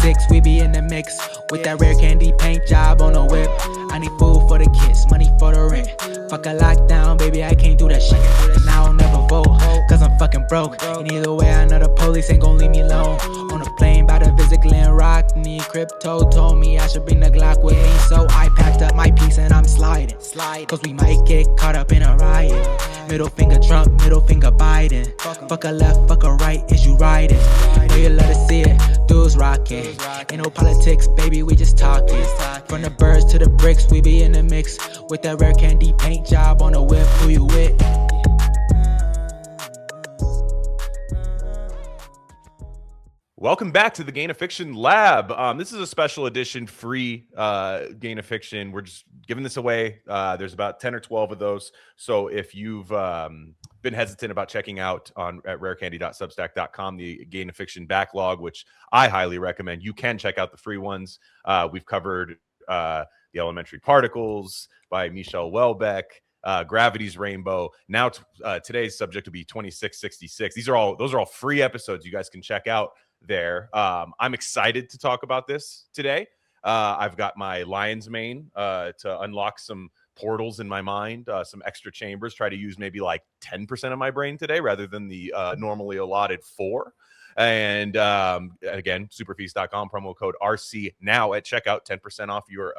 6, we be in the mix with that rare candy paint job on the whip. I need food for the kids, money for the rent. Fuck a lockdown, baby, I can't do that shit. And I don't never vote, cause I'm fucking broke. And either way, I know the police ain't gon' leave me alone. On a plane by to visit Glen Rock, need crypto, told me I should bring the Glock with me. So I packed up my piece and I'm sliding. Cause we might get caught up in a riot. Middle finger Trump, middle finger Biden. Fuck a left, fuck a right, is you riding? Know you love to see it, dudes rocking. Ain't no politics, baby, we just talking. From the birds to the bricks, we be in the mix with that rare candy paint job on the whip. Who you with? Welcome back to the Gain of Fiction Lab. This is a special edition free Gain of Fiction. We're just giving this away. There's about 10 or 12 of those. So if you've been hesitant about checking out at rarecandy.substack.com the Gain of Fiction backlog, which I highly recommend, you can check out the free ones. We've covered The Elementary Particles by Michel Houellebecq, Gravity's Rainbow. Now today's subject will be 2666. Those are all free episodes you guys can check out there. I'm excited to talk about this today. I've got my lion's mane to unlock some portals in my mind, some extra chambers, try to use maybe like 10% of my brain today rather than the normally allotted 4. And again, superfeast.com, promo code RC now at checkout, 10% off your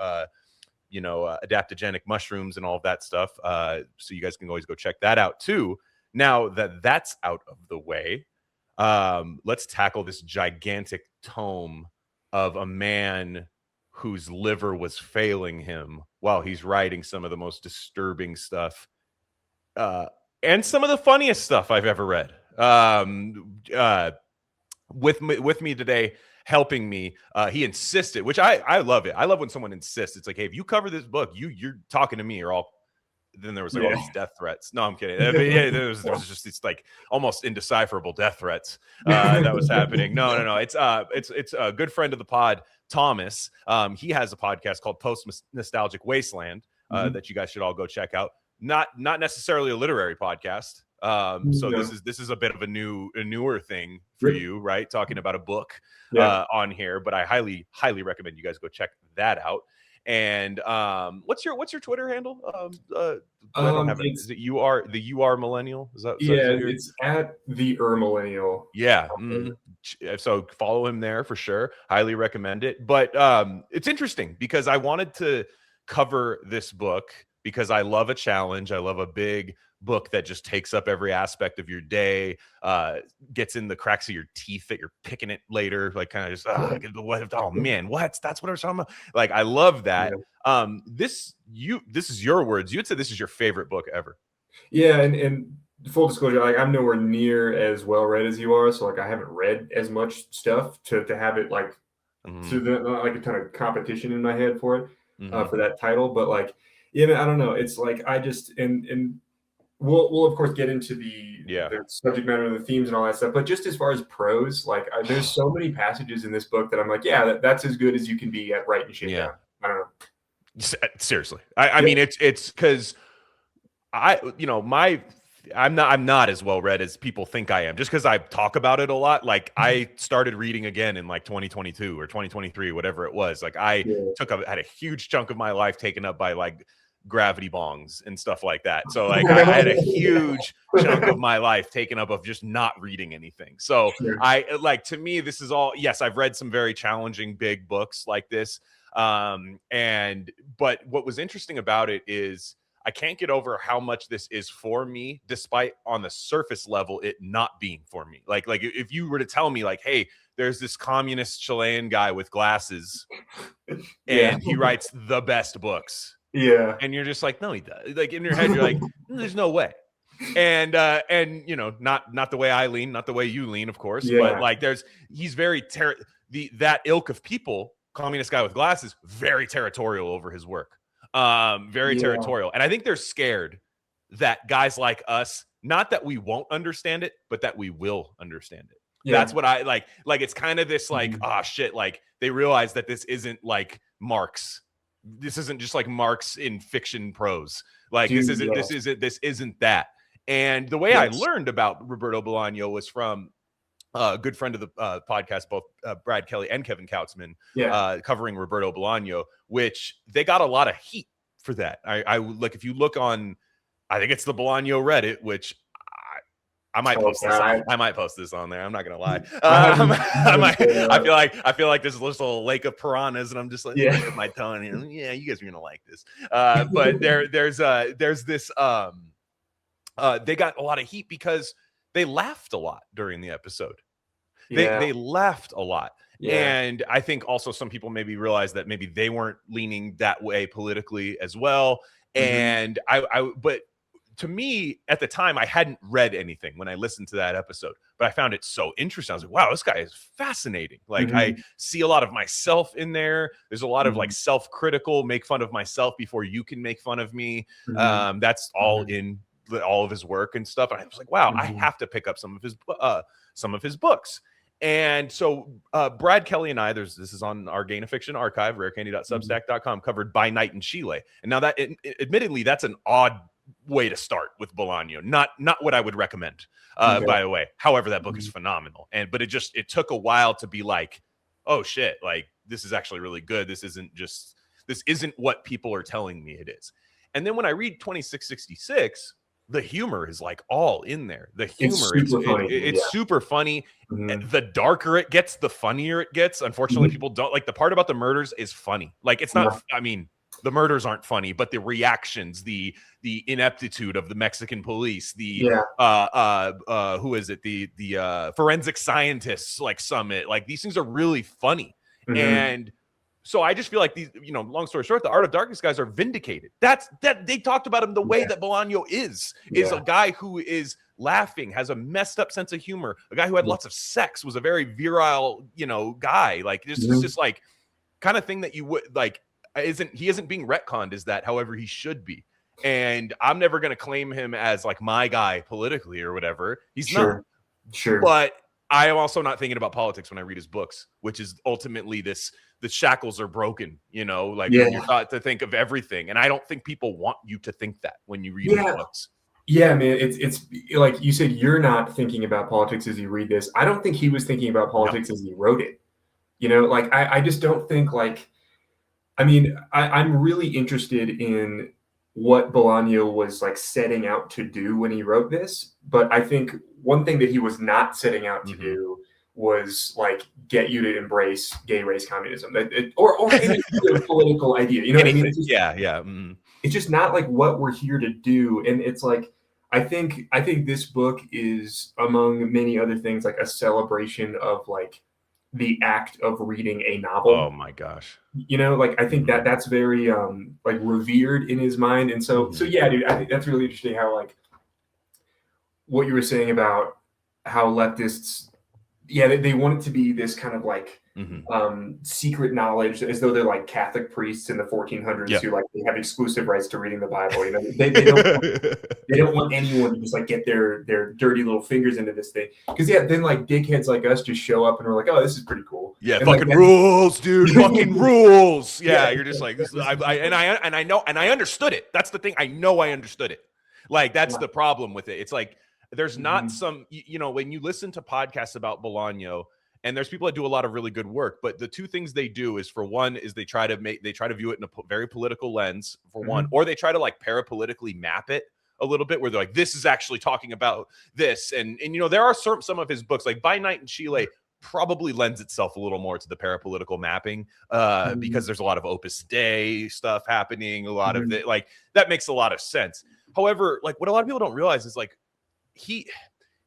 adaptogenic mushrooms and all of that stuff. So you guys can always go check that out too. Now that that's out of the way, let's tackle this gigantic tome of a man whose liver was failing him while he's writing some of the most disturbing stuff and some of the funniest stuff I've ever read. With me today, helping me, he insisted, which I love it. I love when someone insists. It's like, hey, if you cover this book, you're talking to me, or all. Then there was like all these death threats. No, I'm kidding. There was just these like almost indecipherable death threats that was happening. No. It's a good friend of the pod, Thomas. He has a podcast called Post Nostalgic Wasteland that you guys should all go check out. Not necessarily a literary podcast. So this is a bit of a newer thing for you, right? Talking about a book on here, but I highly recommend you guys go check that out. And what's your Twitter handle? I don't have it. Is it you are millennial? Is that it's at the millennial. Yeah. So follow him there for sure. Highly recommend it. But it's interesting because I wanted to cover this book because I love a challenge. I love a big book that just takes up every aspect of your day, gets in the cracks of your teeth that you're picking it later, like kind of just oh man, that's what I was talking about. Like I love that. This is your words. You would say this is your favorite book ever. Yeah, and full disclosure, like I'm nowhere near as well read as you are, so like I haven't read as much stuff to have it like so like a ton of competition in my head for it for that title. But like I don't know. It's like I just and we'll of course get into the subject matter and the themes and all that stuff. But just as far as prose, like there's so many passages in this book that I'm like, that's as good as you can be at writing shit down. I don't know. Seriously, I mean it's because I'm not as well read as people think I am, just because I talk about it a lot. Like I started reading again in like 2022 or 2023, whatever it was. Like I had a huge chunk of my life taken up by like gravity bongs and stuff like that. So like I had a huge chunk of my life taken up of just not reading anything. So to me, this is all, yes, I've read some very challenging big books like this. But what was interesting about it is I can't get over how much this is for me, despite on the surface level, it not being for me. Like if you were to tell me like, hey, there's this communist Chilean guy with glasses and he writes the best books. Yeah. And you're just like, no, he does. Like in your head, you're like, there's no way. And not the way I lean, not the way you lean, of course, but like he's very that ilk of people, communist guy with glasses, very territorial over his work. Very territorial. And I think they're scared that guys like us, not that we won't understand it, but that we will understand it. Yeah. That's what I like it's kind of this like, shit, like they realize that this isn't like Marx. This isn't just like Marx in fiction prose. Like this isn't that. And the way I learned about Roberto Bolaño was from a good friend of the podcast, both Brad Kelly and Kevin Kautzman, covering Roberto Bolaño, which they got a lot of heat for that. I like, if you look on, I think it's the Bolaño Reddit, which I might post this. I might post this on there. I'm not gonna lie. I feel like there's this little lake of piranhas, and I'm just like, look at my tone. And, yeah, you guys are gonna like this. But there's this. They got a lot of heat because they laughed a lot during the episode. They laughed a lot. And I think also some people maybe realized that maybe they weren't leaning that way politically as well. And but to me at the time, I hadn't read anything when I listened to that episode, but I found it so interesting. I was like, wow, this guy is fascinating. Like I see a lot of myself in there. There's a lot of like self-critical, make fun of myself before you can make fun of me. That's all in all of his work and stuff. And I was like, wow, I have to pick up some of his books. And so Brad Kelly and I, this is on our Gain of Fiction archive, rarecandy.substack.com, covered By Night in Chile. And now that, admittedly, that's an odd way to start with Bolaño. Not what I would recommend, by the way. However, that book is phenomenal. But it took a while to be like, oh shit, like this is actually really good. This isn't what people are telling me it is. And then when I read 2666, the humor is like all in there. The humor, it's super funny. The darker it gets, the funnier it gets. Unfortunately, people don't like the part about the murders is funny. Like it's not, I mean, the murders aren't funny, but the reactions, the ineptitude of the Mexican police, the who is it? The forensic scientists like summit, like these things are really funny. And so I just feel like these, long story short, the Art of Darkness guys are vindicated. That they talked about him the way that Bolaño is a guy who is laughing, has a messed up sense of humor, a guy who had lots of sex, was a very virile, guy. Like this is just like kind of thing that you would like. He isn't being retconned as that, however he should be. And I'm never going to claim him as like my guy politically or whatever. He's not. Sure. But I am also not thinking about politics when I read his books, which is ultimately the shackles are broken, when you're taught to think of everything. And I don't think people want you to think that when you read his books. Yeah, man. It's like you said, you're not thinking about politics as you read this. I don't think he was thinking about politics as he wrote it. Like I just don't think like, I mean, I'm really interested in what Bolaño was like setting out to do when he wrote this. But I think one thing that he was not setting out to do was like get you to embrace gay race communism or any political idea. You know what I mean? It's just, it's just not like what we're here to do. And it's like, I think this book is, among many other things, like a celebration of like the act of reading a novel. Oh my gosh. Like I think that's very like revered in his mind. And so yeah, dude, I think that's really interesting how like what you were saying about how leftists, they want it to be this kind of like secret knowledge, as though they're like Catholic priests in the 1400s who like they have exclusive rights to reading the Bible. They don't want anyone to just like get their dirty little fingers into this thing, because then like dickheads like us just show up and we're like, oh, this is pretty cool. And fucking like, rules, dude. Fucking rules. You're just like this. I understood it. That's the thing. I know I understood it. Like that's the problem with it. It's like there's not some, when you listen to podcasts about Bolaño, and there's people that do a lot of really good work, but the two things they do is, for one, is they try to view it in a very political lens, for one, or they try to like parapolitically map it a little bit, where they're like, this is actually talking about this. And there are some of his books, like By Night in Chile, probably lends itself a little more to the parapolitical mapping, because there's a lot of Opus Dei stuff happening, a lot of it, like that makes a lot of sense. However, like what a lot of people don't realize is like he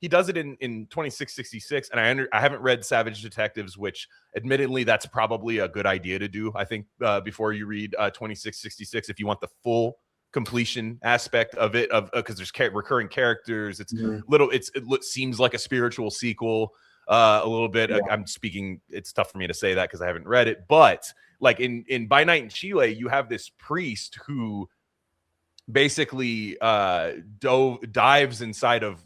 does it in 2666, and I haven't read Savage Detectives, which admittedly that's probably a good idea to do, I think, before you read 2666, if you want the full completion aspect of it, because there's recurring characters. It's it seems like a spiritual sequel a little bit. I'm speaking, it's tough for me to say that because I haven't read it, but like in By Night in Chile, you have this priest who basically dives inside of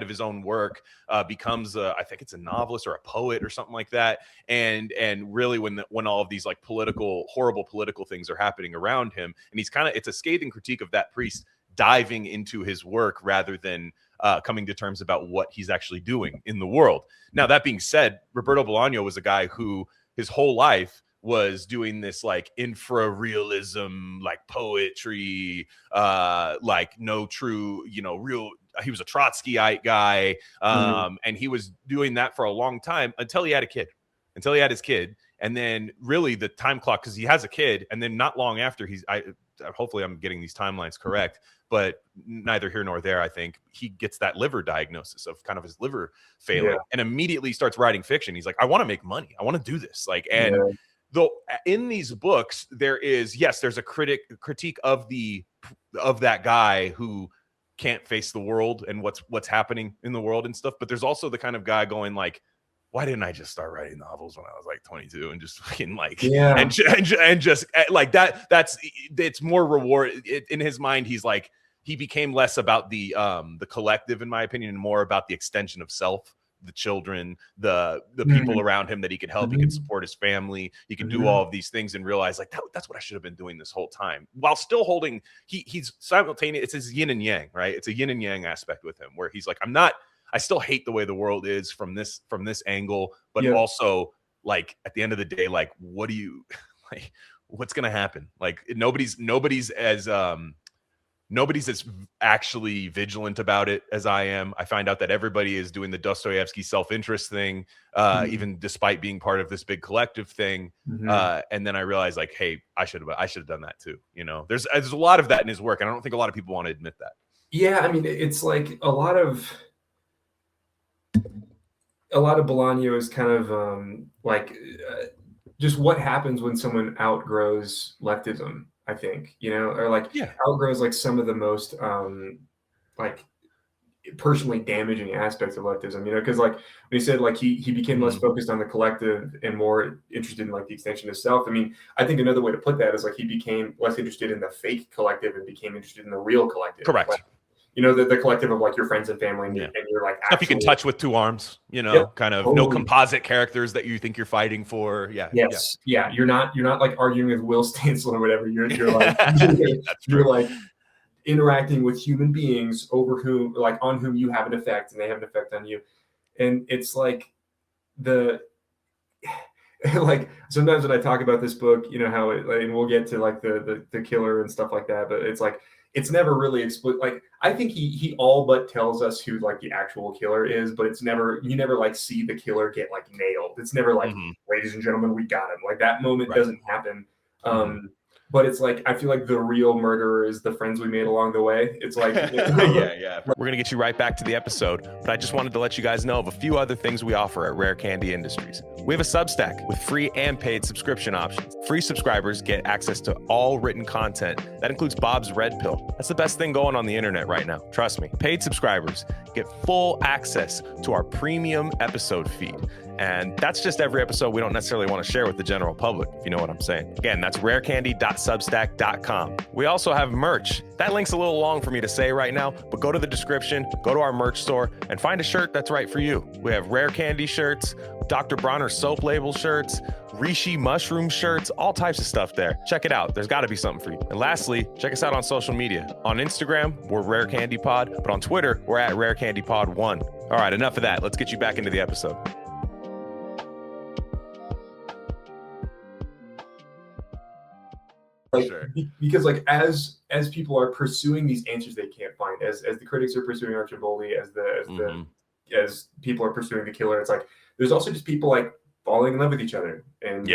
his own work, becomes I think it's a novelist or a poet or something like that, and really when all of these like horrible political things are happening around him, and it's a scathing critique of that priest diving into his work rather than coming to terms about what he's actually doing in the world. Now, that being said, Roberto Bolaño was a guy who his whole life was doing this like infra realism, like poetry, like no true, real. He was a Trotskyite guy, and he was doing that for a long time until he had his kid. And then really the time clock, because he has a kid, and then not long after hopefully I'm getting these timelines correct, but neither here nor there, I think he gets that liver diagnosis of kind of his liver failing and immediately starts writing fiction. He's like, I want to make money. I want to do this. Though in these books, there's a critique of that guy who can't face the world and what's happening in the world and stuff. But there's also the kind of guy going like, why didn't I just start writing novels when I was like 22 and just fucking like, and just like that? It's more reward in his mind. He's like, he became less about the collective, in my opinion, and more about the extension of self, the children, the people around him that he could help. He could support his family. He could do all of these things and realize like that's what I should have been doing this whole time, while still holding. He's simultaneous. It's his yin and yang, right? It's a yin and yang aspect with him, where he's like, I still hate the way the world is from this angle, but also like at the end of the day, like, what do you like? What's gonna happen? Like nobody's as actually vigilant about it as I am. I find out that everybody is doing the Dostoevsky self-interest thing, even despite being part of this big collective thing. And then I realized like, hey, I should have done that too. There's a lot of that in his work, and I don't think a lot of people want to admit that. Yeah, I mean, it's like a lot of Bolaño is kind of just what happens when someone outgrows leftism, I think, or like outgrows like some of the most like personally damaging aspects of leftism, because like when he said like he became less focused on the collective and more interested in like the extension of self. I mean, I think another way to put that is like he became less interested in the fake collective and became interested in the real collective. Correct. Like, the collective of like your friends and family, and you're like stuff you can touch with two arms, kind of no composite characters that you think you're fighting for. You're not like arguing with Will Stansel or whatever. You're like you're like interacting with human beings on whom you have an effect, and they have an effect on you. And it's like like sometimes when I talk about this book, how it, and we'll get to like the killer and stuff like that, but it's like it's never really explicit. Like I think he all but tells us who like the actual killer is, but you never like see the killer get like nailed. It's never like, ladies and gentlemen, we got him. Like that moment doesn't happen. But it's like, I feel like the real murderer is the friends we made along the way. It's like, yeah. We're going to get you right back to the episode, but I just wanted to let you guys know of a few other things we offer at Rare Candy Industries. We have a Substack with free and paid subscription options. Free subscribers get access to all written content. That includes Bob's Red Pill. That's the best thing going on the internet right now. Trust me. Paid subscribers get full access to our premium episode feed. And that's just every episode we don't necessarily want to share with the general public, if you know what I'm saying. Again, that's rarecandy.substack.com. We also have merch. That link's a little long for me to say right now, but go to the description, go to our merch store, and find a shirt that's right for you. We have Rare Candy shirts, Dr. Bronner soap label shirts, Rishi mushroom shirts, all types of stuff there. Check it out. There's got to be something for you. And lastly, check us out on social media. On Instagram, we're Rare Candy Pod, but on Twitter, we're at Rare Candy Pod 1. All right, enough of that. Let's get you back into the episode. Because like as people are pursuing these answers they can't find, as the critics are pursuing Archibaldi, as people are pursuing the killer, it's like there's also just people like falling in love with each other and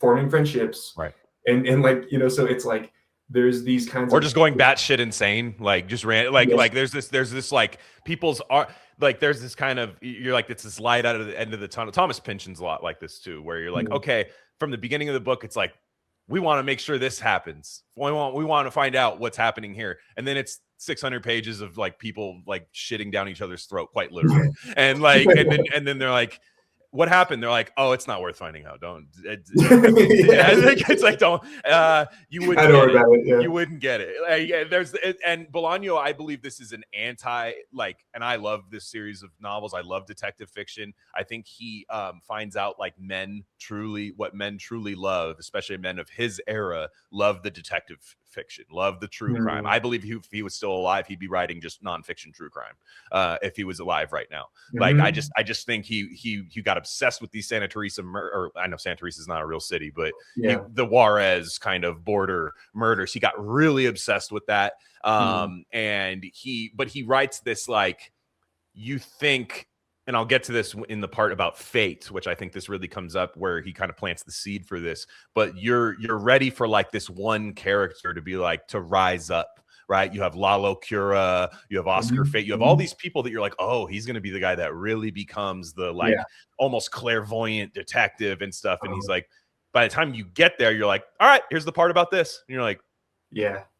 forming friendships, right? And like so it's like there's these kinds or just going batshit insane, like just like there's this like people's are like there's this kind of you're like it's this light out of the end of the tunnel. Thomas Pynchon's a lot like this too, where you're like okay, from the beginning of the book it's like we want to make sure this happens. We want to find out what's happening here. And then it's 600 pages of like people like shitting down each other's throat, quite literally. And like, and then they're like, what happened? They're like, oh, it's not worth finding out. Don't. It's like, don't. You wouldn't. Get it. Yeah. You wouldn't get it. And Bolaño, I believe this is an anti like, and I love this series of novels. I love detective fiction. I think he finds out like what men truly love, especially men of his era, love the detective fiction, love the true crime. I believe if he was still alive, he'd be writing just nonfiction true crime. If he was alive right now, like I just think he got obsessed with these Santa Teresa or I know Santa Teresa is not a real city, but the Juarez kind of border murders. He got really obsessed with that. And he writes this like, you think, and I'll get to this in the part about fate, which I think this really comes up where he kind of plants the seed for this, but you're ready for like this one character to be like, to rise up, right? You have Lalo Cura, you have Oscar Fate, you have all these people that you're like, oh, he's going to be the guy that really becomes the like almost clairvoyant detective and stuff. And he's like, by the time you get there, you're like, all right, here's the part about this. And you're like,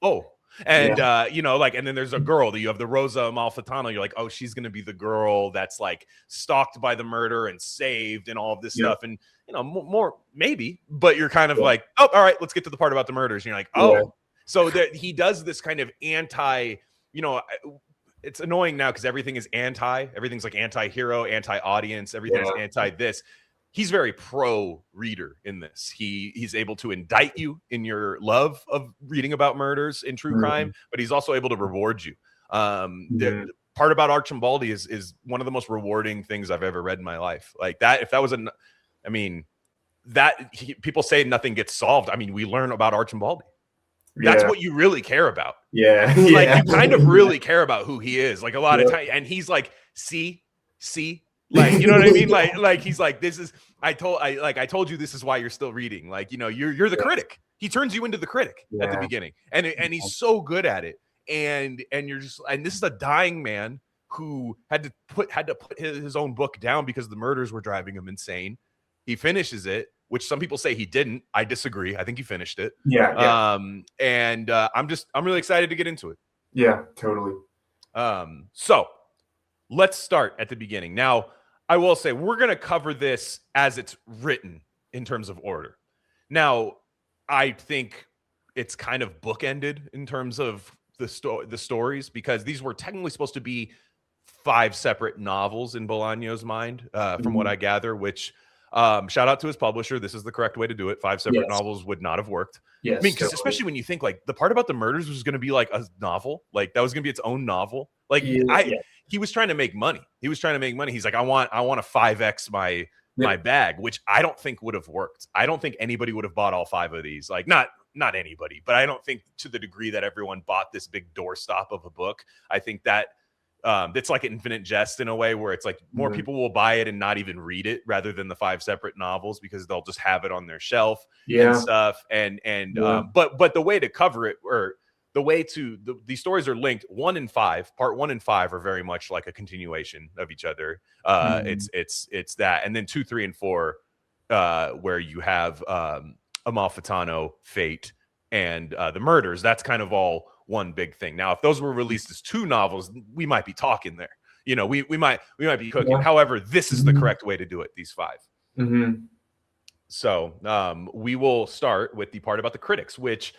oh. And you know, like, and then there's a girl that you have, the Rosa Amalfitano. You're like, oh, she's gonna be the girl that's like stalked by the murder and saved and all of this stuff. And you know, more maybe, but you're kind of like, oh, all right, let's get to the part about the murders. And you're like, oh, so that he does this kind of anti, you know, it's annoying now because everything's like anti-hero, anti-audience, everything's anti this. He's very pro reader in this. He's able to indict you in your love of reading about murders in true crime, but he's also able to reward you. The part about Archambaldi is one of the most rewarding things I've ever read in my life. Like that, if that was people say nothing gets solved. I mean, we learn about Archambaldi. That's what you really care about. Like you kind of really care about who he is. Like a lot of time, and he's like, see. Like, you know what I mean? Like he's like, this is, I told you this is why you're still reading. Like, you know, you're the critic. He turns you into the critic at the beginning, and he's so good at it. And you're just, and this is a dying man who had to put his own book down because the murders were driving him insane. He finishes it, which some people say he didn't. I disagree. I think he finished it. I'm really excited to get into it. Yeah, totally. So let's start at the beginning. Now, I will say we're going to cover this as it's written in terms of order. Now, I think it's kind of bookended in terms of the stories because these were technically supposed to be 5 separate novels in Bolaño's mind, from what I gather, which shout out to his publisher. This is the correct way to do it. 5 separate novels would not have worked. I mean, because especially when you think like the part about the murders was going to be like a novel, like that was going to be its own novel. Like he was trying to make money. He's like, I want to 5x my bag, which I don't think would have worked. I don't think anybody would have bought all 5 of these. Like not anybody, but I don't think to the degree that everyone bought this big doorstop of a book. I think that it's like Infinite Jest in a way where it's like more people will buy it and not even read it rather than the 5 separate novels because they'll just have it on their shelf and stuff. But the way to cover it, or the way to these stories are linked. 1 and 5, part 1 and 5 are very much like a continuation of each other. It's that, and then 2, 3, and 4, where you have Amalfitano, Fate, and the murders. That's kind of all one big thing. Now, if those were released as 2 novels, we might be talking there. You know, we might be cooking. However, this is the correct way to do it. These 5. So we will start with the part about the critics, which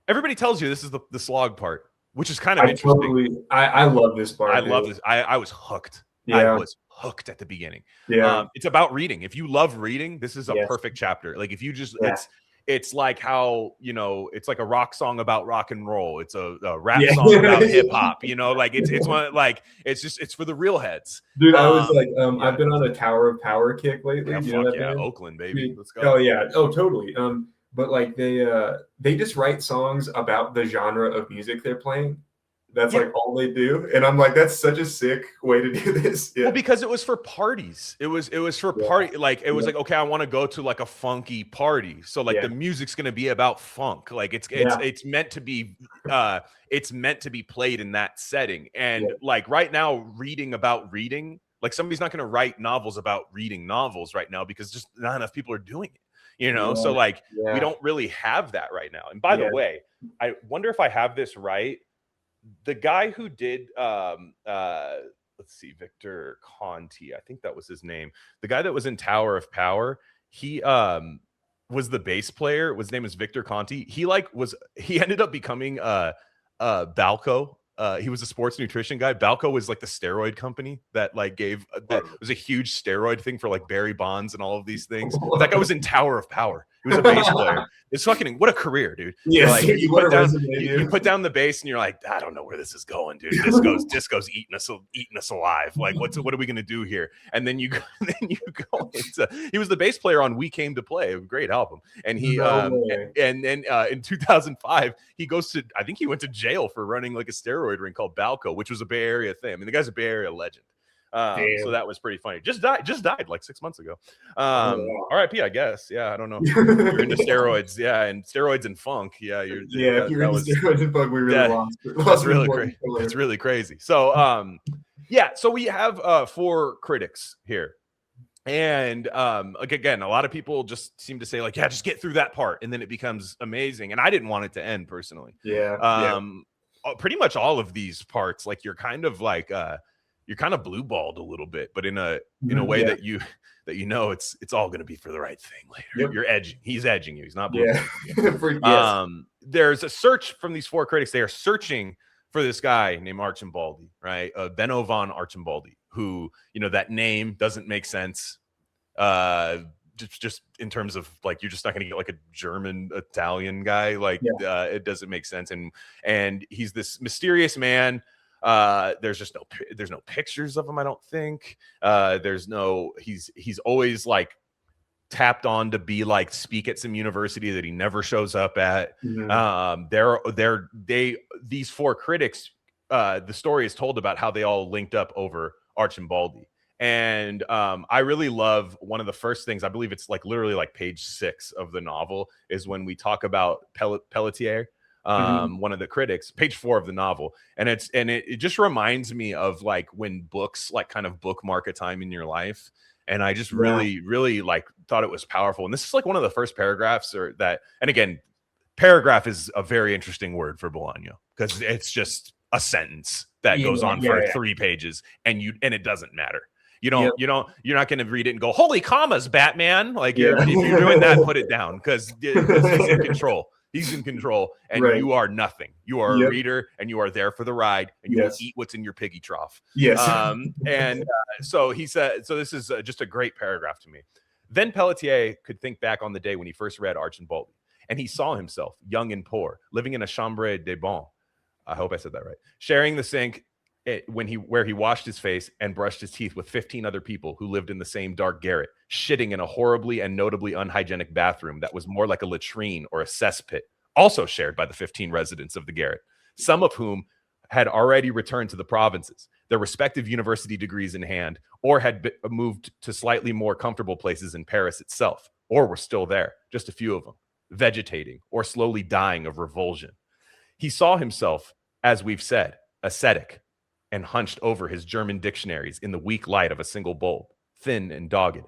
everybody tells you this is the slog part, which is kind of interesting. I love this part. I love this. I was hooked. I was hooked at the beginning. It's about reading. If you love reading, this is a perfect chapter. Like if you just it's like how, you know, it's like a rock song about rock and roll. It's a rap song about hip hop, you know, like it's one, like, it's for the real heads. Dude, I was like, I've been on a Tower of Power kick lately. Yeah, you know that Oakland, baby. Let's go. Oh yeah. Oh, totally. But like they just write songs about the genre of music they're playing. That's like all they do. And I'm like, that's such a sick way to do this. Well, because it was for parties. It was for party. Like it was like, okay, I want to go to like a funky party. So like the music's going to be about funk. Like it's meant to be, it's meant to be played in that setting. And like right now, reading about reading, like somebody's not going to write novels about reading novels right now because just not enough people are doing it. You know, so like we don't really have that right now. And by the way, I wonder if I have this right. The guy who did let's see, Victor Conti, I think that was his name. The guy that was in Tower of Power, he was the bass player. His name is Victor Conti. He ended up becoming Balco. He was a sports nutrition guy. Balco was like the steroid company that like that was a huge steroid thing for like Barry Bonds and all of these things. That guy was in Tower of Power. He was a bass player. It's fucking what a career, dude. Yes, like dude, you what put a down resume, you dude. put down the bass and you're like, I don't know where this is going, dude. Disco's eating us alive. Like what are we gonna do here? And then you go into he was the bass player on We Came to Play, a great album. And he and then in 2005 he goes to, I think he went to jail for running like a steroid ring called Balco, which was a Bay Area thing. I mean, the guy's a Bay Area legend. So that was pretty funny. Just died like 6 months ago. RIP, I guess. Yeah, I don't know. You're into steroids, yeah, and steroids and funk. Yeah, if you're into steroids and funk, we really lost. That's really crazy. That's really crazy. So so we have 4 critics here. And like again, a lot of people just seem to say like, yeah, just get through that part, and then it becomes amazing. And I didn't want it to end personally. Pretty much all of these parts, like you're kind of blue balled a little bit, but in a way that you know it's all going to be for the right thing later. You're edging. He's edging you. He's not blue balling. There's a search from these 4 critics. They are searching for this guy named Arcimboldi, right? Benno von Arcimboldi, who, that name doesn't make sense. Just in terms of like, you're just not going to get like a German Italian guy. Like it doesn't make sense. And he's this mysterious man. There's no pictures of him, I don't think. He's always like tapped on to be like speak at some university that he never shows up at. These 4 critics, the story is told about how they all linked up over Arcimboldi. And I really love one of the first things, I believe it's like literally like page 6 of the novel, is when we talk about Pelletier, one of the critics, page 4 of the novel. And it just reminds me of like when books like kind of bookmark a time in your life. And I just really like thought it was powerful. And this is like one of the first paragraphs and again, paragraph is a very interesting word for Bolaño, because it's just a sentence that goes on for 3 pages and it doesn't matter. You're not going to read it and go, holy commas, Batman. Like if you're doing that, put it down, because he's in control. He's in control, and you are nothing. You are a reader, and you are there for the ride, and you will eat what's in your piggy trough. So he said, so this is just a great paragraph to me. Then Pelletier could think back on the day when he first read Arcimboldi, and he saw himself, young and poor, living in a chambre de bon. I hope I said that right. Sharing the sink where he washed his face and brushed his teeth with 15 other people who lived in the same dark garret, shitting in a horribly and notably unhygienic bathroom that was more like a latrine or a cesspit, also shared by the 15 residents of the garret, some of whom had already returned to the provinces, their respective university degrees in hand, or had moved to slightly more comfortable places in Paris itself, or were still there, just a few of them, vegetating or slowly dying of revulsion. He saw himself, as we've said, ascetic, and hunched over his German dictionaries in the weak light of a single bulb, thin and dogged,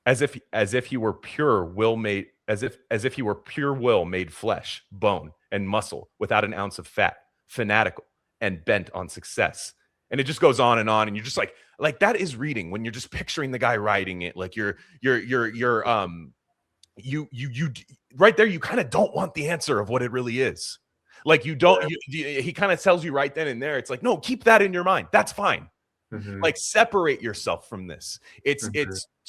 as if he were pure will made flesh, bone, and muscle, without an ounce of fat, fanatical and bent on success. And it just goes on, and you're just like that is reading when you're just picturing the guy writing it. Like you right there, you kind of don't want the answer of what it really is. Like you don't, he kind of tells you right then and there. It's like, no, keep that in your mind. That's fine. Like separate yourself from this. It's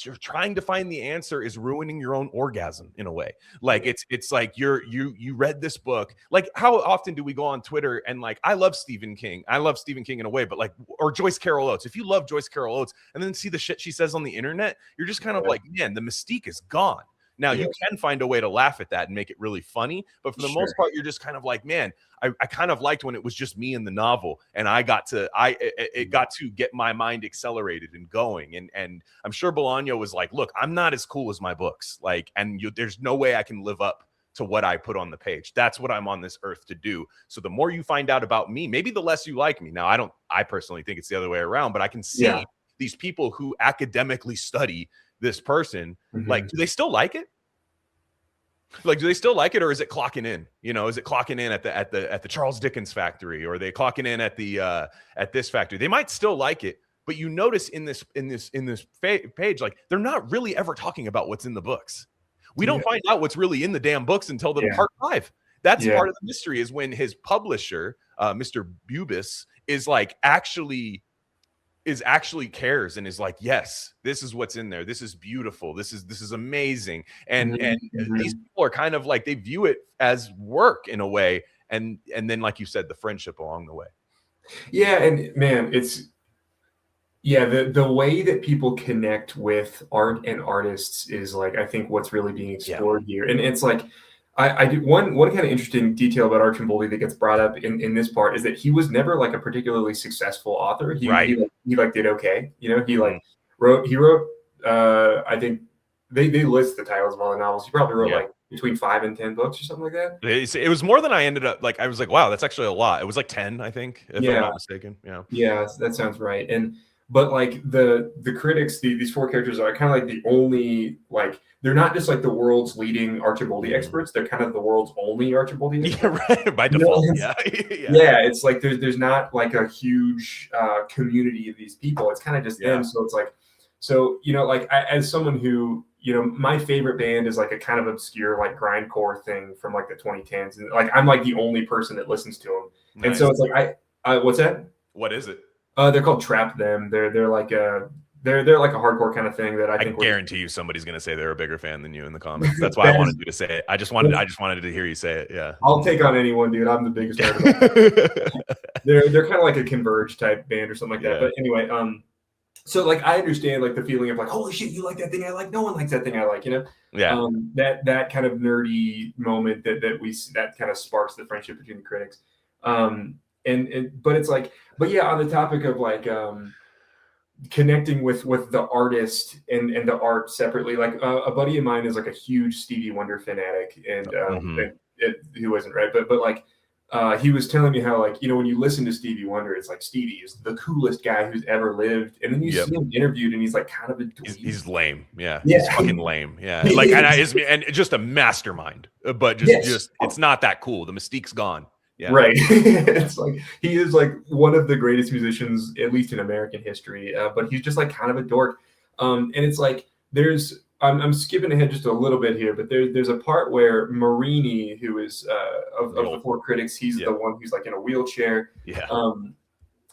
you're trying to find the answer is ruining your own orgasm in a way. Like it's like you read this book. Like how often do we go on Twitter and like, I love Stephen King. I love Stephen King in a way, but like, or Joyce Carol Oates. If you love Joyce Carol Oates and then see the shit she says on the internet, you're just kind of like, man, the mystique is gone. Now, you can find a way to laugh at that and make it really funny, but for the most part, you're just kind of like, man, I kind of liked when it was just me in the novel, and it got to get my mind accelerated and going. And I'm sure Bolaño was like, look, I'm not as cool as my books, like, and there's no way I can live up to what I put on the page. That's what I'm on this earth to do. So the more you find out about me, maybe the less you like me. Now, I personally think it's the other way around, but I can see these people who academically study this person, like, do they still like it? Like, do they still like it, or is it clocking in? Is it clocking in at the Charles Dickens factory, or are they clocking in at the at this factory? They might still like it, but you notice in this page, like, they're not really ever talking about what's in the books. We don't find out what's really in the damn books until the part 5. That's part of the mystery, is when his publisher, Mr. Bubis, is like actually is actually cares and is like, yes, this is what's in there. This is beautiful. This is amazing. And these people are kind of like, they view it as work in a way. And then, like you said, the friendship along the way. Yeah. And man, the way that people connect with art and artists is like, I think what's really being explored here. And it's like, I do one kind of interesting detail about Archimboldi that gets brought up in this part is that he was never like a particularly successful author. He like did okay, you know. He like wrote I think they list the titles of all the novels. He probably wrote like between 5 and 10 books or something like that. It was more than I ended up like. I was like, wow, that's actually a lot. It was like 10, I think, if I'm not mistaken. Yeah, that sounds right. But like the critics, these 4 characters are kind of like the only, like, they're not just like the world's leading Archimboldi experts. They're kind of the world's only Archimboldi experts. Yeah, right. By default. Yeah, it's like there's not like a huge community of these people. It's kind of just them. So it's like, you know, like as someone who, you know, my favorite band is like a kind of obscure like grindcore thing from like the 2010s, and like I'm like the only person that listens to them. Nice. And so it's like what's that? What is it? They're called Trap Them. They're like a hardcore kind of thing that I think. I guarantee you somebody's gonna say they're a bigger fan than you in the comments. That's why I wanted you to say it. I just wanted to hear you say it. Yeah. I'll take on anyone, dude. I'm the biggest fan of them. They're kind of like a Converge type band or something like that. But anyway, so like I understand like the feeling of like, holy shit, you like that thing I like. No one likes that thing I like, you know? Yeah. That kind of nerdy moment that kind of sparks the friendship between the critics. But it's like, but yeah, on the topic of like connecting with the artist and the art separately, like a buddy of mine is like a huge Stevie Wonder fanatic, and he wasn't right, but like he was telling me how, like, you know, when you listen to Stevie Wonder, it's like Stevie is the coolest guy who's ever lived, and then you see him interviewed, and he's like kind of a dweeb. He's lame, he's fucking lame, like, and just a mastermind, but just it's not that cool. The mystique's gone. Yeah. Right. It's like he is like one of the greatest musicians, at least in American history. But he's just like kind of a dork. And it's like I'm skipping ahead just a little bit here, but there's a part where Marini, who is of the 4 critics, he's the one who's like in a wheelchair. Yeah.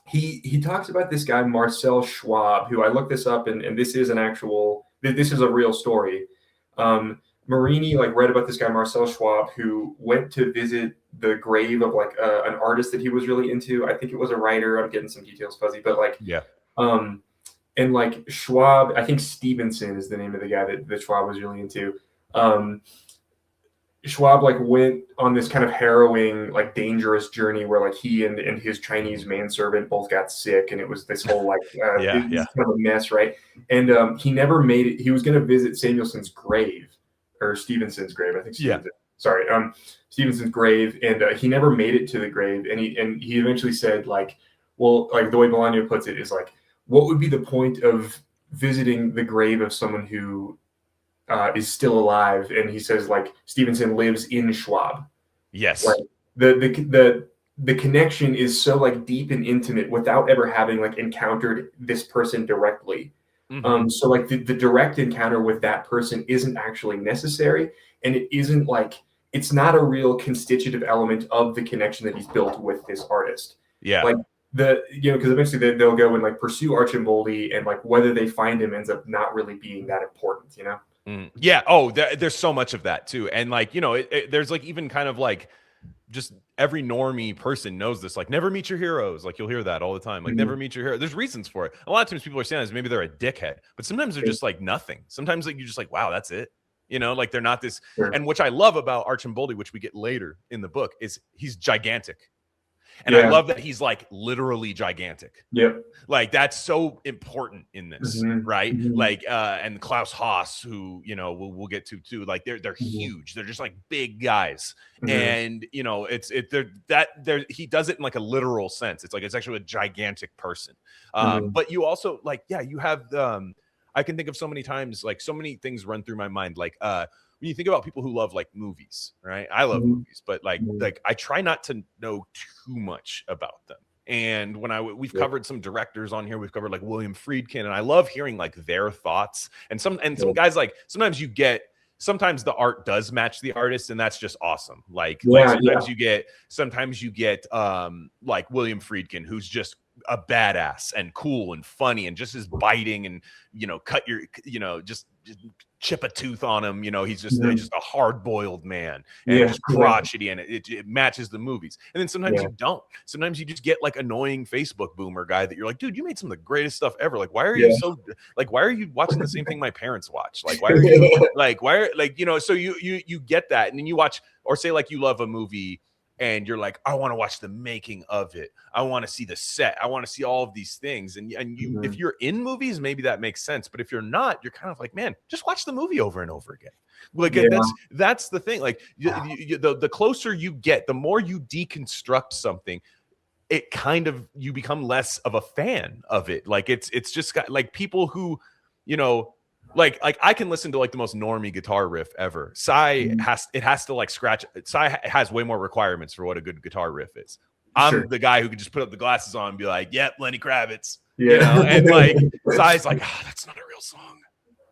He talks about this guy Marcel Schwab, who I looked this up, and this is a real story. Marini like read about this guy Marcel Schwab, who went to visit the grave of like an artist that he was really into. I think it was a writer. I'm getting some details fuzzy, but like and like Schwab, I think Stevenson is the name of the guy that Schwab was really into. Schwab like went on this kind of harrowing, like dangerous journey where like he and his Chinese manservant both got sick, and it was this whole like kind of a mess, right? And he never made it. He was going to visit Samuelson's grave, or Stevenson's grave, I think. Stevenson's grave, and he never made it to the grave. And he eventually said, like, well, like the way Bolaño puts it is like, what would be the point of visiting the grave of someone who is still alive? And he says, like, Stevenson lives in Schwab. Yes. Like, the connection is so like deep and intimate without ever having like encountered this person directly. So like the direct encounter with that person isn't actually necessary, and it isn't like, it's not a real constitutive element of the connection that he's built with this artist. Yeah. Like because eventually they'll go and like pursue Archimboldi, and like whether they find him ends up not really being that important, you know? Yeah. Oh, there's so much of that too. And like, you know, there's like even kind of like just every normie person knows this, like, never meet your heroes. Like, you'll hear that all the time. Like, never meet your hero. There's reasons for it. A lot of times people are saying this, maybe they're a dickhead, but sometimes they're just like nothing. Sometimes like you're just like, wow, that's it. You know, like they're not this. And which I love about Archimboldi, which we get later in the book, is he's gigantic. And I love that he's like literally gigantic. Yep. Like that's so important in this, right? Like and Klaus Haas, who, you know, we'll get to too. Like they're huge. They're just like big guys. And you know, he does it in like a literal sense. It's like it's actually a gigantic person. But you also like, you have I can think of so many times, like so many things run through my mind. Like when you think about people who love like movies, right? I love movies, but like I try not to know too much about them. And when we've covered some directors on here, we've covered like William Friedkin, and I love hearing like their thoughts. And some guys, like sometimes the art does match the artist, and that's just awesome. Like sometimes you get like William Friedkin, who's just a badass and cool and funny and just as biting and, cut your, just chip a tooth on him. He's just a hard-boiled man and just crotchety, and it matches the movies. And then sometimes you don't. Sometimes you just get like annoying Facebook boomer guy that you're like, dude, you made some of the greatest stuff ever. Like, why are you why are you watching the same thing my parents watch? Like, why are you so you get that, and then you watch, or say like you love a movie and you're like, I want to watch the making of it. I want to see the set. I want to see all of these things. And you, if you're in movies, maybe that makes sense. But if you're not, you're kind of like, man, just watch the movie over and over again. Like that's the thing. Like the closer you get, the more you deconstruct something, it kind of, you become less of a fan of it. Like it's just got like people who, like I can listen to like the most normie guitar riff ever. Cy has to like scratch. Cy has way more requirements for what a good guitar riff is. I'm the guy who could just put up the glasses on and be like, yep, Lenny Kravitz. And like Cy's like, that's not a real song.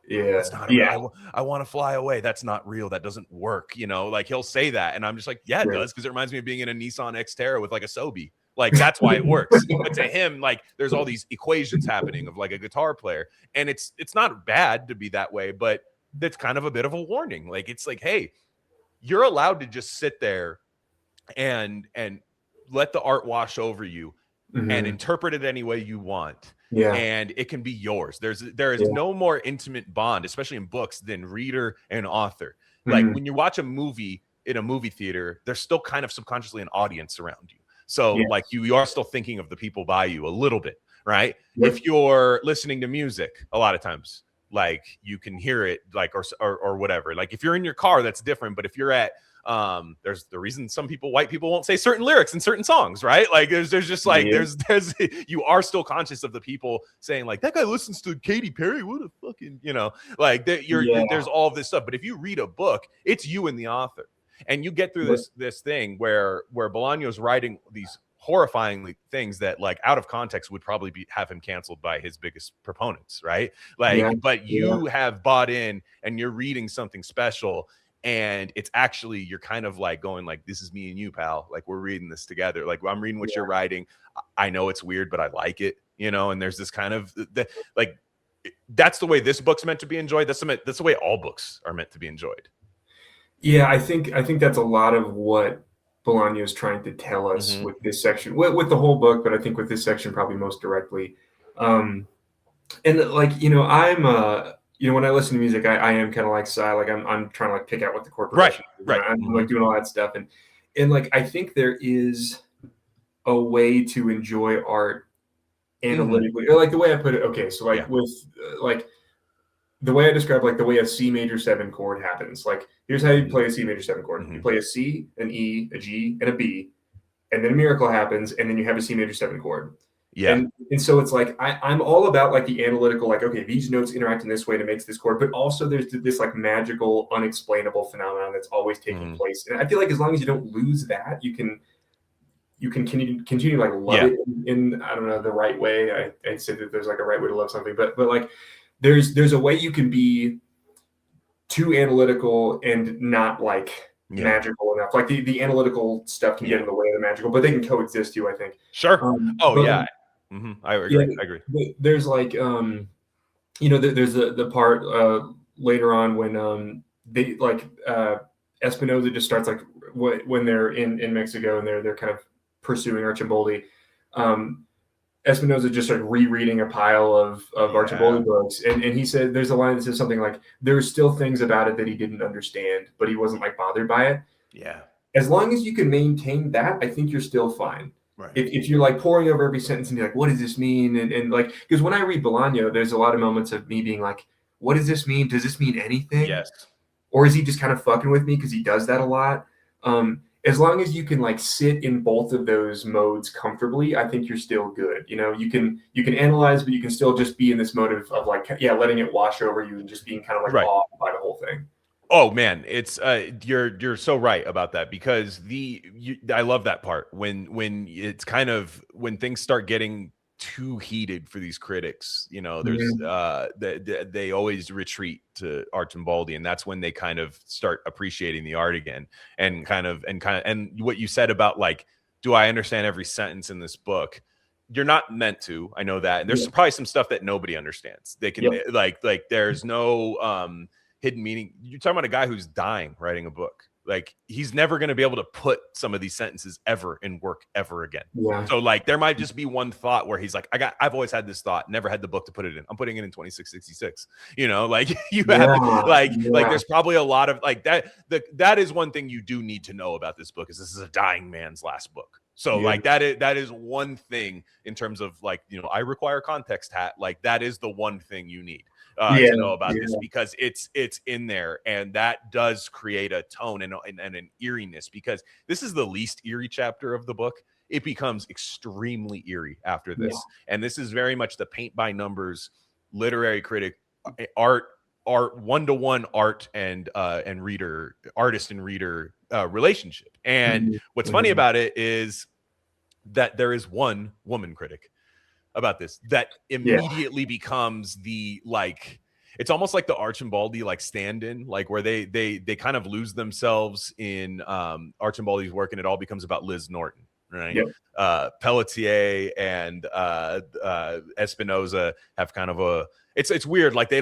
That's not real. I want to fly away. That's not real. That doesn't work. Like he'll say that. And I'm just like, yeah, it does. Because it reminds me of being in a Nissan Xterra with like a Sobe. Like that's why it works. But to him, like there's all these equations happening of like a guitar player, and it's not bad to be that way, but that's kind of a bit of a warning. Like it's like, hey, you're allowed to just sit there and let the art wash over you and interpret it any way you want. And it can be yours. There is no more intimate bond, especially in books, than reader and author. Like when you watch a movie in a movie theater, there's still kind of subconsciously an audience around you. So like you are still thinking of the people by you a little bit, right? If you're listening to music, a lot of times, like you can hear it, like or whatever. Like if you're in your car, that's different. But if you're at there's the reason some white people won't say certain lyrics in certain songs, right? Like there's just like there's you are still conscious of the people saying like that guy listens to Katy Perry. What a fucking like that there's all of this stuff. But if you read a book, it's you and the author. And you get through this thing where Bolaño's writing these horrifyingly things that like out of context would probably have him canceled by his biggest proponents, right? Like, but you have bought in and you're reading something special, and it's actually, you're kind of like going like, this is me and you, pal. Like we're reading this together. Like I'm reading what you're writing. I know it's weird, but I like it, and there's this kind of like, that's the way this book's meant to be enjoyed. That's the way all books are meant to be enjoyed. Yeah, I think that's a lot of what Bolaño is trying to tell us with this section, with the whole book, but I think with this section probably most directly. And like, I'm when I listen to music, I am kind of like Cy, like I'm trying to like pick out what the chord progression is. Right. I'm like doing all that stuff, and like I think there is a way to enjoy art analytically, or like the way I put it. Okay, so like with like the way I describe like the way a C major 7 chord happens. Like here's how you play a C major 7 chord. You play a C, an E, a G, and a B, and then a miracle happens, and then you have a C major 7 chord. And so it's like I'm all about like the analytical, like, okay, these notes interact in this way to make this chord, but also there's this like magical, unexplainable phenomenon that's always taking place. And I feel like as long as you don't lose that, you can continue to like love it in I don't know, the right way. I'd say that there's like a right way to love something, but like there's a way you can be too analytical and not like magical enough. Like the analytical stuff can get in the way of the magical, but they can coexist too, I think. Sure. I agree. I agree. There's like there's the part later on when they like Espinosa just starts like when they're in Mexico and they're kind of pursuing Archimboldi. Espinosa just started rereading a pile of Archimboldi books, and he said there's a line that says something like, "There's still things about it that he didn't understand, but he wasn't like bothered by it." Yeah. As long as you can maintain that, I think you're still fine. Right. If you're like poring over every sentence and be like, "What does this mean?" and like, because when I read Bolaño, there's a lot of moments of me being like, "What does this mean? Does this mean anything?" Yes. Or is he just kind of fucking with me because he does that a lot? As long as you can like sit in both of those modes comfortably, I think you're still good. You can analyze, but you can still just be in this mode of like, letting it wash over you and just being kind of like awed by the whole thing. Oh man, it's you're so right about that, because I love that part when it's kind of when things start getting too heated for these critics, there's they always retreat to Archimboldi, and that's when they kind of start appreciating the art again, and what you said about like, do I understand every sentence in this book? you're not meant to. I know that. And there's probably some stuff that nobody understands. They can like there's no hidden meaning. You're talking about a guy who's dying writing a book. Like he's never going to be able to put some of these sentences ever in work ever again. So like there might just be one thought where he's like, I've always had this thought, never had the book to put it in. I'm putting it in 2666. You know, like you have like there's probably a lot of like that. That is one thing you do need to know about this book is this is a dying man's last book. So like that is one thing in terms of like, you know, I require context hat. Like that is the one thing you need. To know about this because it's in there, and that does create a tone and an eeriness, because this is the least eerie chapter of the book. It becomes extremely eerie after this, and this is very much the paint by numbers literary critic art one-to-one art and reader, artist and reader relationship. And what's funny about it is that there is one woman critic about this that immediately becomes the like, it's almost like the Archambaldi like stand-in, like where they kind of lose themselves in Archambaldi's work, and it all becomes about Liz Norton, right? Pelletier and Espinoza have kind of a it's weird, like they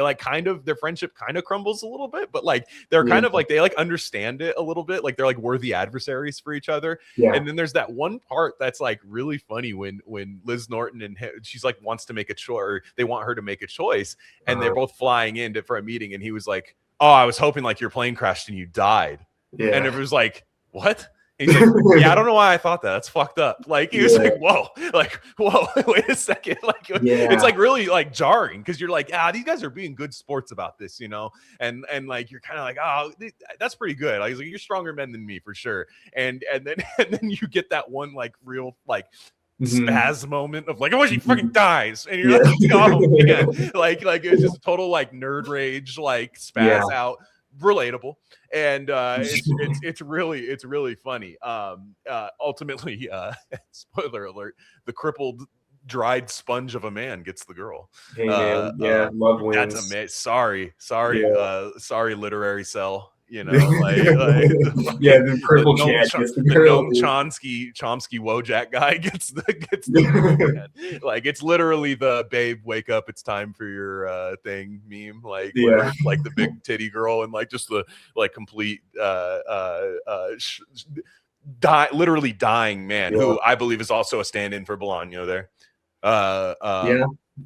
like kind of, their friendship kind of crumbles a little bit, but like they're kind of like they like understand it a little bit, like they're like worthy adversaries for each other. And then there's that one part that's like really funny when Liz Norton and she's like wants to make a choice, or they want her to make a choice, and they're both flying in for a meeting, and he was like, oh, I was hoping like your plane crashed and you died. And it was like, what? He's like, yeah, I don't know why I thought that. That's fucked up. Like he was like, whoa, wait a second. Like it's like really like jarring, because you're like, these guys are being good sports about this, you know, and like you're kind of like, oh, that's pretty good. Like, he's like, you're stronger men than me for sure. And then you get that one like real like spaz moment of like, oh, she fucking dies, and you're like, oh man, like it's just a total like nerd rage, like spaz out. Relatable, and it's really funny. Ultimately, spoiler alert, the crippled dried sponge of a man gets the girl. Hey man, love wins. That's amazing. Sorry, literary cell. You know, the crippled Noam Chomsky Wojak guy gets the like it's literally the babe, wake up, it's time for your thing meme, like like the big titty girl, and like just the like complete literally dying man who I believe is also a stand-in for Bolaño there.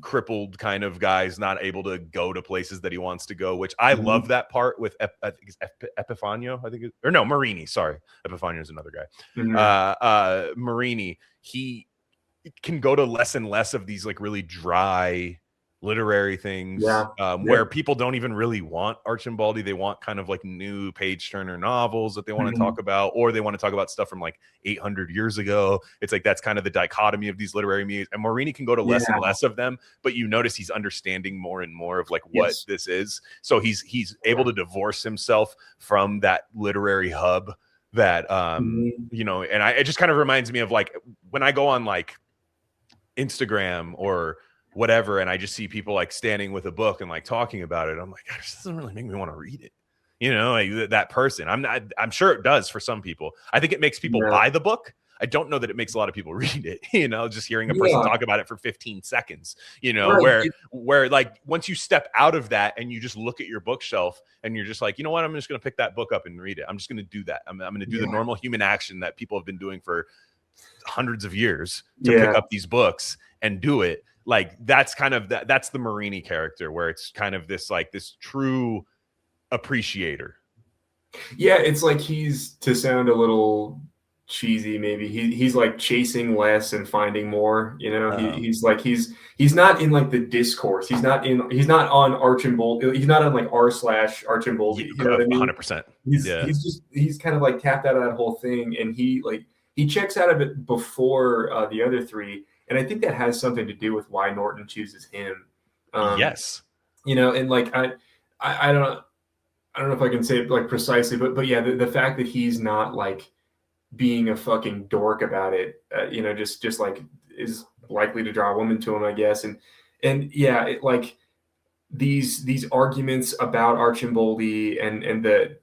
Crippled kind of guys not able to go to places that he wants to go, which I love that part with I think it's Epifanio, Marini, sorry, Epifanio is another guy. Marini, he can go to less and less of these like really dry literary things where people don't even really want Archambaldi. They want kind of like new page turner novels that they want to talk about, or they want to talk about stuff from like 800 years ago. It's like that's kind of the dichotomy of these literary medias, and Marini can go to less and less of them, but you notice he's understanding more and more of like what this is. So he's able to divorce himself from that literary hub that you know, and it just kind of reminds me of like when I go on like Instagram or whatever, and I just see people like standing with a book and like talking about it. I'm like, God, this doesn't really make me want to read it. You know, like that person. I'm sure it does for some people. I think it makes people buy the book. I don't know that it makes a lot of people read it, you know, just hearing a person talk about it for 15 seconds, you know, where like once you step out of that and you just look at your bookshelf and you're just like, you know what, I'm just going to pick that book up and read it. I'm just going to do that. I'm going to do the normal human action that people have been doing for hundreds of years to pick up these books and do it. Like that's kind of that's the Marini character, where it's kind of this like this true appreciator. Yeah, it's like he's, to sound a little cheesy maybe, he's like chasing less and finding more, you know. He's like he's not in like the discourse, he's not on Archambaldi, he's not on like r/Archambaldi, you know what I mean? 100%. He's kind of like tapped out of that whole thing, and he checks out of it before the other three. And I think that has something to do with why Norton chooses him. You know, and like I don't know if I can say it like precisely, but yeah, the fact that he's not like being a fucking dork about it, you know, just like is likely to draw a woman to him, I guess. And yeah, it, like these arguments about Archambaldi and the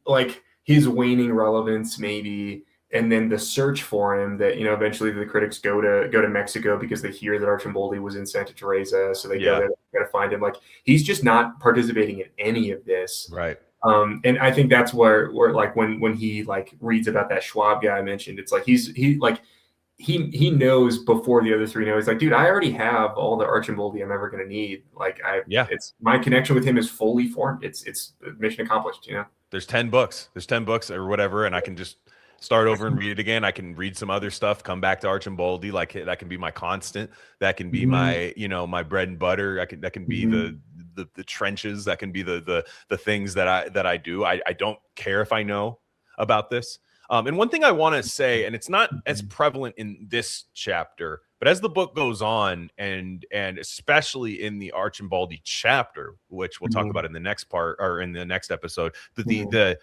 like his waning relevance maybe, and then the search for him that, eventually the critics go to Mexico because they hear that Arcimboldi was in Santa Teresa, so they go there to find him. Like, he's just not participating in any of this. Right. And I think that's where like when he like reads about that Schwab guy I mentioned, it's like he knows before the other three know. He's like, dude, I already have all the Arcimboldi I'm ever going to need. Like, it's my connection with him is fully formed. It's mission accomplished. There's 10 books. There's 10 books or whatever, and I can just start over and read it again. I can read some other stuff, come back to Arcimboldi. Like, that can be my constant. That can be my, my bread and butter. That can be the trenches. That can be the things that I do. I don't care if I know about this. And one thing I want to say, and it's not as prevalent in this chapter, but as the book goes on, and especially in the Arcimboldi chapter, which we'll talk about in the next part or in the next episode, the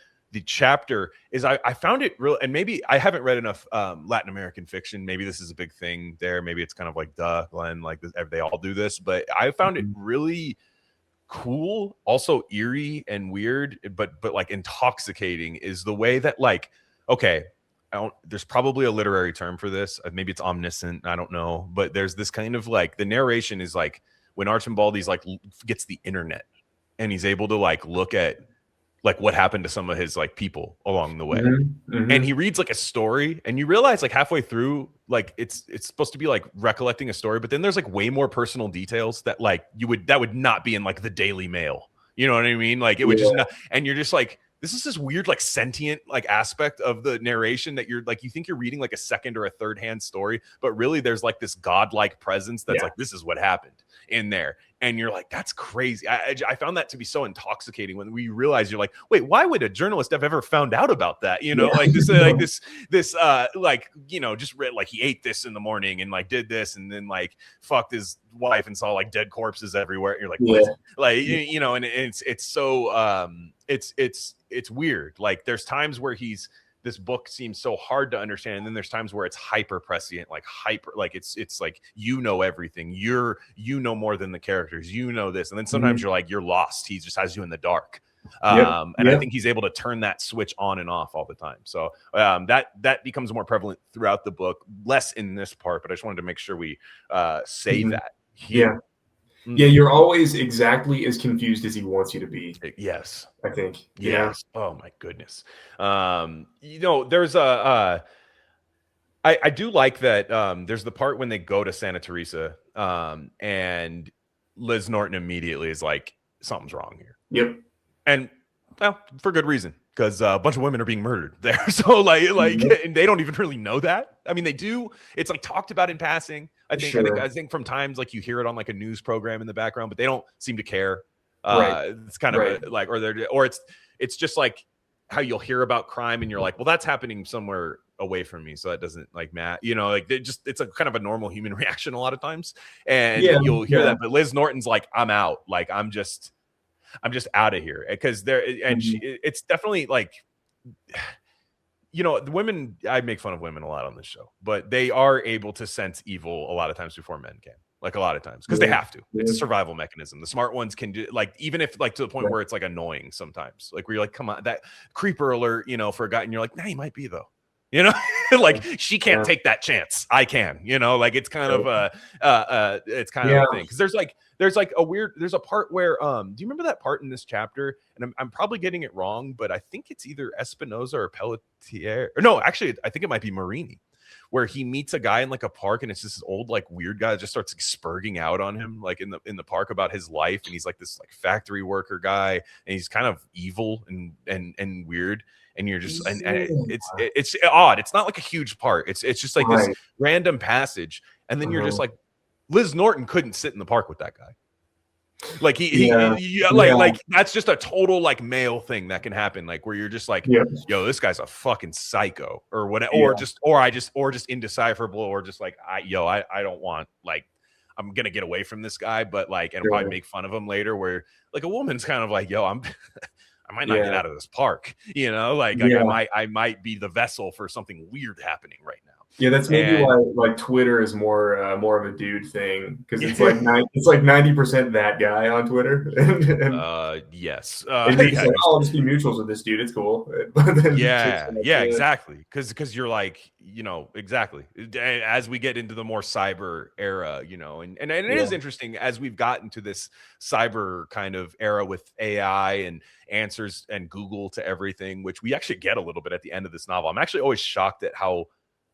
chapter is I found it real, and maybe I haven't read enough Latin American fiction. Maybe this is a big thing there. Maybe it's kind of like, duh, Glenn, like they all do this, but I found it really cool, also eerie and weird, but like intoxicating is the way that, like, okay, there's probably a literary term for this. Maybe it's omniscient. I don't know. But there's this kind of like, the narration is like when Arcimboldi's like gets the internet and he's able to like look at like what happened to some of his like people along the way. And he reads like a story, and you realize like halfway through, like it's supposed to be like recollecting a story, but then there's like way more personal details that like that would not be in like the Daily Mail. You know what I mean? Like, it would just not, and you're just like, this is this weird, like, sentient, like, aspect of the narration that you're like, you think you're reading like a second or a third hand story, but really there's like this godlike presence that's like, this is what happened in there. And you're like, that's crazy. I found that to be so intoxicating when we realize, you're like, wait, why would a journalist have ever found out about that? Like this, like this, like, just read like he ate this in the morning and like did this and then like fucked his wife and saw like dead corpses everywhere. You're like, what? Like, and it's so, it's weird. Like, there's times where this book seems so hard to understand, and then there's times where it's hyper prescient, like it's like, everything. You know more than the characters, this, and then sometimes you're like, you're lost. He just has you in the dark. I think he's able to turn that switch on and off all the time. So that becomes more prevalent throughout the book, less in this part, but I just wanted to make sure we say that here. Yeah, you're always exactly as confused as he wants you to be. Yes. I think. Yes. Yeah. Oh my goodness. There's I do like that there's the part when they go to Santa Teresa and Liz Norton immediately is like, something's wrong here. Yep. And well, for good reason, because a bunch of women are being murdered there. So like, and they don't even really know that. I mean, they do. It's like talked about in passing. I think from times like you hear it on like a news program in the background, but they don't seem to care. It's kind of like, or it's just like how you'll hear about crime and you're like, well, that's happening somewhere away from me, so that doesn't like matter. Like it's a kind of a normal human reaction a lot of times, and you'll hear that. But Liz Norton's like, I'm out. Like I'm just out of here, because it's definitely like, the women, I make fun of women a lot on this show, but they are able to sense evil a lot of times before men can, like a lot of times, because they have to. It's a survival mechanism. The smart ones can do, like, even if like to the point where it's like annoying sometimes, like where you're like, come on, that creeper alert, for a guy, and you're like, nah, he might be though. Like she can't take that chance. I can, like it's kind of a thing. Because there's a part where do you remember that part in this chapter? And I'm probably getting it wrong, but I think it's either Espinosa or Pelletier. Or no, actually, I think it might be Marini, where he meets a guy in like a park, and it's just this old like weird guy that just starts like, spurging out on him like in the park about his life, and he's like this like factory worker guy, and he's kind of evil and weird. And you're just, and it's odd. It's not like a huge part. It's just like this random passage, and then you're just like, Liz Norton couldn't sit in the park with that guy. Like like that's just a total like male thing that can happen. Like where you're just like, yo, this guy's a fucking psycho or whatever, or just indecipherable, or just like I don't want, like, I'm gonna get away from this guy, but like, and probably make fun of him later. Where like a woman's kind of like, yo, I might not get out of this park, like I might be the vessel for something weird happening right now. Yeah, that's maybe And why like Twitter is more of a dude thing, because it's like 90% that guy on Twitter, yes. and you're just Yeah, like, no, oh, I'll just be mutuals with this dude. It's cool. But then chicks yeah, are like, yeah, exactly. Because you're like, exactly. As we get into the more cyber era, and it yeah, is interesting as we've gotten to this cyber kind of era with AI and answers and Google to everything, which we actually get a little bit at the end of this novel. I'm actually always shocked at how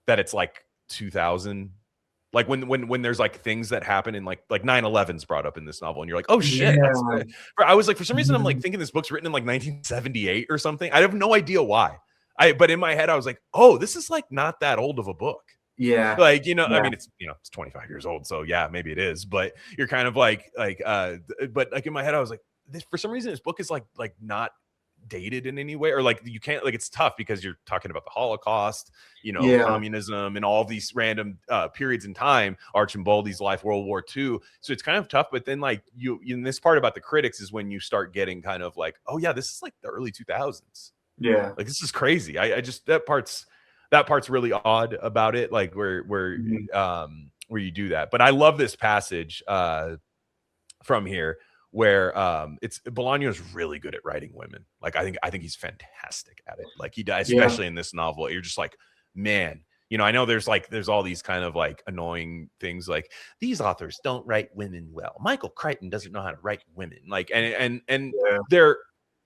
that it's like 2000. Like when there's like things that happen in like 9/11's brought up in this novel, and you're like, oh shit, that's. yeah. I was like, for some reason, I'm like Mhm. thinking this book's written in like 1978 or something. I have no idea why. But in my head, I was like, oh, this is like not that old of a book. Yeah, Like, I yeah, mean, it's 25 years old, so yeah, maybe it is. But you're kind of like, but like in my head, I was like, for some reason, this book is like not dated in any way, or like you can't, like, it's tough because you're talking about the Holocaust, yeah, communism, and all these random periods in time, Archimboldi's life, World War II. So it's kind of tough. But then like you in this part about the critics is when you start getting kind of like, oh yeah, this is like the early 2000s. yeah. Like, this is crazy. I just, that part's really odd about it, like Mhm. where you do that. But I love this passage from here where it's Bolaño is really good at writing women. Like, I think he's fantastic at it. Like, he does, Yeah, especially in this novel. You're just like, man, I know there's all these kind of like annoying things, like these authors don't write women well. Michael Crichton doesn't know how to write women. Like, and yeah, there,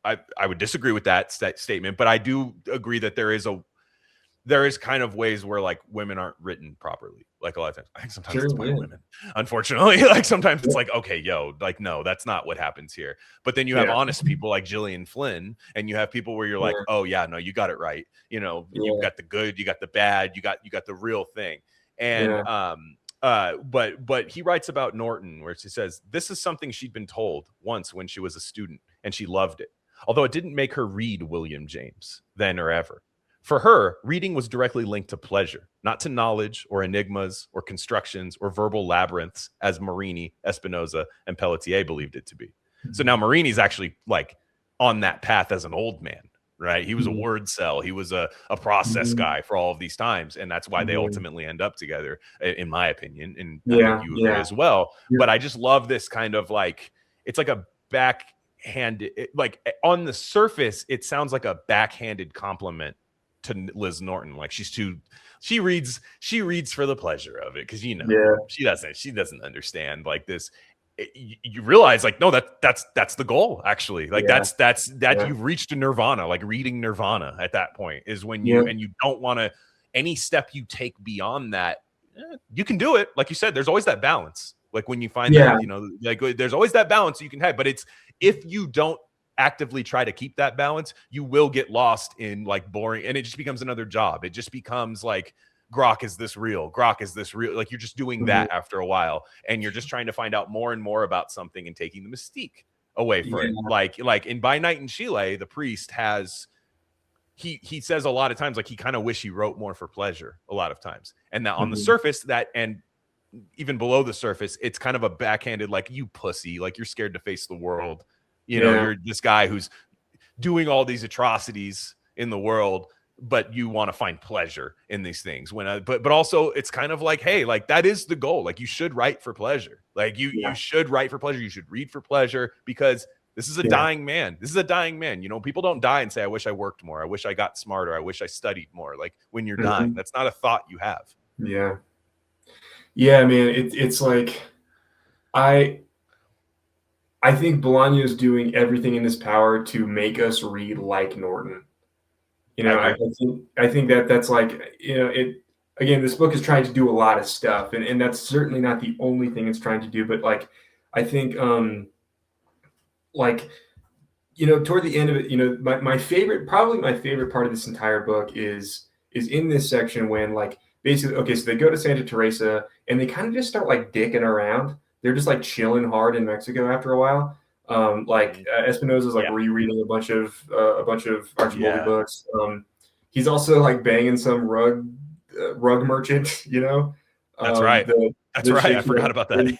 I would disagree with that statement, but I do agree that there is kind of ways where like women aren't written properly. Like, a lot of times, I think sometimes sure, it's by yeah, women, unfortunately. Like, sometimes it's yeah, like, okay, yo, like, no, that's not what happens here. But then you have yeah, honest people like Gillian Flynn, and you have people where you're like, yeah, oh yeah, no, you got it right. You've yeah, got the good, you got the bad, you got the real thing. And yeah, but he writes about Norton, where he says this is something she'd been told once when she was a student, and she loved it, although it didn't make her read William James then or ever. For her, reading was directly linked to pleasure, not to knowledge or enigmas or constructions or verbal labyrinths, as Marini, Espinosa, and Pelletier believed it to be. So now Marini's actually like on that path as an old man, right? He was a mhm, word cell. He was a process mhm, guy for all of these times. And that's why they mhm. ultimately end up together, in my opinion. And I think Yeah, you agree yeah, as well. you're But I just love this kind of like, it's like a backhanded, like on the surface, it sounds like a backhanded compliment to Liz Norton. Like, she reads for the pleasure of it, because yeah, she doesn't understand like this. You realize like, no, that's the goal, actually. Like, yeah, that's yeah, you've reached a nirvana. Like, reading Nirvana at that point is when yeah, you don't want to, any step you take beyond that, you can do it. Like you said, there's always that balance. Like, when you find yeah, that, like, there's always that balance you can have. But it's, if you don't actively try to keep that balance, you will get lost in like boring, and it just becomes another job. It just becomes like, Grok, is this real? Grok, is this real? Like, you're just doing mhm, that after a while, and you're just trying to find out more and more about something and taking the mystique away for it. yeah, Like in By Night in Chile, the priest has, he says a lot of times, like, he kind of wish he wrote more for pleasure a lot of times. And that on the mhm, surface, that, and even below the surface, it's kind of a backhanded, like, you pussy, like, you're scared to face the world. yeah, You're this guy who's doing all these atrocities in the world, but you want to find pleasure in these things. But also, it's kind of like, hey, like, that is the goal. Like, you should write for pleasure. Like, you yeah, should write for pleasure. You should read for pleasure, because this is a yeah, dying man. This is a dying man. People don't die and say, I wish I worked more. I wish I got smarter. I wish I studied more. Like, when you're dying, mhm, that's not a thought you have. yeah, yeah, man. It's like I I think Bolaño's doing everything in his power to make us read like Norton. I I agree. think that that's like, it again, this book is trying to do a lot of stuff, and that's certainly not the only thing it's trying to do, but like I think like toward the end of it, my favorite, probably my favorite part of this entire book is in this section when, like, basically, okay, so they go to Santa Teresa and they kind of just start like dicking around. They're just like chilling hard in Mexico after a while. Like Mhm. Espinosa's like Yeah. rereading a bunch of Archibald Yeah. books. He's also like banging some rug merchant. That's right. That's The right. chick, I forgot about that.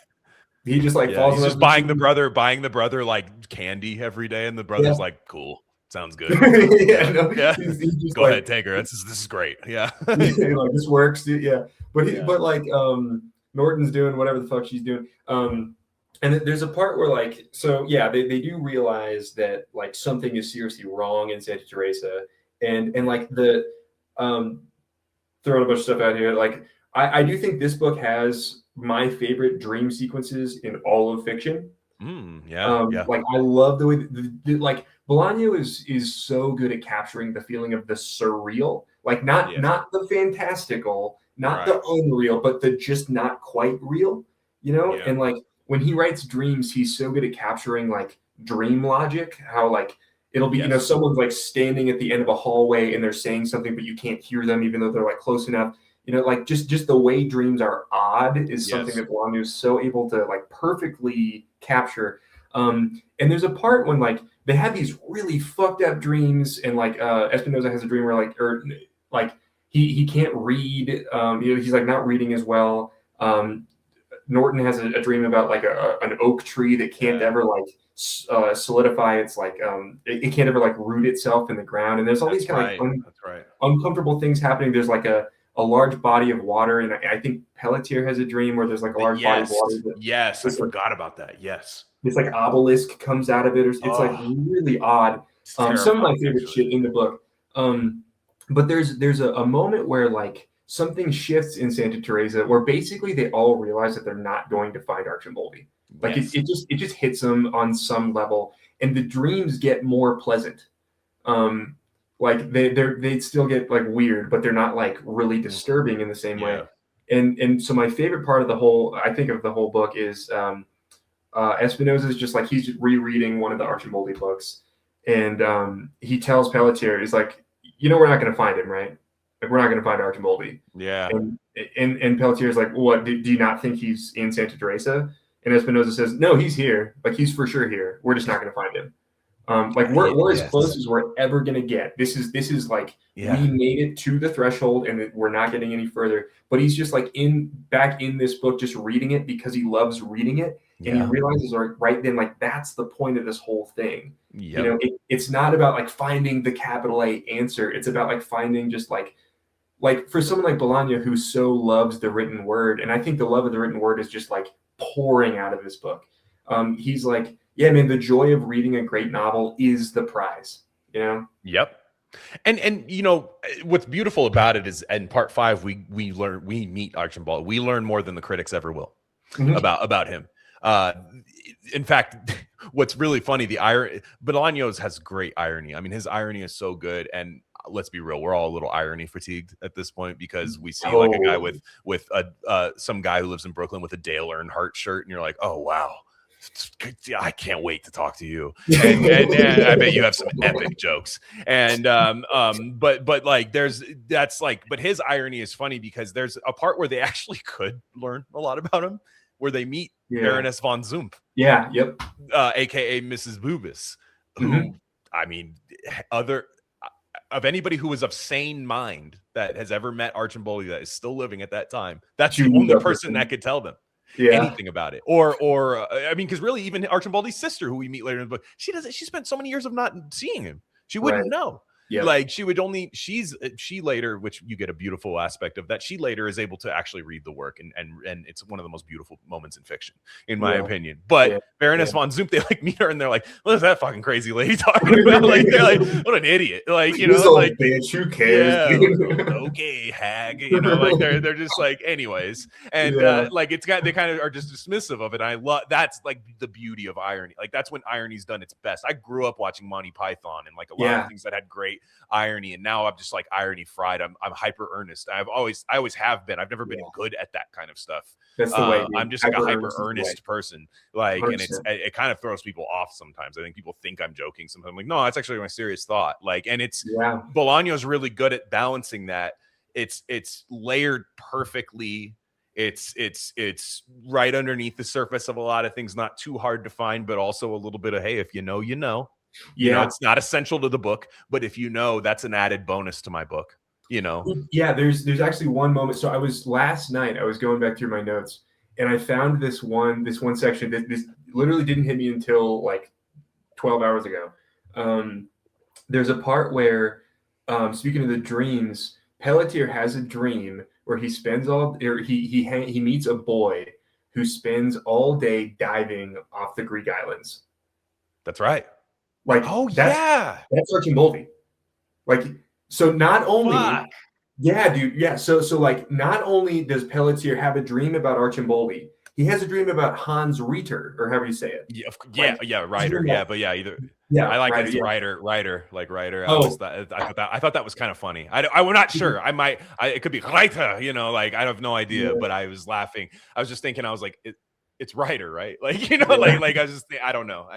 he just like Yeah. falls in He's love just with the chick. buying the brother like candy every day. And the Yeah, brother's like, cool. Sounds good. Yeah, no, Yeah. he's just Go like, ahead, take her. This is great. Yeah. like this works, dude. Yeah, but Yeah. but like Norton's doing whatever the fuck she's doing. And there's a part where like, so yeah, they do realize that like something is seriously wrong in Santa Teresa, and like the throwing a bunch of stuff out here. Like I do think this book has my favorite dream sequences in all of fiction. Yeah. Like I love the way like Bolaño is so good at capturing the feeling of the surreal, like not the fantastical, not the unreal, but the just not quite real, you know? And like when he writes dreams, he's so good at capturing like dream logic, how like it'll be, you know, someone's like standing at the end of a hallway and they're saying something, but you can't hear them even though they're like close enough. You know, like just the way dreams are odd is something that Bolaño is so able to like perfectly capture. And there's a part when like they have these really fucked up dreams, and like Espinosa has a dream where like he can't read. You know, he's like not reading as well. Norton has a dream about like an oak tree that can't ever like solidify. It's like it can't ever like root itself in the ground. And there's all these kind of uncomfortable things happening. There's like a large body of water, and I think Pelletier has a dream where there's like a large body of water. I forgot about that. Yes. This like obelisk comes out of it. It's like really odd. Some of my favorite shit in the book. But there's a moment where like something shifts in Santa Teresa where basically they all realize that they're not going to find Arcimboldi. Like it just hits them on some level, and the dreams get more pleasant. Like they'd still get like weird, but they're not like really disturbing in the same way. And so my favorite part of the whole book is Espinosa's just like he's rereading one of the Arcimboldi books, and he tells Pelletier, he's like, you know, we're not going to find him, right? Like we're not going to find Arcimboldi. Yeah. And Pelletier's like, what? Do you not think he's in Santa Teresa? And Espinosa says, no, he's here. Like he's for sure here. We're just not going to find him. Like we're as close as we're ever gonna get. This is like we made it to the threshold, and we're not getting any further. But he's just like back in this book, just reading it because he loves reading it, and he realizes right then, like that's the point of this whole thing. You know, it's not about like finding the capital A answer. It's about like finding just like for someone like Bolaño who so loves the written word, and I think the love of the written word is just like pouring out of this book. He's like, yeah, man, the joy of reading a great novel is the prize, you know? Yep. And you know, what's beautiful about it is in part 5, we meet Arcimboldi. We learn more than the critics ever will about him. In fact, what's really funny, Bolaño's has great irony. I mean, his irony is so good, and let's be real, we're all a little irony fatigued at this point because we see like a guy with some guy who lives in Brooklyn with a Dale Earnhardt shirt, and you're like, oh wow, I can't wait to talk to you. And I bet you have some epic jokes. And but like but his irony is funny because there's a part where they actually could learn a lot about him, where they meet Baroness von Zump. Yeah, yep. AKA Mrs. Bubis, who I mean, of anybody who was of sane mind that has ever met Arcimboldi that is still living at that time, that's the only person that could tell them anything about it. Or I mean, because really, even Arcimboldi's sister, who we meet later in the book, she spent so many years of not seeing him, she wouldn't know. Yep. Like she later, which you get a beautiful aspect of that, she later is able to actually read the work, and it's one of the most beautiful moments in fiction, in my opinion. But Baroness von Zump, they like meet her and they're like, what is that fucking crazy lady talking about? Like they're like, what an idiot. Like, you know, like bitch, who cares? Okay, hag. You know, like they're just like, anyways. And like they kind of are just dismissive of it. I love that's like the beauty of irony. Like that's when irony's done its best. I grew up watching Monty Python and like a lot of things that had great irony, and now I'm just like irony fried. I'm hyper earnest. I always have been. I've never been good at that kind of stuff. That's the way. I'm just like a hyper earnest person. Like, 100%. And it kind of throws people off sometimes. I think people think I'm joking sometimes. I'm like, no, that's actually my serious thought. Like, and it's Bolaño's really good at balancing that. It's layered perfectly. It's right underneath the surface of a lot of things, not too hard to find, but also a little bit of, hey, if you know, you know. You know, it's not essential to the book, but if you know, that's an added bonus to my book, you know? Yeah, there's actually one moment. So last night, I was going back through my notes, and I found this one section that this literally didn't hit me until like 12 hours ago. there's a part where, speaking of the dreams, Pelletier has a dream where he spends all, or he meets a boy who spends all day diving off the Greek islands. That's right. Like, Oh that's yeah. Archimboldi. Like, so not only, Fuck. yeah, dude, yeah. So like, not only does Pelletier have a dream about Archimboldi, he has a dream about Hans Ritter, or however you say it. Yeah, Ryder. Yeah, but yeah, either. Yeah, I like Ryder, his yeah. Ryder. Oh. I thought that was kind of funny. I'm not sure. It could be Reiter, like I have no idea, but I was laughing. I was just thinking, I was like, it's Ryder, right? Like, like I was just, I don't know.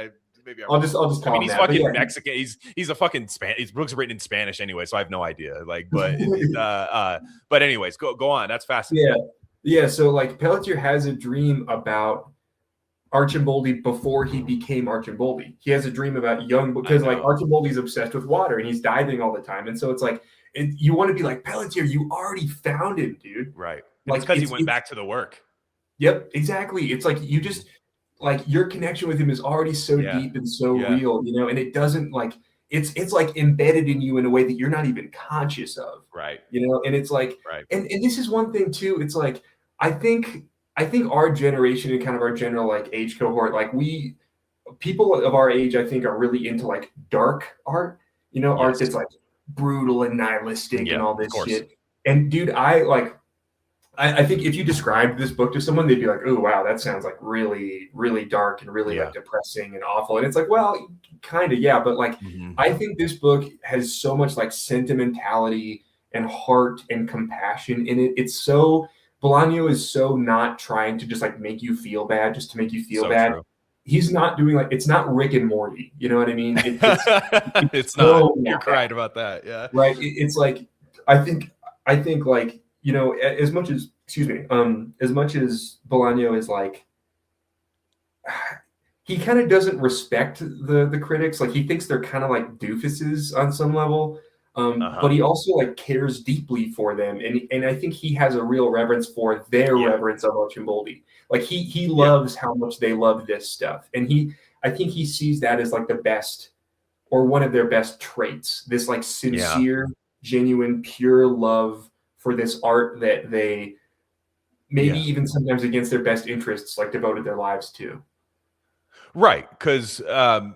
I'll just I mean, he's that, fucking Mexican. He's a fucking His book's written in Spanish anyway, so I have no idea. Like, but anyways, go on. That's fascinating. Yeah. So like Pelletier has a dream about Archimboldi before he became Archimboldi. He has a dream about because like Archimboldi's obsessed with water and he's diving all the time, and so it's like you want to be like, Pelletier, you already found him, dude. Right. Like, it's because he went back to the work. Yep, exactly. It's like you just like your connection with him is already so deep and so real, and it doesn't like it's like embedded in you in a way that you're not even conscious of. Right. And it's like and this is one thing too. It's like I think our generation and kind of our general like age cohort, like people of our age, I think, are really into like dark art, art that's like brutal and nihilistic and all this shit. And dude, I think if you described this book to someone, they'd be like, oh, wow, that sounds like really, really dark and really like depressing and awful. And it's like, well, kind of, yeah. But like, I think this book has so much like sentimentality and heart and compassion in it. It's so, Bolaño is so not trying to just like make you feel bad, just to make you feel bad. True. He's not doing like, it's not Rick and Morty. You know what I mean? It's not. You're right about that. Yeah. Right. It's like, I think like, as much as Bolaño is like, he kind of doesn't respect the critics. Like he thinks they're kind of like doofuses on some level. But he also like cares deeply for them. And I think he has a real reverence for their reverence of Archimboldi. Like he loves how much they love this stuff. And I think he sees that as like the best or one of their best traits, this like sincere, genuine, pure love for this art that they maybe even sometimes against their best interests, like devoted their lives to. Right. Because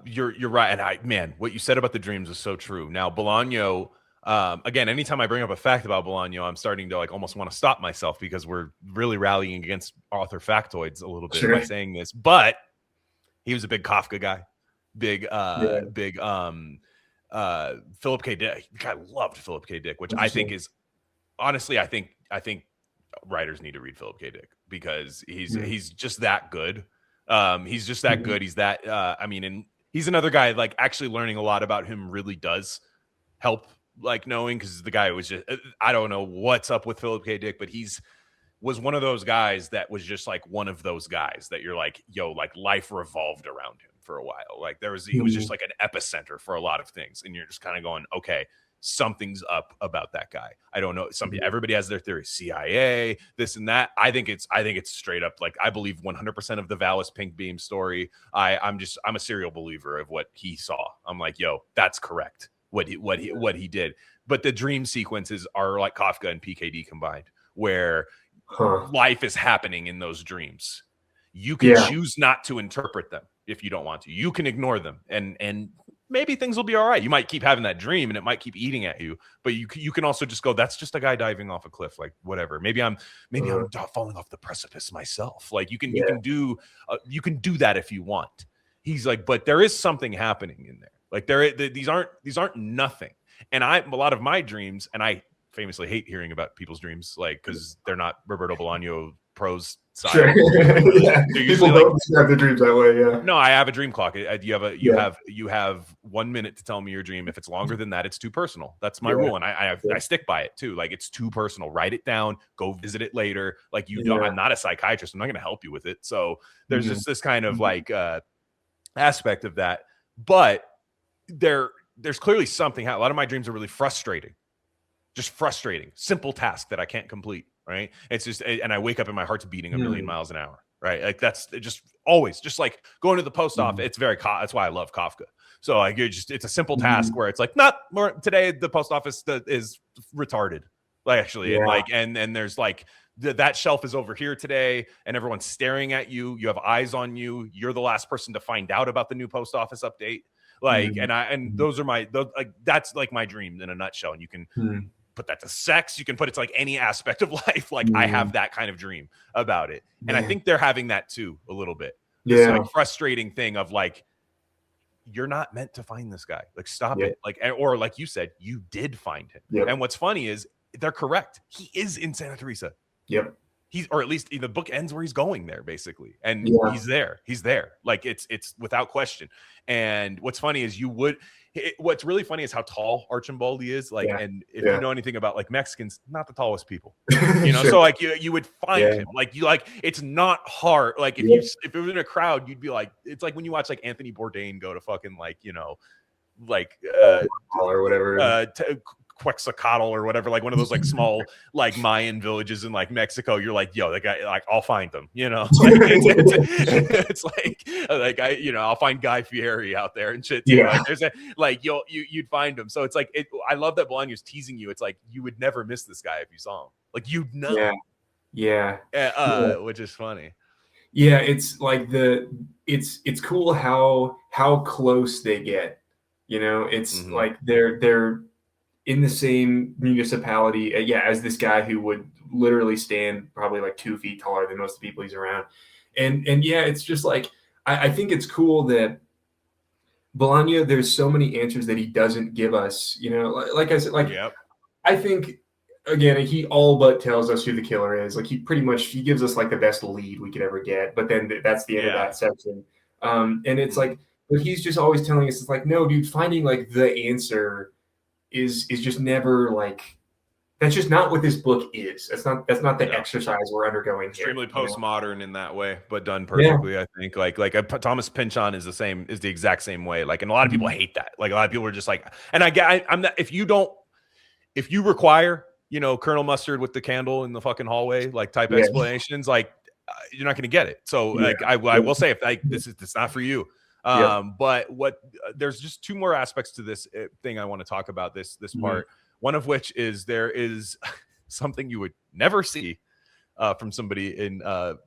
you're right. And what you said about the dreams is so true. Now, Bolaño, again, anytime I bring up a fact about Bolaño, I'm starting to like almost want to stop myself because we're really rallying against author factoids a little bit by saying this. But he was a big Kafka guy, big Philip K. Dick. I loved Philip K. Dick, which I think is honestly, I think writers need to read Philip K. Dick because he's just that good. He's just that good. He's that. And he's another guy. Like actually learning a lot about him really does help. Like knowing because the guy was just. I don't know what's up with Philip K. Dick, but was one of those guys that was just like one of those guys that you're like, yo, like life revolved around him for a while. Like he was just like an epicenter for a lot of things, and you're just kind of going, okay, something's up about that guy. I don't know. Everybody has their theory. CIA, this and that. I think it's straight up like I believe 100% of the Valis Pink Beam story. I'm a serial believer of what he saw. I'm like, yo, that's correct. What he did. But the dream sequences are like Kafka and PKD combined, where life is happening in those dreams. You can choose not to interpret them if you don't want to. You can ignore them, and maybe things will be all right. You might keep having that dream, and it might keep eating at you. But you can also just go, that's just a guy diving off a cliff, like whatever. Maybe I'm falling off the precipice myself. Like you can do that if you want. He's like, but there is something happening in there. Like these aren't nothing. And a lot of my dreams, and I famously hate hearing about people's dreams, like because they're not Roberto Bolaño prose side. Sure. People don't describe their dreams that way. Yeah. No, I have a dream clock. You have 1 minute to tell me your dream. If it's longer than that, it's too personal. That's my rule, and I stick by it too. Like it's too personal. Write it down. Go visit it later. Like I'm not a psychiatrist. I'm not going to help you with it. So there's just this kind of like aspect of that. But there's clearly something. A lot of my dreams are really frustrating. Just frustrating. Simple task that I can't complete. Right. It's just, and I wake up and my heart's beating a million miles an hour. Right. Like that's just always just like going to the post office. It's that's why I love Kafka. So like it's a simple task where it's like, not more today the post office is retarded, like actually, and there's like that shelf is over here today, and everyone's staring at you. You have eyes on you. You're the last person to find out about the new post office update. Like, and those are that's like my dream in a nutshell. And you can put that to sex. You can put it to like any aspect of life. Like I have that kind of dream about it, and I think they're having that too a little bit. This like frustrating thing of like, you're not meant to find this guy. Like, stop it. Like, or like you said, you did find him. And what's funny is they're correct. He is in Santa Teresa. He's, or at least the book ends where he's going there, basically. And he's there. He's there. Like it's without question. And what's funny is what's really funny is how tall Archibald is. Like, and if you know anything about like Mexicans, not the tallest people, you know. So like you would find him. Like it's not hard. Like if it was in a crowd, you'd be like, it's like when you watch like Anthony Bourdain go to fucking like, you know, like or whatever. Quetzalcoatl or whatever, like one of those like small like Mayan villages in like Mexico. You're like, yo, that guy, like I'll find them, you know. Like, it's like I, you know, I'll find Guy Fieri out there and shit too. Like there's you'd find him. So it's like I love that Bolaño's teasing you. It's like you would never miss this guy if you saw him. Like you'd know. Which is funny. Yeah, it's like it's cool how close they get. You know, it's like they're in the same municipality, as this guy who would literally stand probably like 2 feet taller than most of the people he's around. And it's just like, I think it's cool that Bolaño, there's so many answers that he doesn't give us, you know, like I said, like, I think, again, he all but tells us who the killer is. Like he gives us like the best lead we could ever get, but then that's the end of that section. And it's like, but he's just always telling us, it's like, no, dude, finding like the answer is just never like, that's just not what this book is. That's not the exercise we're undergoing. Extremely postmodern in that way, but done perfectly. I think like Thomas Pynchon is the exact same way. Like, and a lot of people hate that. Like a lot of people are just like, and I'm not, if you require, you know, Colonel Mustard with the candle in the fucking hallway, like type explanations, like you're not going to get it. So like, I will say, if like it's not for you. But there's just 2 more aspects to this thing I want to talk about this part. One of which is there is something you would never see from somebody in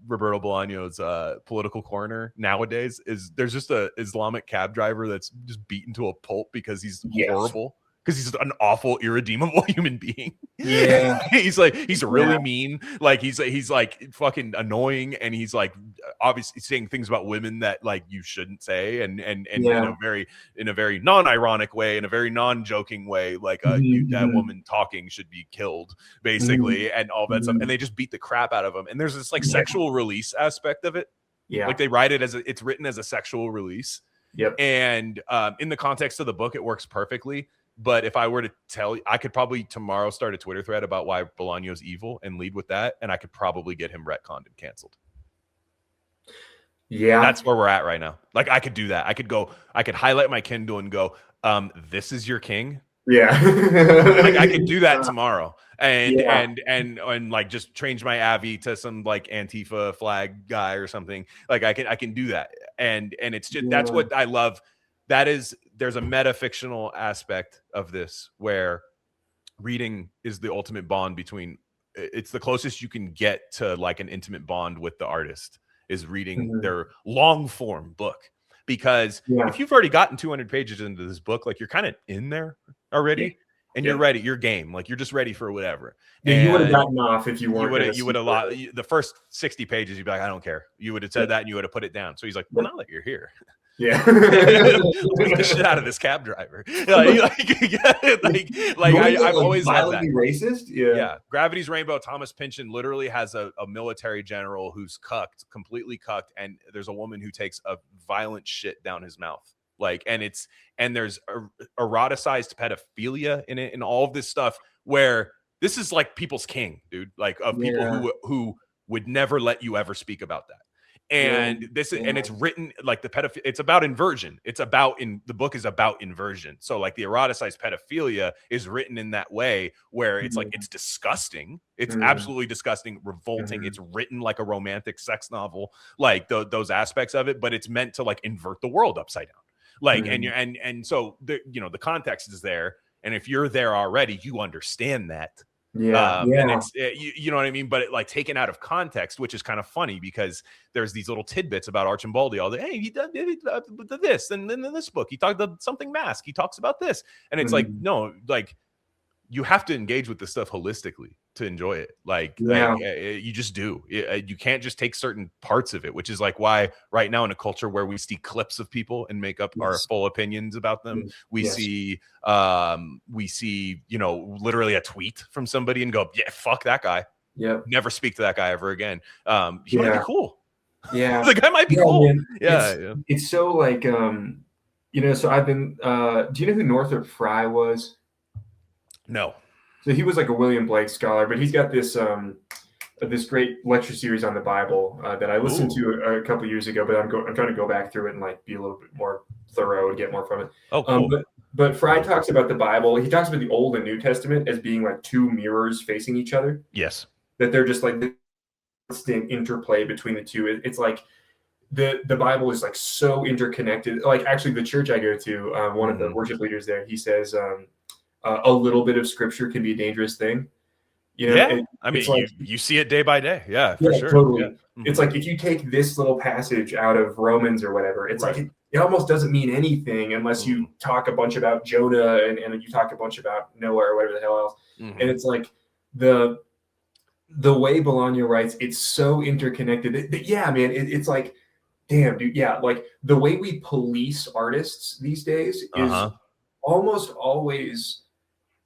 Roberto Bolaño's political corner nowadays. Is there's just a Islamic cab driver that's just beaten to a pulp because he's horrible. Because he's an awful, irredeemable human being. He's really mean. Like he's like fucking annoying, and he's like obviously saying things about women that like you shouldn't say, and in a very non-ironic way, in a very non-joking way, like that woman talking should be killed, basically, and all that stuff. And they just beat the crap out of him. And there's this like sexual release aspect of it. Like they write it as it's written as a sexual release. And in the context of the book, it works perfectly. But if I were to tell you, I could probably tomorrow start a Twitter thread about why Bolaño's evil and lead with that. And I could probably get him retconned and canceled. That's where we're at right now. Like I could do that. I could highlight my Kindle and go, this is your king. Like I could do that tomorrow. And like just change my Avi to some like Antifa flag guy or something. Like I can do that. And it's just, that's what I love. There's a metafictional aspect of this where reading is the ultimate bond between, it's the closest you can get to like an intimate bond with the artist is reading their long form book. Because if you've already gotten 200 pages into this book, like you're kind of in there already and you're ready, you're game. Like you're just ready for whatever. And you would have gotten off if you weren't. You would have the first 60 pages, you'd be like, I don't care. You would have said that and you would have put it down. So he's like, well, now that you're here. Let's get the shit out of this cab driver. I've always loved that. Racist? Gravity's Rainbow. Thomas Pynchon literally has a military general who's completely cucked, and there's a woman who takes a violent shit down his mouth. Like, and there's eroticized pedophilia in it, and all of this stuff where this is like people's king, dude. Like of people who would never let you ever speak about that. And and it's written like it's about inversion. The book is about inversion. So like the eroticized pedophilia is written in that way where it's like, it's disgusting. It's absolutely disgusting, revolting. It's written like a romantic sex novel, like those aspects of it, but it's meant to like invert the world upside down. Like, and so the, you know, the context is there. And if you're there already, you understand that. And it's, you know what I mean? But it, like, taken out of context, which is kind of funny because there's these little tidbits about Archambaldi all the, hey, he did this. And then in this book, he talked about something mask. He talks about this. And it's like, no, like, you have to engage with this stuff holistically to enjoy it. Like you just do. You can't just take certain parts of it, which is like why right now in a culture where we see clips of people and make up our full opinions about them, we see, you know, literally a tweet from somebody and go, yeah, fuck that guy. Yeah. Never speak to that guy ever again. He might be cool. Yeah. The guy might be cool. Man. It's so like, you know, so I've been, do you know who Northrop Frye was? No. So he was like a William Blake scholar, but he's got this this great lecture series on the Bible that I listened to a couple years ago. But I'm trying to go back through it and like be a little bit more thorough and get more from it. Oh, cool. But Frye talks about the Bible. He talks about the Old and New Testament as being like two mirrors facing each other. Yes. That they're just like the constant interplay between the two. It's like the Bible is like so interconnected. Like actually, the church I go to, one of the worship leaders there, he says. A little bit of scripture can be a dangerous thing. You know, I mean, like, you see it day by day. Yeah, for sure. Totally. Yeah. It's like if you take this little passage out of Romans or whatever, it's like it almost doesn't mean anything unless you talk a bunch about Jonah and you talk a bunch about Noah or whatever the hell else. And it's like the way Bolaño writes, it's so interconnected. Man, it's like, damn, dude. Yeah, like the way we police artists these days is almost always.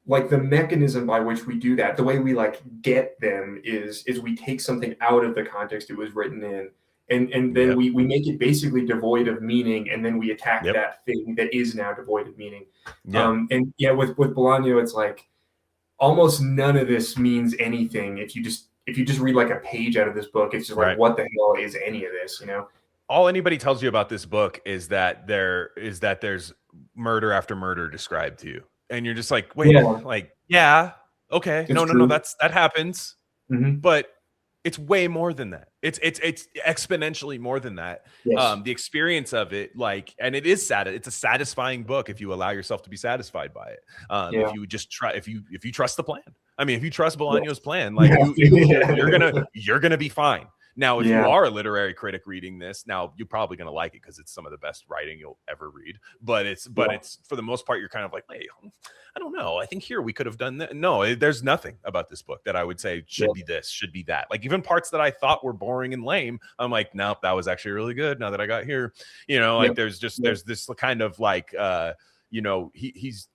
Like the mechanism by which we do that, the way we like get them is we take something out of the context it was written in, and then we make it basically devoid of meaning, and then we attack that thing that is now devoid of meaning. With Bolaño, it's like almost none of this means anything if you just read like a page out of this book. It's just like what the hell is any of this, you know? All anybody tells you about this book is that there's murder after murder described to you. And you're just like, wait, okay. No, that happens. But it's way more than that. It's exponentially more than that. The experience of it, like, and it is sad. It's a satisfying book if you allow yourself to be satisfied by it. If you just try, if you trust the plan. I mean, if you trust Bolaño's plan, like you're gonna be fine. Now, if you are a literary critic reading this, now you're probably going to like it because it's some of the best writing you'll ever read. But it's for the most part, you're kind of like, wait, I don't know. I think here we could have done that. No, there's nothing about this book that I would say should be this, should be that. Like even parts that I thought were boring and lame, I'm like, no, that was actually really good. Now that I got here, you know, like there's this kind of like, you know, he's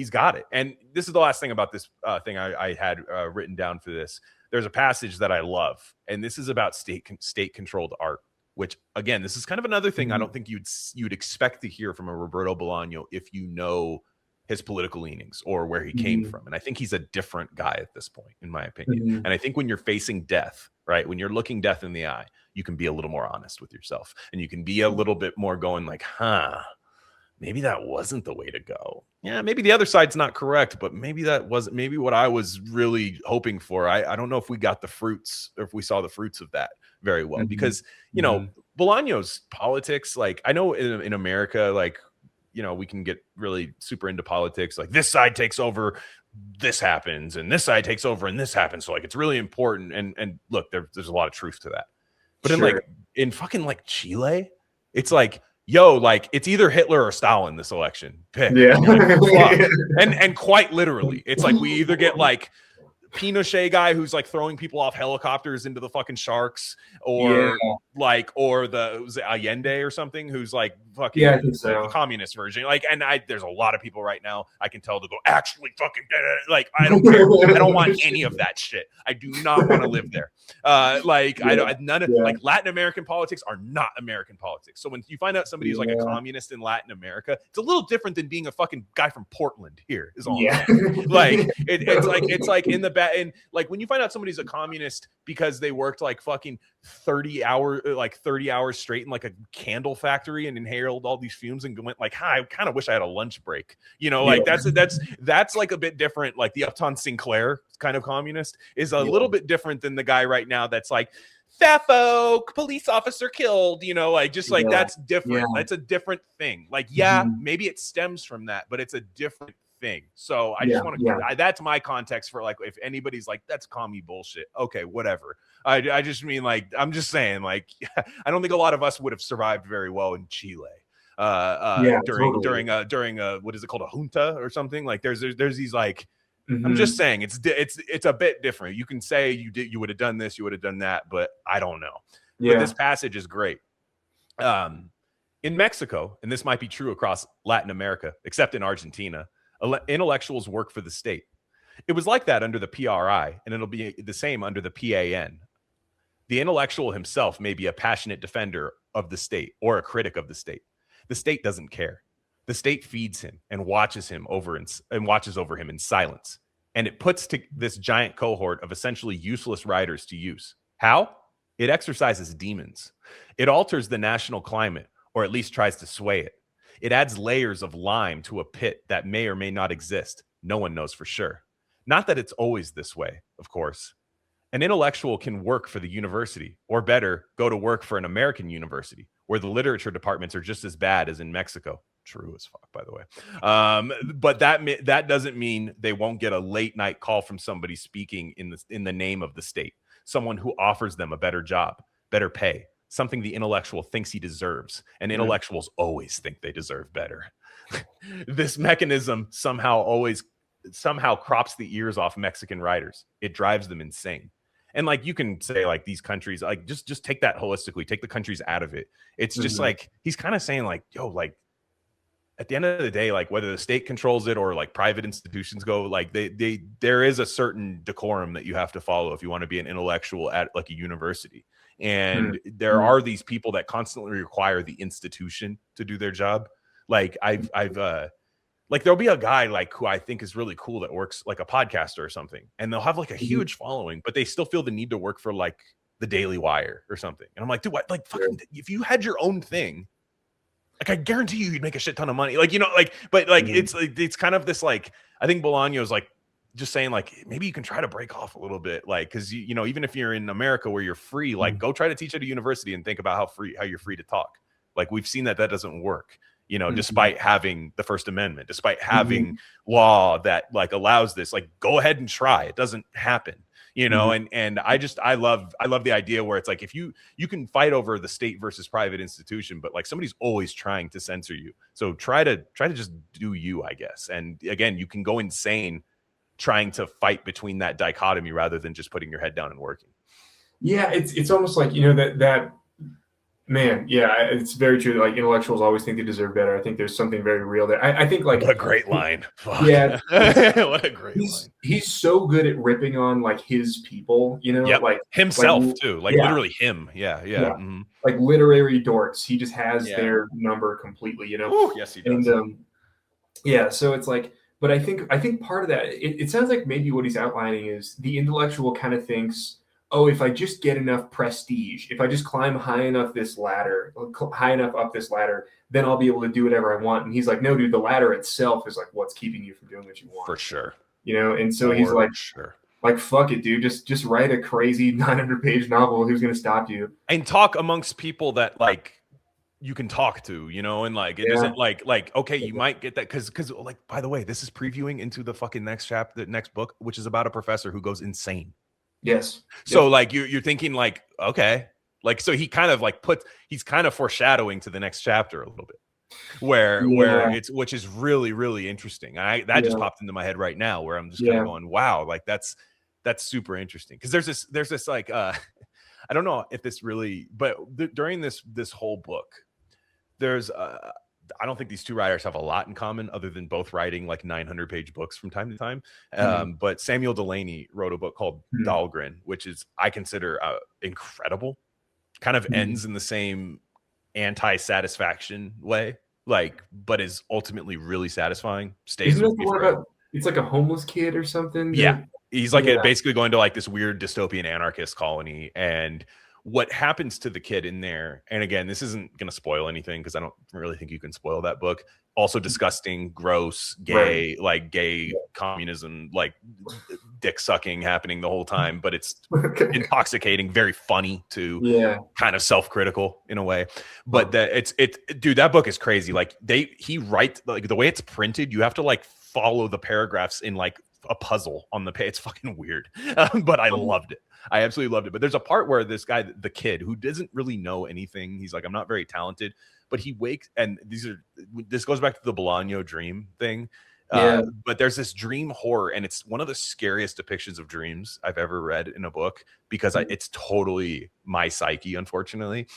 got it. And this is the last thing about this thing I had written down for this. There's a passage that I love, and this is about state-controlled art, which, again, this is kind of another thing I don't think you'd expect to hear from a Roberto Bolaño if you know his political leanings or where he came from. And I think he's a different guy at this point, in my opinion. And I think when you're facing death, right, when you're looking death in the eye, you can be a little more honest with yourself, and you can be a little bit more going like, maybe that wasn't the way to go. Yeah, maybe the other side's not correct, but maybe that wasn't maybe what I was really hoping for. I don't know if we got the fruits or if we saw the fruits of that very well because, you know, Bolaño's politics, like I know in America, like, you know, we can get really super into politics. Like this side takes over, this happens, and this side takes over and this happens. So like, it's really important. And look, there's a lot of truth to that. But in fucking like Chile, it's like, yo, like it's either Hitler or Stalin this election. Pick. Like, and quite literally, it's like we either get like Pinochet guy who's like throwing people off helicopters into the fucking sharks, or or was it Allende or something who's like fucking the communist version. Like, and there's a lot of people right now I can tell to go actually fucking like I don't care. I don't want any of that shit. I do not want to live there. Like none of like Latin American politics are not American politics. So when you find out somebody who's like a communist in Latin America, it's a little different than being a fucking guy from Portland here is all. Like it's like in the back, and like when you find out somebody's a communist because they worked like fucking 30 hours straight in like a candle factory and inhaled all these fumes and went like, I kind of wish I had a lunch break, you know, like that's like a bit different. Like the Upton Sinclair kind of communist is a little bit different than the guy right now that's like Thafo, police officer killed, like just like that's different. Yeah. That's a different thing. Like, maybe it stems from that, but it's a different thing. So I just want to, that's my context for like, if anybody's like, that's commie bullshit. Okay, whatever. I just mean like, I'm just saying like, I don't think a lot of us would have survived very well in Chile. During a what is it called, a junta or something, like there's these like, I'm just saying it's a bit different. You can say you would have done this, you would have done that, but I don't know. But this passage is great. In Mexico, and this might be true across Latin America, except in Argentina, intellectuals work for the state. It was like that under the PRI, and it'll be the same under the PAN. The intellectual himself may be a passionate defender of the state or a critic of the state. The state doesn't care. The state feeds him and watches over him in silence. And it puts this giant cohort of essentially useless writers to use. How? It exercises demons. It alters the national climate, or at least tries to sway it. It adds layers of lime to a pit that may or may not exist. No one knows for sure. Not that it's always this way, of course. An intellectual can work for the university, or better, go to work for an American university, where the literature departments are just as bad as in Mexico. True as fuck, by the way. But that doesn't mean they won't get a late night call from somebody speaking in the name of the state, someone who offers them a better job, better pay, something the intellectual thinks he deserves. And intellectuals always think they deserve better. This mechanism somehow crops the ears off Mexican writers. It drives them insane. And like, you can say like these countries, like just take that holistically, take the countries out of it. It's just like, he's kind of saying like, yo, like at the end of the day, like whether the state controls it or like private institutions go, like there is a certain decorum that you have to follow if you want to be an intellectual at like a university. And there are these people that constantly require the institution to do their job. Like I've like there'll be a guy like who I think is really cool that works like a podcaster or something, and they'll have like a huge following, but they still feel the need to work for like the Daily Wire or something. And I'm like, dude, what? Like fucking, if you had your own thing, like I guarantee you'd make a shit ton of money. Like, like, but like it's kind of this like, I think Bolaño is like just saying like maybe you can try to break off a little bit, like because even if you're in America where you're free, like go try to teach at a university and think about how you're free to talk. Like we've seen that doesn't work. Despite having the First Amendment, despite having law that like allows this, like go ahead and try. It doesn't happen, and I love the idea where it's like if you can fight over the state versus private institution, but like somebody's always trying to censor you. So try to just do you, I guess. And again, you can go insane trying to fight between that dichotomy rather than just putting your head down and working. Yeah, it's almost like that. Man, yeah, it's very true. Like intellectuals always think they deserve better. I think there's something very real there. I think like what a great line. Yeah, what a great line. He's so good at ripping on like his people, like himself too, like literally him. Yeah. Mm-hmm. Like literary dorks. He just has their number completely. Ooh, yes, he does. And so it's like, but I think part of that, it sounds like maybe what he's outlining is the intellectual kind of thinks, oh, if I just get enough prestige, if I just climb high enough up this ladder, then I'll be able to do whatever I want. And he's like, no, dude, the ladder itself is like what's keeping you from doing what you want. For sure. And so he's like, fuck it, dude. Just write a crazy 900-page novel. Who's going to stop you? And talk amongst people that like you can talk to, and like it isn't like okay, you might get that because like, by the way, this is previewing into the fucking next chapter, the next book, which is about a professor who goes insane. Yes. So like you're thinking like, okay, like, so he kind of like he's kind of foreshadowing to the next chapter a little bit where which is really, really interesting. That just popped into my head right now where I'm just kind of going, wow, like that's super interesting. Cause there's this like, I don't know if this really, but during this whole book, there's I don't think these two writers have a lot in common other than both writing like 900-page books from time to time. But Samuel Delany wrote a book called Dahlgren, which is, I consider incredible, kind of ends in the same anti-satisfaction way, like, but is ultimately really satisfying. Stays with me forever. It's like a homeless kid or something. Yeah. He's like basically going to like this weird dystopian anarchist colony, and what happens to the kid in there, and again, this isn't going to spoil anything because I don't really think you can spoil that book. Also disgusting, gross, gay, like gay communism, like dick sucking happening the whole time, but it's intoxicating, very funny too. Yeah. Kind of self-critical in a way. But dude, that book is crazy. Like he writes, like the way it's printed, you have to like follow the paragraphs in like a puzzle on the page. It's fucking weird. But I loved it. I absolutely loved it. But there's a part where this guy, the kid who doesn't really know anything, he's like, I'm not very talented, but he wakes, and this goes back to the Bolaño dream thing. But there's this dream horror, and it's one of the scariest depictions of dreams I've ever read in a book, because it's totally my psyche, unfortunately.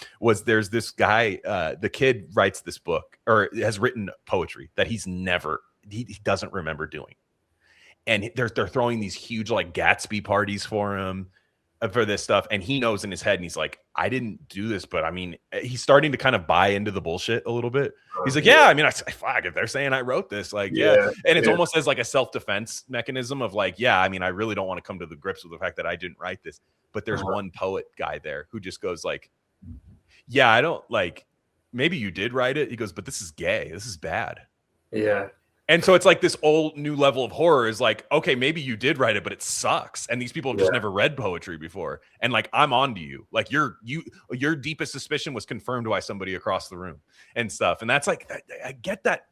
There's this guy, the kid writes this book, or has written poetry that he doesn't remember doing. And they're throwing these huge like Gatsby parties for him, for this stuff, and he knows in his head, and he's like, I didn't do this, but I mean, he's starting to kind of buy into the bullshit a little bit. He's like, yeah, I mean, fuck, if they're saying I wrote this, like, yeah. And it's almost as like a self-defense mechanism of like, yeah, I mean, I really don't want to come to the grips with the fact that I didn't write this. But there's one poet guy there who just goes like, yeah, I don't like, maybe you did write it. He goes, but this is gay. This is bad. Yeah. And so it's like this old new level of horror is like, okay, maybe you did write it, but it sucks. And these people have just never read poetry before. And like, I'm on to you. Like your deepest suspicion was confirmed by somebody across the room and stuff. And that's like, I get that.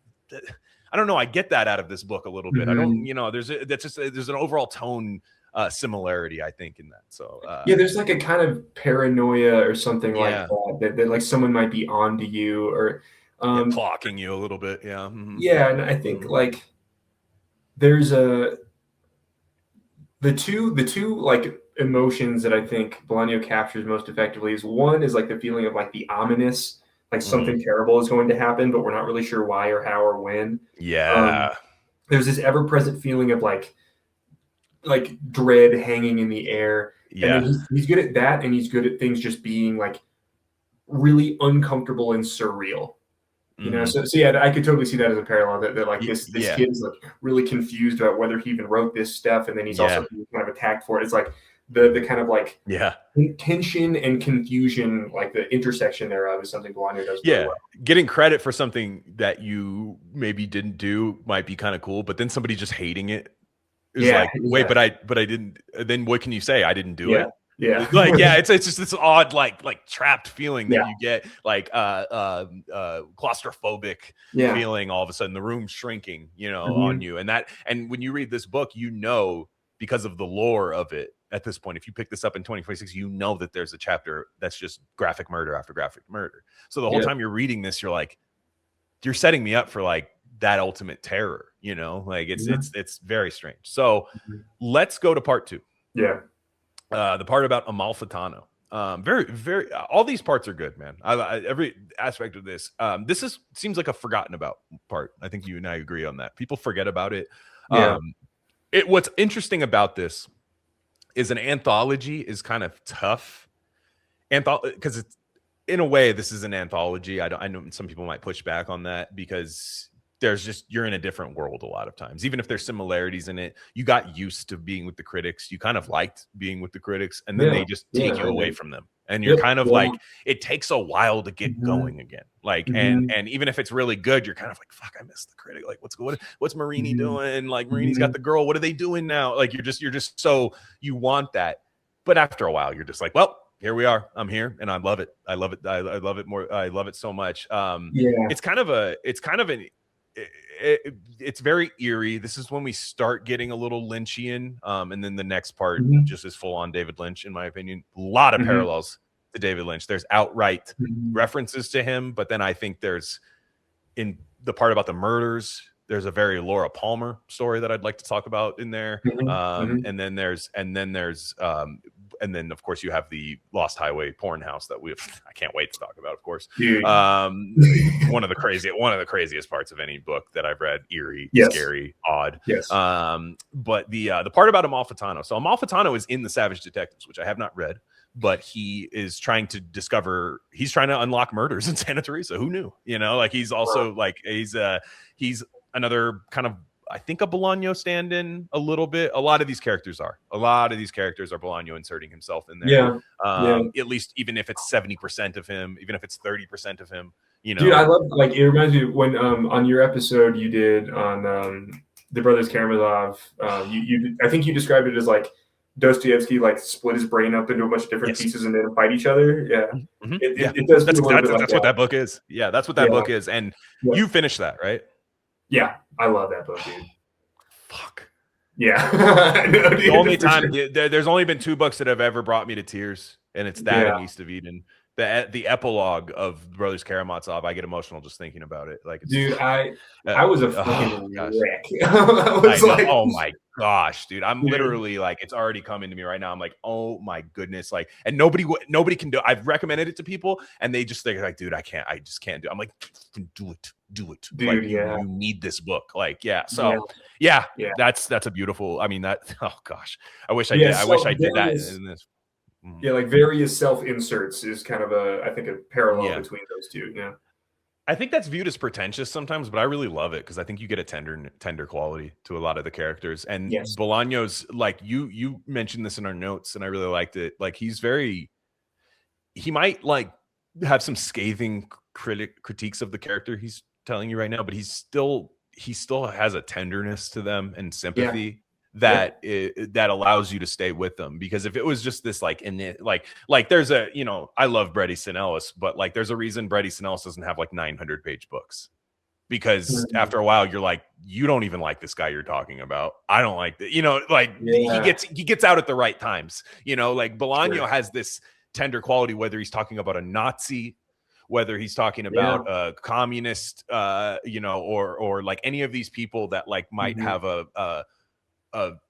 I don't know. I get that out of this book a little bit. I don't, there's an overall tone similarity, I think, in that. So there's like a kind of paranoia or something like that like someone might be on to you, or clocking you a little bit. Yeah. And I think like there's the two like emotions that I think Bolaño captures most effectively is, one is like the feeling of like the ominous, like something terrible is going to happen, but we're not really sure why or how or when. There's this ever-present feeling of like dread hanging in the air. And then he's good at that, and he's good at things just being like really uncomfortable and surreal. You know, so yeah, I could totally see that as a parallel. That like this kid is like really confused about whether he even wrote this stuff, and then he's also being kind of attacked for it. It's like the kind of like tension and confusion, like the intersection thereof, is something Bolaño does really well. Getting credit for something that you maybe didn't do might be kind of cool, but then somebody just hating it is like, wait, but I didn't. Then what can you say? I didn't do it. Yeah. Like, it's just this odd, like trapped feeling that you get, like claustrophobic feeling all of a sudden, the room shrinking, on you. And when you read this book, because of the lore of it at this point, if you pick this up in 2026, that there's a chapter that's just graphic murder after graphic murder. So the whole time you're reading this, you're like, you're setting me up for like that ultimate terror, like it's very strange. So let's go to part 2. The part about Amalfitano. Very, very, all these parts are good, man. Every aspect of this. This seems like a forgotten about part. I think you and I agree on that. People forget about it. What's interesting about this is an anthology is kind of tough. Because it's, in a way, this is an anthology. I know some people might push back on that, because you're in a different world a lot of times. Even if there's similarities in it, you got used to being with the critics. You kind of liked being with the critics, and then they just take you away from them. And you're kind of like, it takes a while to get going again. Like, and even if it's really good, you're kind of like, fuck, I missed the critic. Like, what's Marini doing? Like, Marini's got the girl. What are they doing now? Like, you're just so you want that. But after a while, you're just like, well, here we are. I'm here, and I love it. I love it. I love it more. I love it so much. It's very eerie. This is when we start getting a little Lynchian, and then the next part just is full on David Lynch, in my opinion. A lot of parallels to David Lynch. There's outright references to him, but then I think there's, in the part about the murders, there's a very Laura Palmer story that I'd like to talk about in there. And then of course you have the Lost Highway porn house that I can't wait to talk about, of course. One of the craziest parts of any book that I've read. Eerie, scary, odd. But the part about Amalfitano. So Amalfitano is in the Savage Detectives, which I have not read, but he is trying to unlock murders in Santa Teresa. Who knew? Like, he's also like, he's another kind of, I think, a Bolaño stand-in a little bit. A lot of these characters are Bolaño inserting himself in there. At least, even if it's 70% of him, even if it's 30% of him, Dude, I love, like, it reminds me of when on your episode you did on the brothers Karamazov. I think you described it as like Dostoevsky like split his brain up into a bunch of different pieces and then fight each other. Yeah, it does feel a little bit like that's what that book is. Yeah, that's what that book is. And you finished that, right? Yeah, I love that book, dude. Fuck. Yeah. No, dude, the only time there's only been 2 books that have ever brought me to tears, and it's that and East of Eden. The epilogue of Brothers Karamazov, I get emotional just thinking about it. Like, dude, I was a fucking wreck. Oh my gosh, dude, I'm literally like, it's already coming to me right now. I'm like, oh my goodness, like, and nobody can do. I've recommended it to people, and they just think like, dude, I just can't do it. I'm like, do it, dude. Like, you need this book, like, that's a beautiful. I mean, oh gosh, I wish I did. I wish I did that in this. Yeah, like various self-inserts is kind of I think a parallel between those two. Yeah. I think that's viewed as pretentious sometimes, but I really love it because I think you get a tender quality to a lot of the characters. And Bolaño's, like, you mentioned this in our notes, and I really liked it. Like, he might like have some scathing critiques of the character he's telling you right now, but he still has a tenderness to them and sympathy that allows you to stay with them. Because if it was just this like there's a, I love Bret Easton Ellis, but like there's a reason Bret Easton Ellis doesn't have like 900-page books, because after a while you're like, you don't even like this guy you're talking about. I don't like that, he gets out at the right times, like Bolaño has this tender quality, whether he's talking about a Nazi, whether he's talking about a communist, or like any of these people that like might have a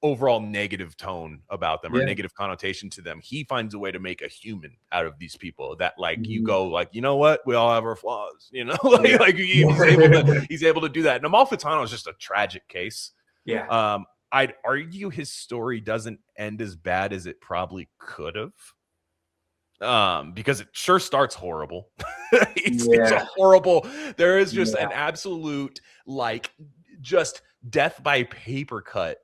overall negative tone about them or negative connotation to them. He finds a way to make a human out of these people that like you go like, you know what, we all have our flaws, like he's able to do that. And Amalfitano is just a tragic case. I'd argue his story doesn't end as bad as it probably could have, because it sure starts horrible. It's a horrible, there is just an absolute like just death by paper cut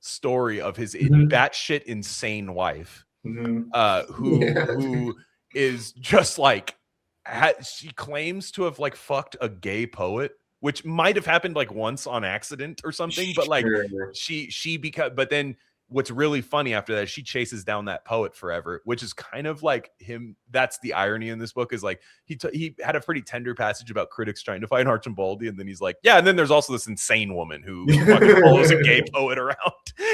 story of his batshit insane wife, who is just like, she claims to have like fucked a gay poet, which might have happened like once on accident or something, but like but then what's really funny after that, she chases down that poet forever, which is kind of like him. That's the irony in this book, is like he had a pretty tender passage about critics trying to find Archimboldi, and then he's like, and then there's also this insane woman who fucking follows a gay poet around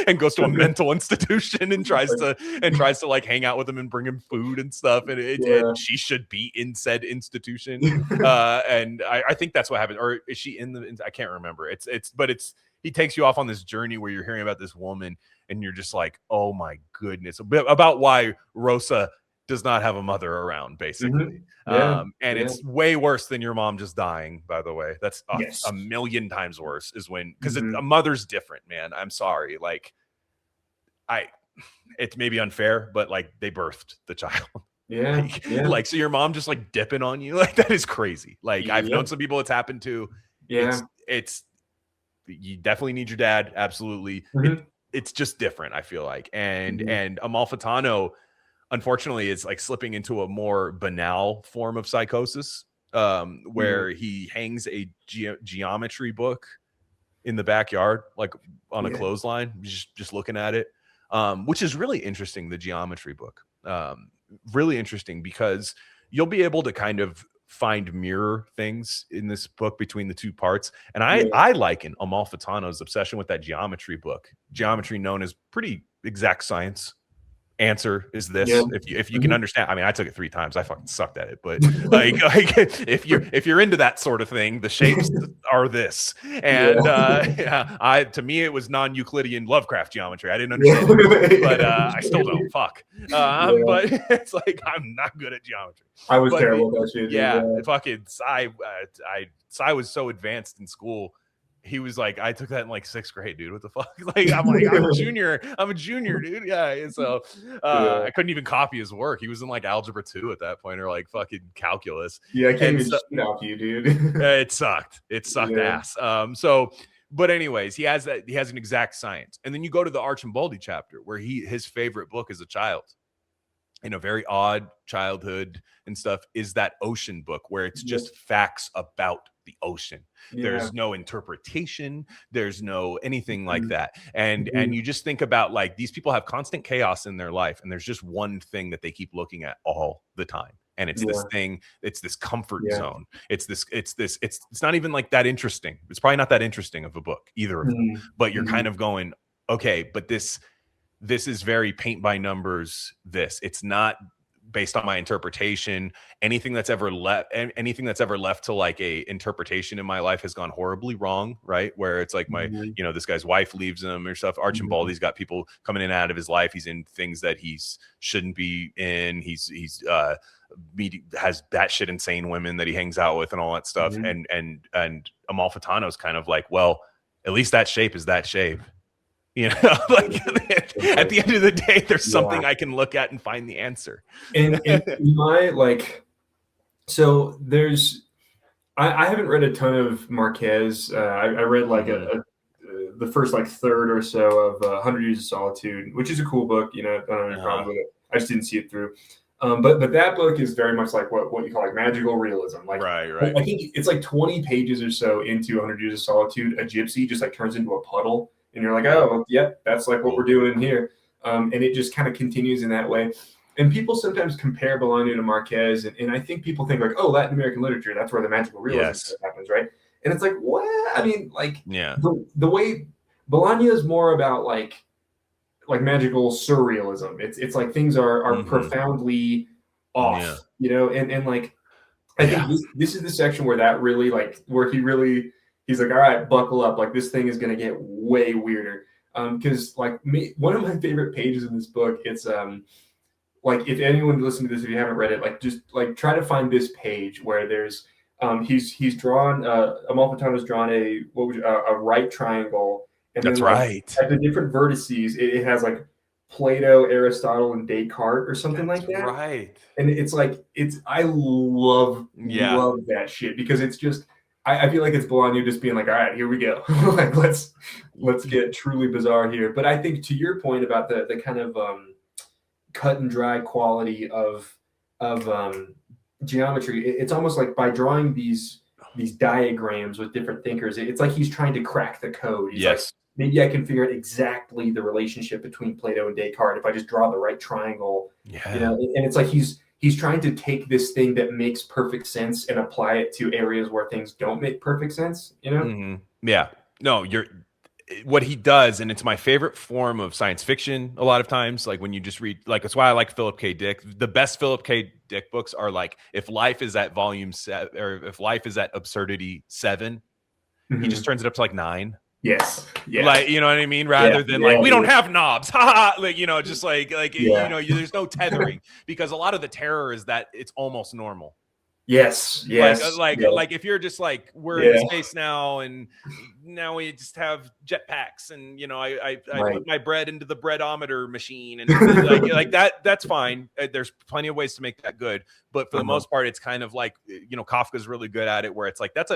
and goes to a mental institution and tries to like hang out with him and bring him food and stuff, and she should be in said institution, and I think that's what happened. Or is she in the? I can't remember. But he takes you off on this journey where you're hearing about this woman, and you're just like, oh my goodness, about why Rosa does not have a mother around, basically. It's way worse than your mom just dying, by the way. That's a million times worse, is when, because a mother's different, man. I'm sorry. Like, it's maybe unfair, but like they birthed the child. Like, so your mom just like dipping on you, like that is crazy. Like I've known some people it's happened to. It's you definitely need your dad. Absolutely. It's just different, I feel like. And Amalfitano, unfortunately, is like slipping into a more banal form of psychosis, where he hangs a geometry book in the backyard, like on a clothesline, just looking at it, which is really interesting. The geometry book, really interesting, because you'll be able to kind of find mirror things in this book between the two parts. And I liken Amalfitano's obsession with that geometry book, geometry known as pretty exact science. Answer is this. If you can understand, I mean, I took it 3 times. I fucking sucked at it, but like if you're into that sort of thing, the shapes are this. And to me it was non-Euclidean Lovecraft geometry. I didn't understand it, but I still don't. Fuck. But it's like, I'm not good at geometry. I was terrible at that shit. Fucking Cy was so advanced in school. He was like, I took that in like 6th grade, dude. What the fuck? Like, I'm a junior, dude. Yeah. And so I couldn't even copy his work. He was in like algebra 2 at that point, or like fucking calculus. I can't even copy you, dude. It sucked. Ass. But anyways, he has an exact science. And then you go to the Archimboldi chapter, where his favorite book as a child, in a very odd childhood and stuff, is that Ocean book, where it's just facts about the ocean. Yeah. There's no interpretation. There's no anything like Mhm. that. And Mhm. you just think about like these people have constant chaos in their life, and there's just one thing that they keep looking at all the time. And it's this Yeah. thing, it's this comfort Yeah. zone. It's not even like that interesting. It's probably not that interesting of a book, either of them. Mhm. But you're Mhm. kind of going, okay, but this is very paint by numbers. It's not based on my interpretation. Anything that's ever left to like a interpretation in my life has gone horribly wrong, right? Where it's like Mhm. this guy's wife leaves him or stuff. Archibald, Mhm. he's got people coming in and out of his life. He's in things that he's shouldn't be in. He's has batshit insane women that he hangs out with and all that stuff. Mhm. And Amalfitano's kind of like, well, at least that shape is that shape. Like at the end of the day, there's something I can look at and find the answer. And my like, so there's, I haven't read a ton of Marquez. I read like the first like third or so of 100 Years of Solitude, which is a cool book. I don't have any problem with it. I just didn't see it through. But that book is very much like what you call like magical realism. Like, right. I think it's like 20 pages or so into 100 Years of Solitude, a gypsy just like turns into a puddle. And you're like, oh, yep, that's like what we're doing here. And it just kind of continues in that way. And people sometimes compare Bolaño to Marquez. And I think people think like, oh, Latin American literature, that's where the magical realism stuff happens, right? And it's like, what? I mean, like, the way Bolaño is more about like magical surrealism. It's like things are profoundly off, and like, I think this is the section where that really like, where he's like, all right, buckle up. Like this thing is going to get way weirder. Cause like one of my favorite pages in this book, it's, like if anyone listening to this, if you haven't read it, like just like try to find this page where there's, he's drawn, Amalfitano's drawn a right triangle. And that's then, right. At the different vertices, it has like Plato, Aristotle, and Descartes or something like that. Right. And it's like, I love that shit, because it's just, I feel like it's Bolaño just being like, all right, here we go. Like, let's get truly bizarre here. But I think to your point about the kind of cut and dry quality of geometry, it's almost like by drawing these diagrams with different thinkers, it's like he's trying to crack the code. He's like, maybe I can figure out exactly the relationship between Plato and Descartes if I just draw the right triangle. And it's like he's trying to take this thing that makes perfect sense and apply it to areas where things don't make perfect sense. No, what he does, and it's my favorite form of science fiction a lot of times, like when you just read, like, that's why I like Philip K. Dick. The best Philip K. Dick books are like, if life is at volume 7, or if life is at absurdity 7, he just turns it up to like 9. Yes. Like, you know what I mean? Rather than like, we don't have knobs. Ha ha. Like, just like, there's no tethering, because a lot of the terror is that it's almost normal. Yes. Like if you're just like, we're in space now, and now we just have jetpacks, and I put my bread into the breadometer machine, and like that's fine. There's plenty of ways to make that good, but for the most part, it's kind of like, Kafka's really good at it, where it's like, that's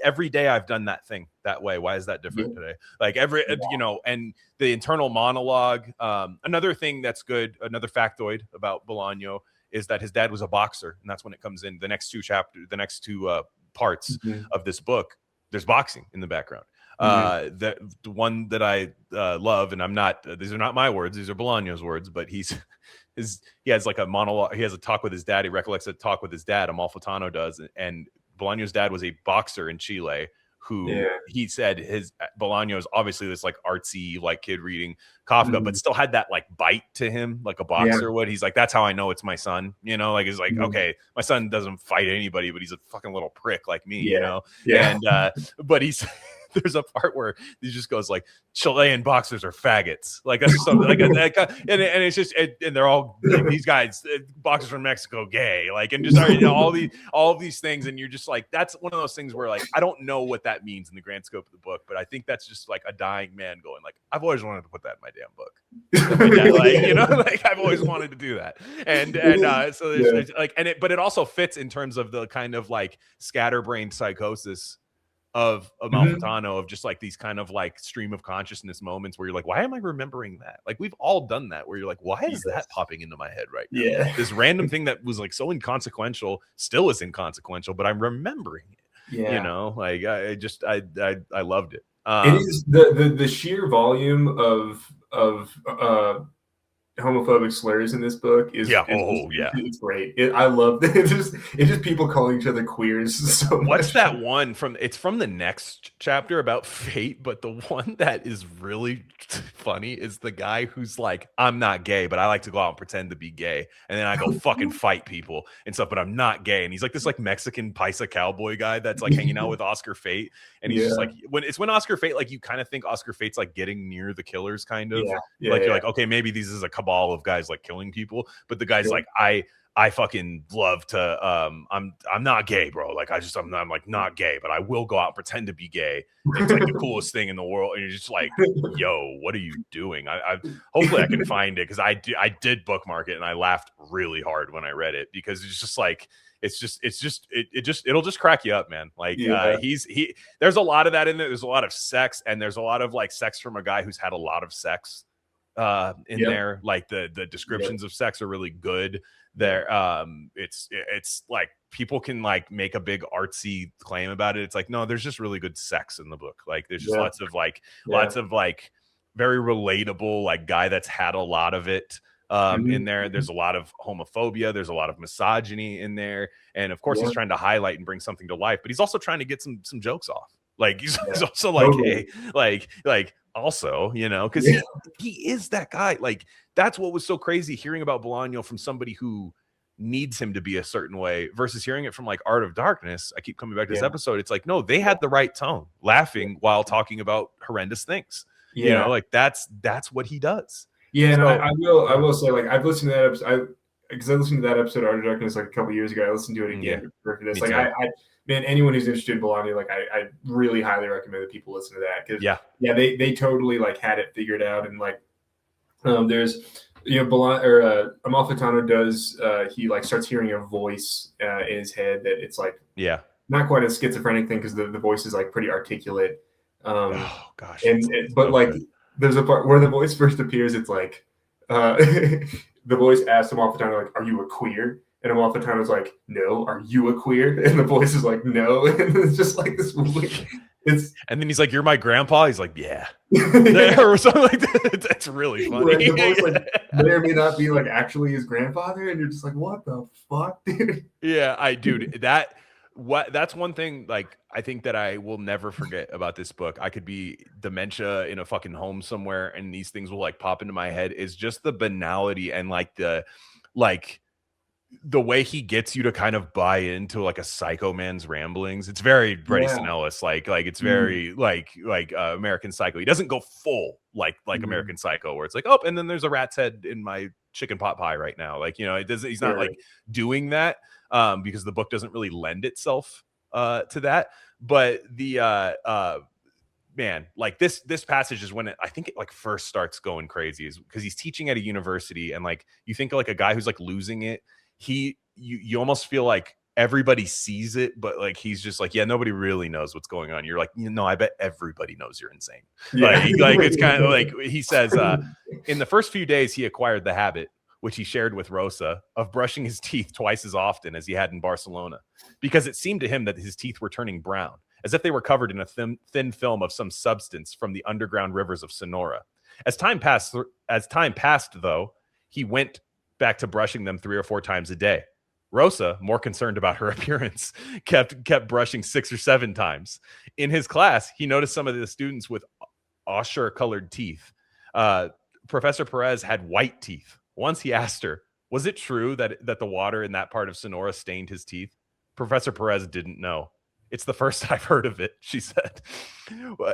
every day I've done that thing that way. Why is that different today? Like and the internal monologue. Another thing that's good, another factoid about Bolaño, is that his dad was a boxer, and that's when it comes in the next two parts of this book. There's boxing in the background. The one that I love, and I'm not, these are not my words, these are Bolaño's words, but he has like a monologue. He has a talk with his dad. He recollects a talk with his dad. Amalfitano does, and Bolaño's dad was a boxer in Chile, who he said Bolaño is obviously this like artsy, like kid reading Kafka, but still had that like bite to him, like a boxer would. He's like, that's how I know it's my son, like, it's like, okay, my son doesn't fight anybody, but he's a fucking little prick like me, and but there's a part where he just goes like, Chilean boxers are faggots. Like, that's something like that. And it's just, and they're all like, these guys, boxers from Mexico, gay. Like, and just all of these things. And you're just like, that's one of those things where like, I don't know what that means in the grand scope of the book, but I think that's just like a dying man going like, I've always wanted to put that in my damn book. Like, I've always wanted to do that. And so there's like, but it also fits in terms of the kind of like scatterbrained psychosis of Amalfitano, of just like these kind of like stream of consciousness moments where you're like, why am I remembering that? Like, we've all done that, where you're like, why is that popping into my head right now? This random thing that was like so inconsequential still is inconsequential, but I'm remembering it. You know, like I loved it. It is the sheer volume of homophobic slurs in this book is it's great. I love it. It's just people calling each other queers so much. What's that one from? It's from the next chapter about fate, but the one that is really funny is the guy who's like, I'm not gay, but I like to go out and pretend to be gay, and then I go fucking fight people and stuff, but I'm not gay. And he's like this like Mexican paisa cowboy guy that's like hanging out with Oscar Fate, and he's just like when Oscar Fate, like you kind of think Oscar Fate's like getting near the killers, kind of you're like, okay, maybe these is a cabal of guys like killing people, but the guy's like, I fucking love to I'm not gay, bro. Like I'm like not gay, but I will go out and pretend to be gay. It's like the coolest thing in the world. And you're just like, yo, what are you doing? I hopefully I can find it, because I did bookmark it, and I laughed really hard when I read it, because it's just like it'll just crack you up, man. Like there's a lot of that in there. There's a lot of sex, and there's a lot of like sex from a guy who's had a lot of sex in there. Like the descriptions of sex are really good there. It's like people can like make a big artsy claim about it. It's like, no, there's just really good sex in the book. Like there's just lots of very relatable like guy that's had a lot of it in there. There's a lot of homophobia, there's a lot of misogyny in there, and of course he's trying to highlight and bring something to life, but he's also trying to get some jokes off. Like he's also like, hey, like also, you know, because he is that guy. Like that's what was so crazy hearing about Bolaño from somebody who needs him to be a certain way versus hearing it from like Art of Darkness. I keep coming back to this episode. It's like, no, they had the right tone, laughing while talking about horrendous things. You know, like that's what he does. Yeah, so, and I will say, like, I've listened to that episode because I listened to that episode of Art of Darkness like a couple years ago. I listened to it again for this. Like man, anyone who's interested in Bolaño, like I really highly recommend that people listen to that, because they totally like had it figured out. And like there's Amalfitano does he like starts hearing a voice in his head that it's like not quite a schizophrenic thing, because the voice is like pretty articulate. Oh gosh, but like there's a part where the voice first appears. It's like the voice asks Amalfitano, like, "Are you a queer?" And Amalfitano's like, "No, are you a queer?" And the voice is like, "No." And it's just like this weird, and then he's like, "You're my grandpa?" He's like, "Yeah." Or something like that. That's really funny. Right, the voice like may or may not be like actually his grandfather, and you're just like, "What the fuck, dude?" Yeah, that's one thing, like, I think that I will never forget about this book. I could be dementia in a fucking home somewhere, and these things will like pop into my head, is just the banality and like the way he gets you to kind of buy into like a psycho man's ramblings. It's very Bret Easton Ellis, like it's very like American Psycho. He doesn't go full like American Psycho, where it's like, oh, and then there's a rat's head in my chicken pot pie right now. Like, you know, he's not like doing that because the book doesn't really lend itself to that. But the man, like this passage is when I think it like first starts going crazy, is because he's teaching at a university, and like you think like a guy who's like losing it, you almost feel like everybody sees it, but like he's just like, yeah, nobody really knows what's going on. You're like, you know, I bet everybody knows you're insane. Like it's kind of like he says in the first few days he acquired the habit, which he shared with Rosa, of brushing his teeth twice as often as he had in Barcelona, because it seemed to him that his teeth were turning brown, as if they were covered in a thin film of some substance from the underground rivers of Sonora. As time passed, though, he went back to brushing them 3 or 4 times a day. Rosa, more concerned about her appearance, kept brushing 6 or 7 times. In his class, he noticed some of the students with ochre-colored teeth. Professor Perez had white teeth. Once he asked her, was it true that the water in that part of Sonora stained his teeth? Professor Perez didn't know. It's the first I've heard of it, she said.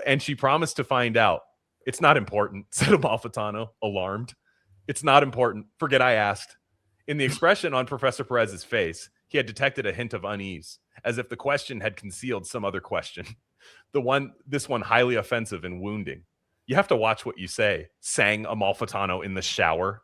And she promised to find out. It's not important, said Amalfitano, alarmed. It's not important. Forget I asked. In the expression on Professor Perez's face, he had detected a hint of unease, as if the question had concealed some other question. This one highly offensive and wounding. You have to watch what you say, sang Amalfitano in the shower.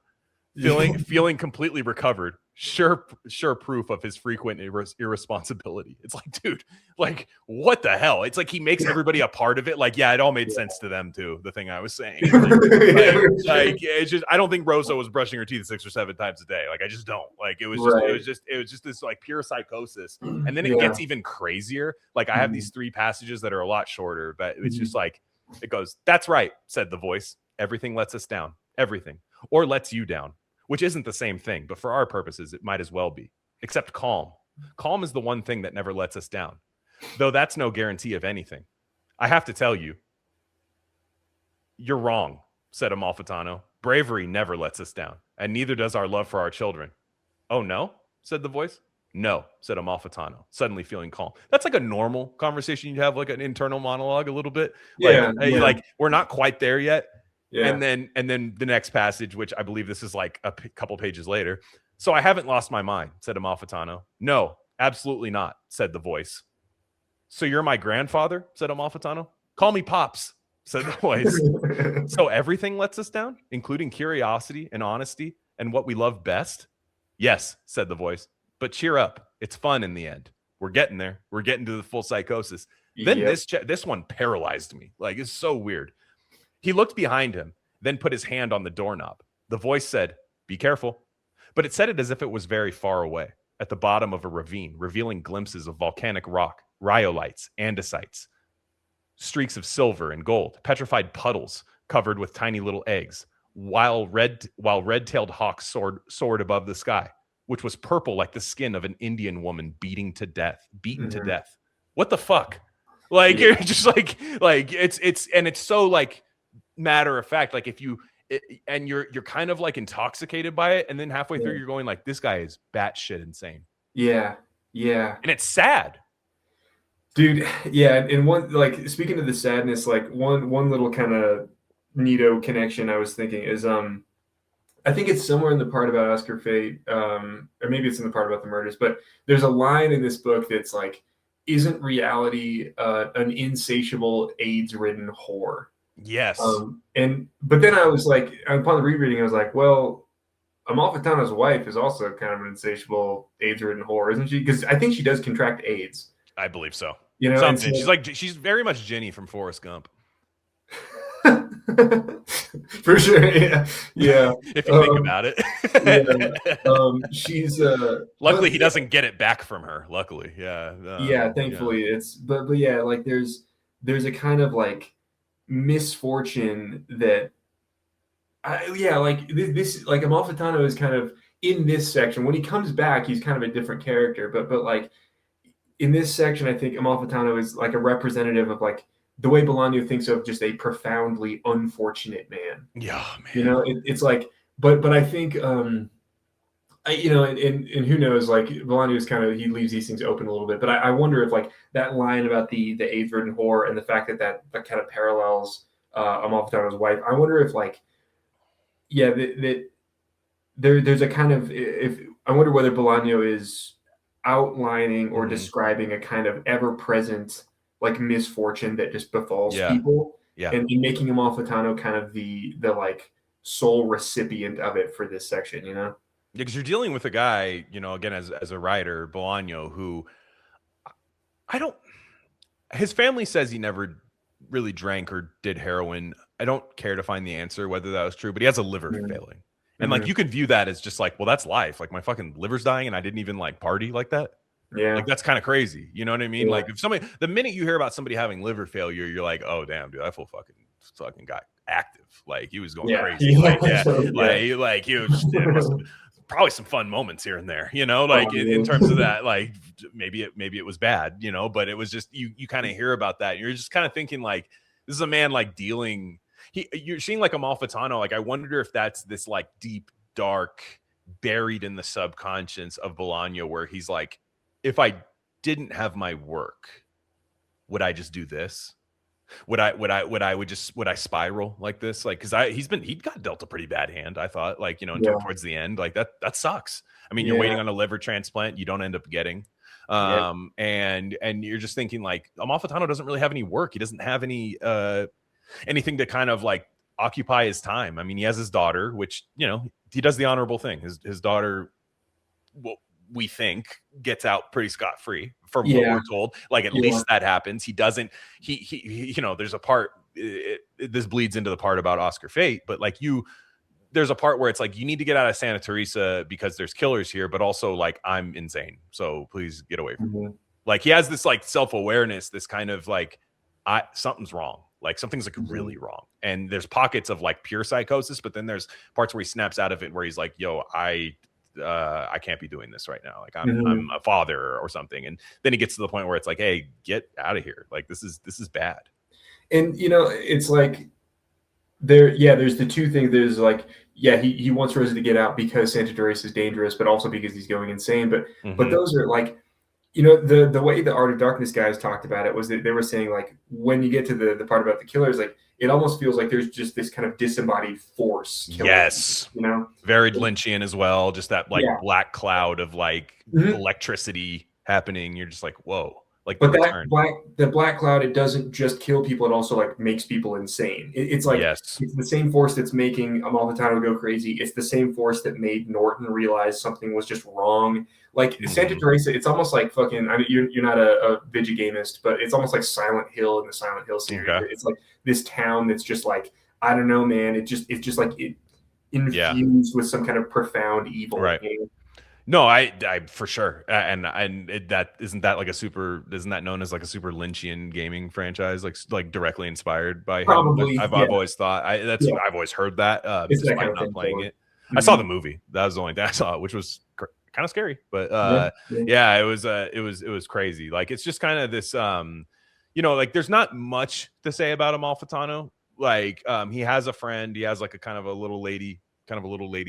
Feeling completely recovered, sure proof of his frequent irresponsibility. It's like, dude, like, what the hell? It's like he makes everybody a part of it. Like, yeah, it all made sense to them too, the thing I was saying. Like it's just, I don't think Rosa was brushing her teeth 6 or 7 times a day. Like, I just don't. Like, it was just this like pure psychosis. And then it gets even crazier. Like, I have these 3 passages that are a lot shorter, but it's just like, it goes, "That's right," said the voice. "Everything lets us down. Everything. Or lets you down." Which isn't the same thing, but for our purposes, it might as well be. Except calm. Calm is the one thing that never lets us down. Though that's no guarantee of anything. I have to tell you, you're wrong, said Amalfitano. Bravery never lets us down, and neither does our love for our children. Oh, no? Said the voice. No, said Amalfitano, suddenly feeling calm. That's like a normal conversation you'd have, like an internal monologue a little bit. Like we're not quite there yet. Yeah. And then the next passage, which I believe this is like a couple pages later. "So I haven't lost my mind," said Amalfitano. "No, absolutely not," said the voice. "So you're my grandfather," said Amalfitano. "Call me Pops," said the voice. "So everything lets us down, including curiosity and honesty and what we love best?" "Yes," said the voice. "But cheer up. It's fun in the end. We're getting there. We're getting to the full psychosis." Then this one paralyzed me. Like, it's so weird. He looked behind him, then put his hand on the doorknob. The voice said, "Be careful." But it said it as if it was very far away, at the bottom of a ravine, revealing glimpses of volcanic rock, rhyolites, andesites, streaks of silver and gold, petrified puddles covered with tiny little eggs, while red-tailed hawks soared above the sky, which was purple like the skin of an Indian woman beaten to death. What the fuck? Like, you're just like it's so like matter of fact, like if you you're kind of like intoxicated by it, and then halfway through you're going like, this guy is batshit insane. Yeah And it's sad, dude. And one, like, speaking of the sadness, like one little kind of neato connection I was thinking is I think it's somewhere in the part about Oscar Fate, or maybe it's in the part about the murders, but there's a line in this book that's like, "Isn't reality an insatiable AIDS-ridden whore?" Yes. But then I was like, upon the rereading, I was like, well, Amalfitano's wife is also kind of an insatiable AIDS-ridden whore, isn't she? Because I think she does contract AIDS. I believe so. You know, she's very much Jenny from Forrest Gump. For sure, yeah. If you think about it, she's luckily he doesn't get it back from her. Luckily, thankfully it's but yeah, like there's a kind of like misfortune that this like Amalfitano is kind of in this section. When he comes back, he's kind of a different character, but like in this section, I think Amalfitano is like a representative of like the way Bolaño thinks of just a profoundly unfortunate man. Yeah, man. You know, it's like, but I think and who knows, like Bolaño is kind of, he leaves these things open a little bit, but I wonder if like that line about the AIDS-ridden whore and the fact that kind of parallels Amalfitano's wife. I wonder if like, there's a kind of, if I wonder whether Bolaño is outlining or describing a kind of ever-present like misfortune that just befalls people, and making Amalfitano kind of the like sole recipient of it for this section, you know? Yeah, because you're dealing with a guy, you know, again, as a writer, Bolaño, who his family says he never really drank or did heroin. I don't care to find the answer whether that was true, but he has a liver failing. And like, you could view that as just like, well, that's life. Like, my fucking liver's dying and I didn't even like party like that. Yeah. Like, that's kind of crazy. You know what I mean? Yeah. Like, if somebody, the minute you hear about somebody having liver failure, you're like, oh damn, dude, that fool fucking got active. Like, he was going crazy. Like he was just, probably some fun moments here and there, you know, like in terms of that, like maybe it was bad, you know, but it was just, you kind of hear about that. You're just kind of thinking like, this is a man like dealing, you're seeing like Amalfitano. Like, I wonder if that's this like deep, dark, buried in the subconscious of Bolaño, where he's like, if I didn't have my work, would I just do this? Would I spiral like this? Like, cause he got dealt a pretty bad hand, I thought, like, you know, towards the end, like that sucks. I mean, you're waiting on a liver transplant, you don't end up getting, and you're just thinking like, Amalfitano doesn't really have any work. He doesn't have any, anything to kind of like occupy his time. I mean, he has his daughter, which, you know, he does the honorable thing. His daughter well, we think gets out pretty scot-free from what Yeah. we're told. Like at least that happens. He doesn't, he you know, there's a part, this bleeds into the part about Oscar Fate, but like there's a part where it's like, you need to get out of Santa Teresa because there's killers here, but also like, I'm insane, so please get away from me. Like he has this like self-awareness, this kind of like, something's wrong. Like something's like really wrong. And there's pockets of like pure psychosis, but then there's parts where he snaps out of it where he's like, yo, I can't be doing this right now. Like I'm a father or something. And then he gets to the point where it's like, hey, get out of here. Like this is bad. And you know, it's like there's the two things. There's like, he wants Rosa to get out because Santa Teresa is dangerous, but also because he's going insane. But those are like, you know, the way the Art of Darkness guys talked about it was that they were saying like, when you get to the part about the killers, like it almost feels like there's just this kind of disembodied force. Yes. You know, very Lynchian as well. Just that like black cloud of like electricity happening. You're just like, whoa. Like, but the black cloud, it doesn't just kill people; it also like makes people insane. It's like it's the same force that's making Amalfitano go crazy. It's the same force that made Norton realize something was just wrong. Like Santa Teresa, it's almost like fucking. I mean, you're not a Vigigamist, but it's almost like Silent Hill in the Silent Hill series. Okay. It's like this town that's just like, I don't know, man. It's just like it infused with some kind of profound evil. Right. No, I for sure, and that isn't that known as like a super Lynchian gaming franchise, like directly inspired by Probably, him? I've always thought I've always heard that. Despite not playing it, I saw the movie. That was the only thing I saw, which was kind of scary, but it was crazy. Like it's just kind of this, you know, like there's not much to say about Amalfitano. Like he has a friend, he has like a kind of a little lady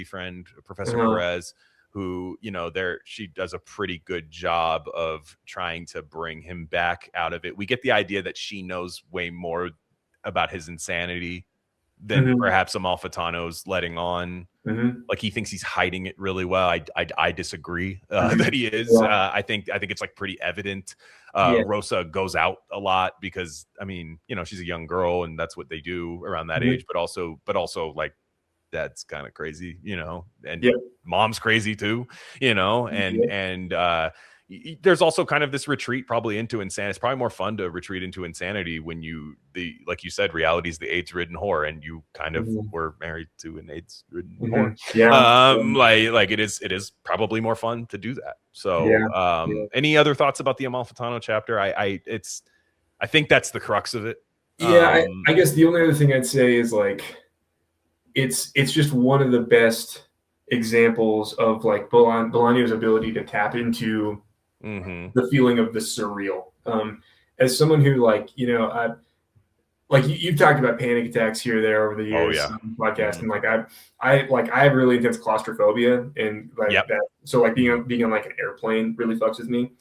friend, Professor Perez, who, you know, she does a pretty good job of trying to bring him back out of it. We get the idea that she knows way more about his insanity than perhaps Amalfitano's letting on. Like he thinks he's hiding it really well. I disagree that he is. I think it's like pretty evident. Rosa goes out a lot because, I mean, you know, she's a young girl and that's what they do around that age, but also like dad's kind of crazy, you know, and mom's crazy too, you know, and there's also kind of this retreat probably into insanity. It's probably more fun to retreat into insanity when like you said, reality is the AIDS-ridden whore, and you kind of were married to an AIDS-ridden whore. Like it is probably more fun to do that. So any other thoughts about the Amalfitano chapter? I think that's the crux of it. I guess the only other thing I'd say is like, it's just one of the best examples of like Bolaño's ability to tap into the feeling of the surreal. As someone who, like, you know, like you've talked about panic attacks here or there over the years on the podcast, and like I have really intense claustrophobia, and like that. So like being on like an airplane really fucks with me.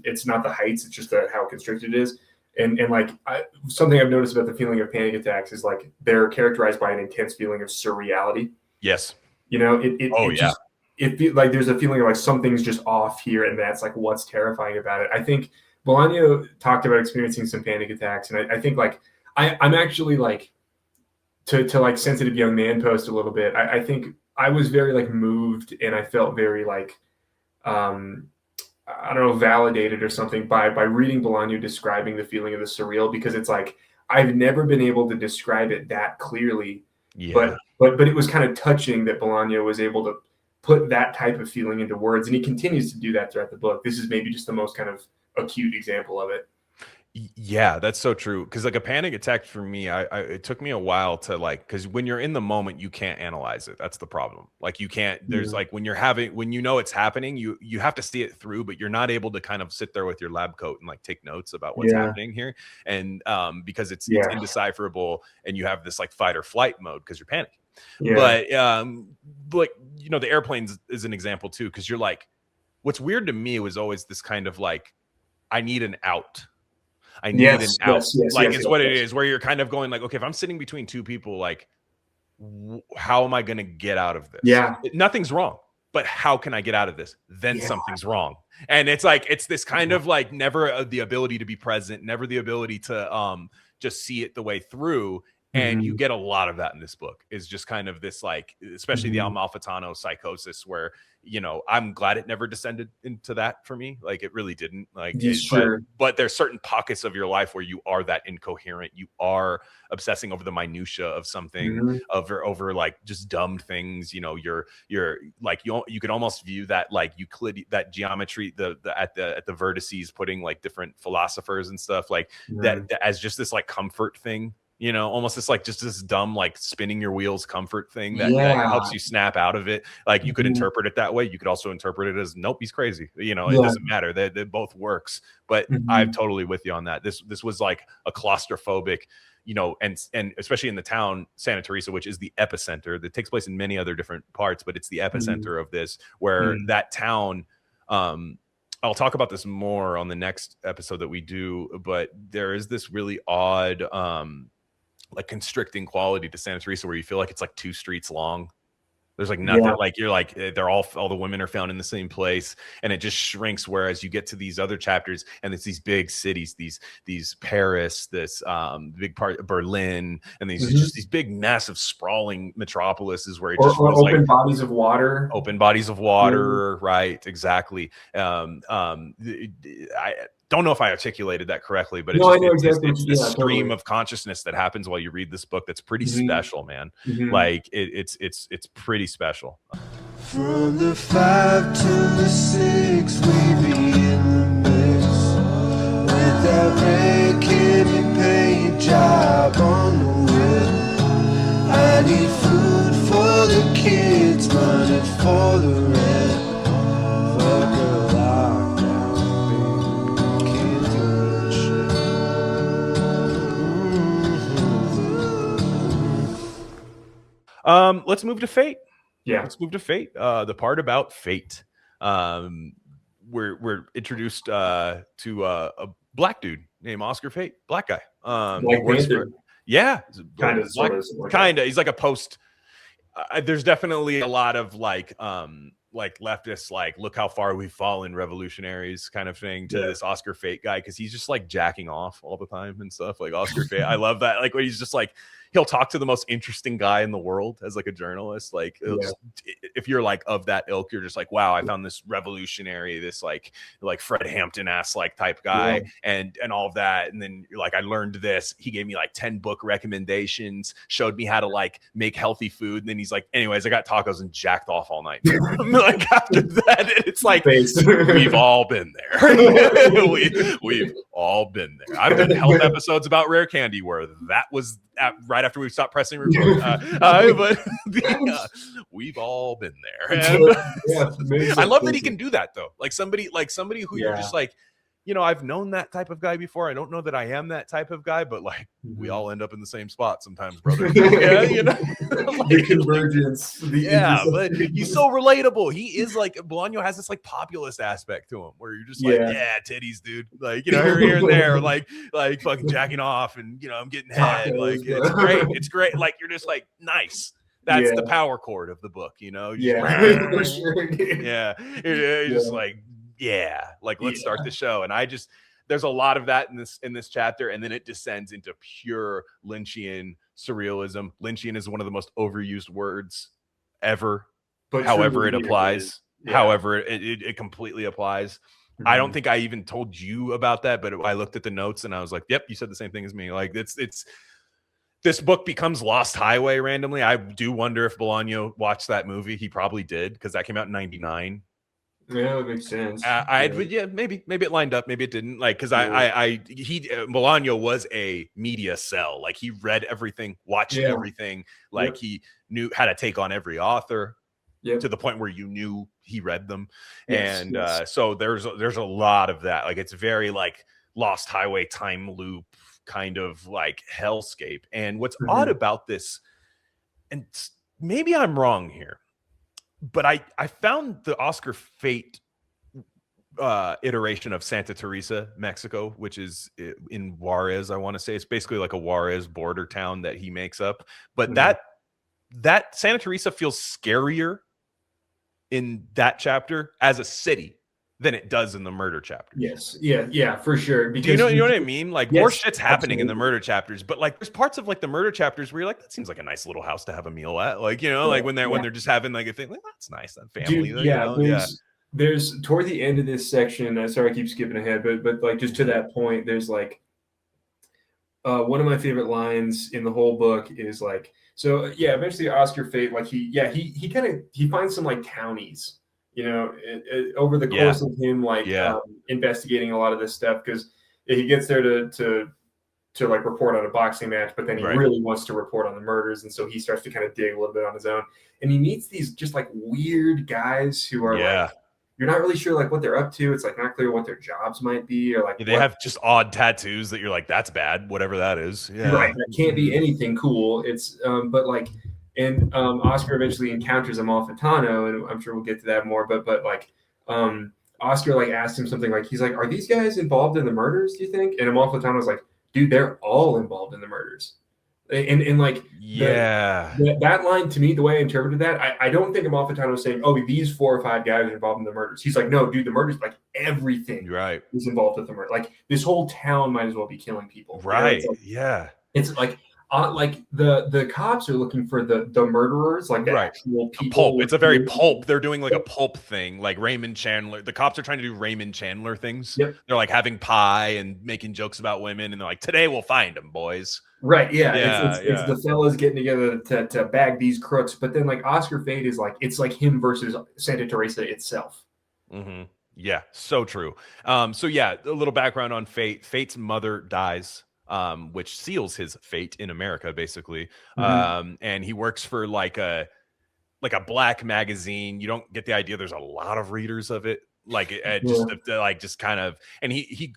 It's not the heights; it's just how constricted it is. And like something I've noticed about the feeling of panic attacks is like they're characterized by an intense feeling of surreality. Yes. You know, it feels like there's a feeling of like something's just off here, and that's like what's terrifying about it. I think Bolaño talked about experiencing some panic attacks, and I think like I'm actually like to like Sensitive Young Man post a little bit. I think I was very like moved, and I felt very like I don't know, validated or something by reading Bolaño describing the feeling of the surreal, because it's like I've never been able to describe it that clearly. But it was kind of touching that Bolaño was able to put that type of feeling into words, and he continues to do that throughout the book. This is maybe just the most kind of acute example of it. Yeah, that's so true. Because like a panic attack for me, it took me a while to like, because when you're in the moment, you can't analyze it. That's the problem. Like you can't. There's like when you know it's happening, you have to see it through, but you're not able to kind of sit there with your lab coat and like take notes about what's happening here, and because it's indecipherable, and you have this like fight or flight mode because you're panicking. But you know, the airplanes is an example too, because you're like, what's weird to me was always this kind of like, I need an out. I need an out. It's what it is, where you're kind of going like, okay, if I'm sitting between two people, like, how am I going to get out of this? Nothing's wrong, but how can I get out of this? Then something's wrong. And it's like, it's this kind of like never the ability to be present, never the ability to just see it the way through. And you get a lot of that in this book. Is just kind of this, like, especially the Amalfitano psychosis, where, you know, I'm glad it never descended into that for me. Like, it really didn't. Like, but there's certain pockets of your life where you are that incoherent. You are obsessing over the minutia of something, over like just dumb things. You know, you're like, you could almost view that like Euclid, that geometry, at the vertices, putting like different philosophers and stuff like that as just this like comfort thing. You know, almost this like just this dumb like spinning your wheels comfort thing that helps you snap out of it. Like, you could interpret it that way. You could also interpret it as, nope, he's crazy. You know, it doesn't matter. They both works. But I'm totally with you on that. This was like a claustrophobic, you know, and especially in the town Santa Teresa, which is the epicenter. That takes place in many other different parts, but it's the epicenter of this, where that town. I'll talk about this more on the next episode that we do, but there is this really odd like constricting quality to Santa Teresa, where you feel like it's like 2 streets long. There's like nothing, like you're like, they're all the women are found in the same place, and it just shrinks. Whereas you get to these other chapters, and it's these big cities, these Paris, this big part of Berlin, and these just these big, massive, sprawling metropolises where it just feels open like bodies of water. Open bodies of water, right? Exactly. I don't know if I articulated that correctly, but it's this stream of consciousness that happens while you read this book that's pretty special, man. Like, it's pretty special. From the 5 to the 6, we be in the mix with that red candy paint job on the whip. I need food for the kids, money for the rent. Fuck a lockdown, baby, can't do shit. Let's move to Fate. Yeah, let's move to Fate. The part about Fate. We're introduced to a black dude named Oscar Fate, black guy. Kind of. He's like a post. There's definitely a lot of like leftists, like, look how far we've fallen, revolutionaries kind of thing to this Oscar Fate guy, because he's just like jacking off all the time and stuff. Like, Oscar Fate, I love that. Like, when he's just like, he'll talk to the most interesting guy in the world as like a journalist. Like, if you're like of that ilk, you're just like, wow, I found this revolutionary, this like Fred Hampton ass like type guy, and all of that. And then you're like, I learned this. He gave me like 10 book recommendations, showed me how to like make healthy food. And then he's like, anyways, I got tacos and jacked off all night. Like, after that, it's like, we've all been there. We've all been there. I've done health episodes about rare candy where that was right after we stopped pressing record. But we've all been there. I love that he can do that though. Like somebody who you're just like, you know, I've known that type of guy before. I don't know that I am that type of guy, but like, we all end up in the same spot sometimes, brother. Yeah, you know, like, the convergence. But he's so relatable. He is like, Bolaño has this like populist aspect to him, where you're just like, titties, dude. Like, you know, here and there, like fucking jacking off, and you know, I'm getting head. Like, it's great. It's great. Like, you're just like, nice. That's the power chord of the book, you know. For sure. You're just like, like, let's start the show. And there's a lot of that in this chapter, and then it descends into pure Lynchian surrealism. Lynchian is one of the most overused words ever, but however it applies. However it completely applies. I don't think I even told you about that, but I looked at the notes and I was like, yep, you said the same thing as me. Like, it's this book becomes Lost Highway randomly. I do wonder if Bolaño watched that movie. He probably did, because that came out in 1999. Yeah, that makes sense. Maybe it lined up, maybe it didn't. Like, because Bolaño was a media cell. Like, he read everything, watched everything. Like, he knew how to take on every author to the point where you knew he read them. So there's a lot of that. Like, it's very like Lost Highway time loop kind of like hellscape. And what's odd about this, and maybe I'm wrong here, but I found the Oscar Fate iteration of Santa Teresa, Mexico, which is in Juarez, I want to say. It's basically like a Juarez border town that he makes up. But that Santa Teresa feels scarier in that chapter as a city than it does in the murder chapters. Yes. Yeah, for sure. Because you know what I mean? Like more Yes, shit's happening in the absolutely. murder chapters, but like there's parts of like the murder chapters where you're like, that seems like a nice little house to have a meal at. Like, you know, like when they're just having like a thing, like that's nice, that family, Dude, you know? Yeah. there's toward the end of this section, sorry I keep skipping ahead, but like just to that point, there's like one of my favorite lines in the whole book is like, so yeah, eventually Oscar Fate, like he finds some like townies, you know, over the course of him like investigating a lot of this stuff, because he gets there to like report on a boxing match, but then he really wants to report on the murders, and so he starts to kind of dig a little bit on his own, and he meets these just like weird guys who are like, you're not really sure like what they're up to. It's like not clear what their jobs might be, or like they have just odd tattoos that you're like, that's bad, whatever that is. Yeah. Right. That can't be anything cool. It's but like, and Oscar eventually encounters Amalfitano, and I'm sure we'll get to that more. But like Oscar like asked him something like, he's like, are these guys involved in the murders, do you think? And Amalfitano's like, dude, they're all involved in the murders. And like that line, to me, the way I interpreted that, I don't think Amalfitano was saying, oh, these 4 or 5 guys are involved in the murders. He's like, no, dude, the murders, like everything is involved with the murder. Like this whole town might as well be killing people. Right. You know, it's like the cops are looking for the murderers, like the actual people. Pulp. It's a very pulp. They're doing like a pulp thing, like Raymond Chandler. The cops are trying to do Raymond Chandler things. They're like having pie and making jokes about women, and they're like, today we'll find them, boys. Right, it's the fellas getting together to bag these crooks, but then like Oscar Fate is like, it's like him versus Santa Teresa itself. Yeah, so true. So yeah, a little background on Fate. Fate's mother dies, which seals his fate in America, basically. And he works for like a black magazine. You don't get the idea. There's a lot of readers of it. Like just kind of, and he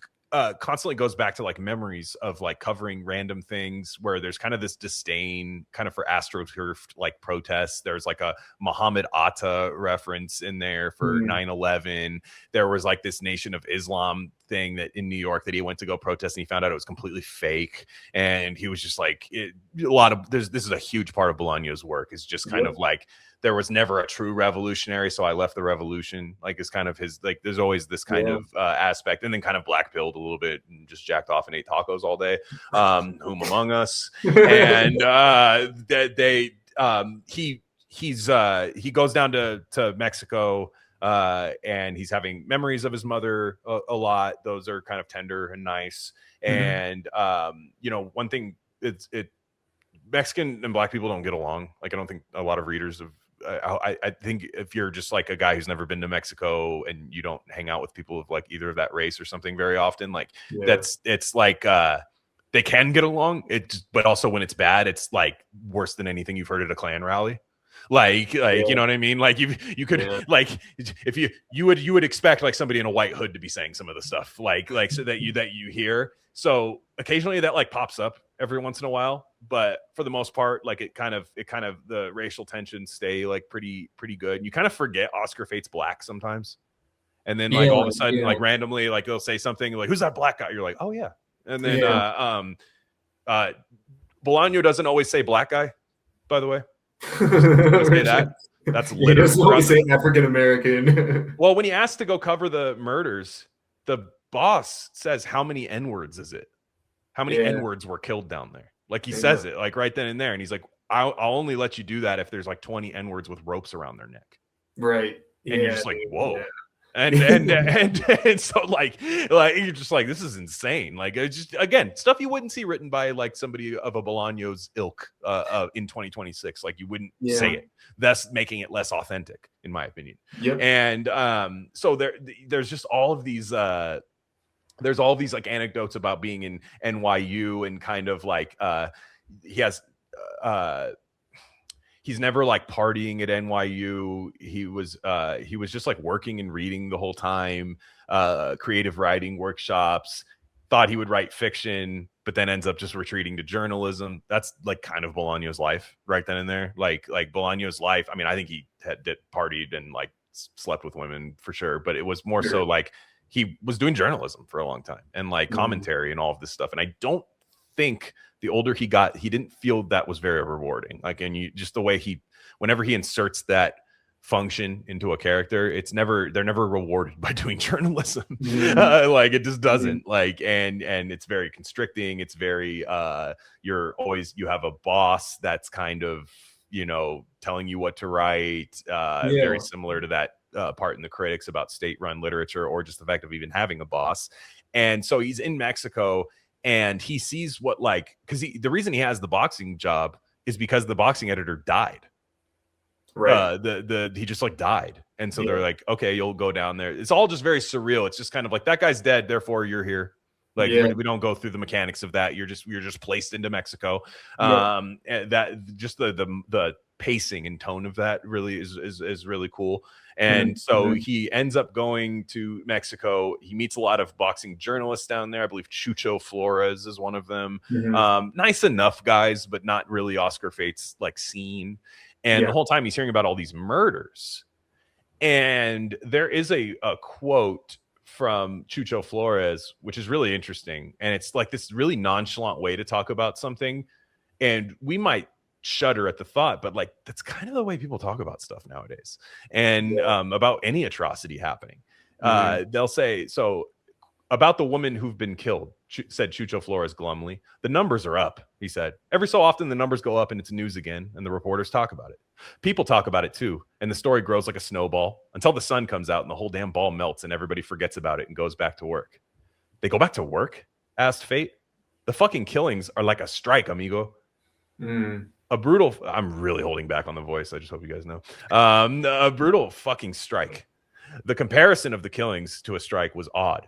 constantly goes back to like memories of like covering random things where there's kind of this disdain kind of for AstroTurf like protests. There's like a Muhammad Atta reference in there for 9/11. There was like this Nation of Islam thing that in New York that he went to go protest, and he found out it was completely fake. And he was just like, this is a huge part of Bolaño's work, is just kind of like, there was never a true revolutionary, so I left the revolution. Like, it's kind of his, like, there's always this kind of aspect, and then kind of black pilled a little bit and just jacked off and ate tacos all day. Whom among us? And he goes down to Mexico, and he's having memories of his mother a lot. Those are kind of tender and nice. And one thing, Mexican and black people don't get along. Like, I don't think a lot of readers of. I think if you're just like a guy who's never been to Mexico and you don't hang out with people of like either of that race or something very often, like it's like they can get along. But also when it's bad, it's like worse than anything you've heard at a Klan rally. Like you know what I mean? Like you could like, if you would expect like somebody in a white hood to be saying some of the stuff like so that you hear. So occasionally that like pops up every once in a while, but for the most part, like it kind of the racial tensions stay like pretty good. And you kind of forget Oscar Fate's black sometimes, and then like all of a sudden, like randomly, like they'll say something like, "Who's that black guy?" You're like, "Oh yeah," and then Bolaño doesn't always say black guy, by the way. Say that. That's literally say African American. Well, when he asked to go cover the murders, the boss says, "How many N-words is it? How many N-words were killed down there?" Like he says it like right then and there, and he's like, I'll only let you do that if there's like 20 N-words with ropes around their neck. Right. And you're just like, whoa. Yeah. And so like you're just like, this is insane. Like, it's just, again, stuff you wouldn't see written by like somebody of a Bolaño's ilk in 2026. Like, you wouldn't say it. That's making it less authentic, in my opinion. And so there's just all of these there's all these like anecdotes about being in NYU, and kind of like he's never like partying at NYU. He was just like working and reading the whole time, creative writing workshops, thought he would write fiction, but then ends up just retreating to journalism. That's like kind of Bolaño's life right then and there. Like Bolaño's life. I mean, I think he did partied and like slept with women for sure, but it was more so like he was doing journalism for a long time and like commentary and all of this stuff. And I don't think the older he got, he didn't feel that was very rewarding. Like, and just the way whenever he inserts that function into a character, they're never rewarded by doing journalism. Like it just doesn't like, and it's very constricting. It's very you have a boss that's kind of, you know, telling you what to write, very similar to that part in the critics about state-run literature, or just the fact of even having a boss. And so he's in Mexico and he sees what, like, because the reason he has the boxing job is because the boxing editor died. Right. He just like died. And so they're like, okay, you'll go down there. It's all just very surreal. It's just kind of like, that guy's dead, therefore you're here. Like we don't go through the mechanics of that. You're just placed into Mexico. And that just the pacing and tone of that really is really cool. And so he ends up going to Mexico. He meets a lot of boxing journalists down there. I believe Chucho Flores is one of them. Nice enough guys, but not really Oscar Fate's like scene. And the whole time he's hearing about all these murders. And there is a quote from Chucho Flores, which is really interesting. And it's like this really nonchalant way to talk about something. And we might shudder at the thought, but like, that's kind of the way people talk about stuff nowadays. And about any atrocity happening. They'll say, so about the women who've been killed, said Chucho Flores glumly, the numbers are up, he said. Every so often the numbers go up and it's news again, and the reporters talk about it. People talk about it too, and the story grows like a snowball until the sun comes out and the whole damn ball melts and everybody forgets about it and goes back to work. They go back to work? Asked Fate. The fucking killings are like a strike, amigo. A brutal, I'm really holding back on the voice, I just hope you guys know. A brutal fucking strike. The comparison of the killings to a strike was odd.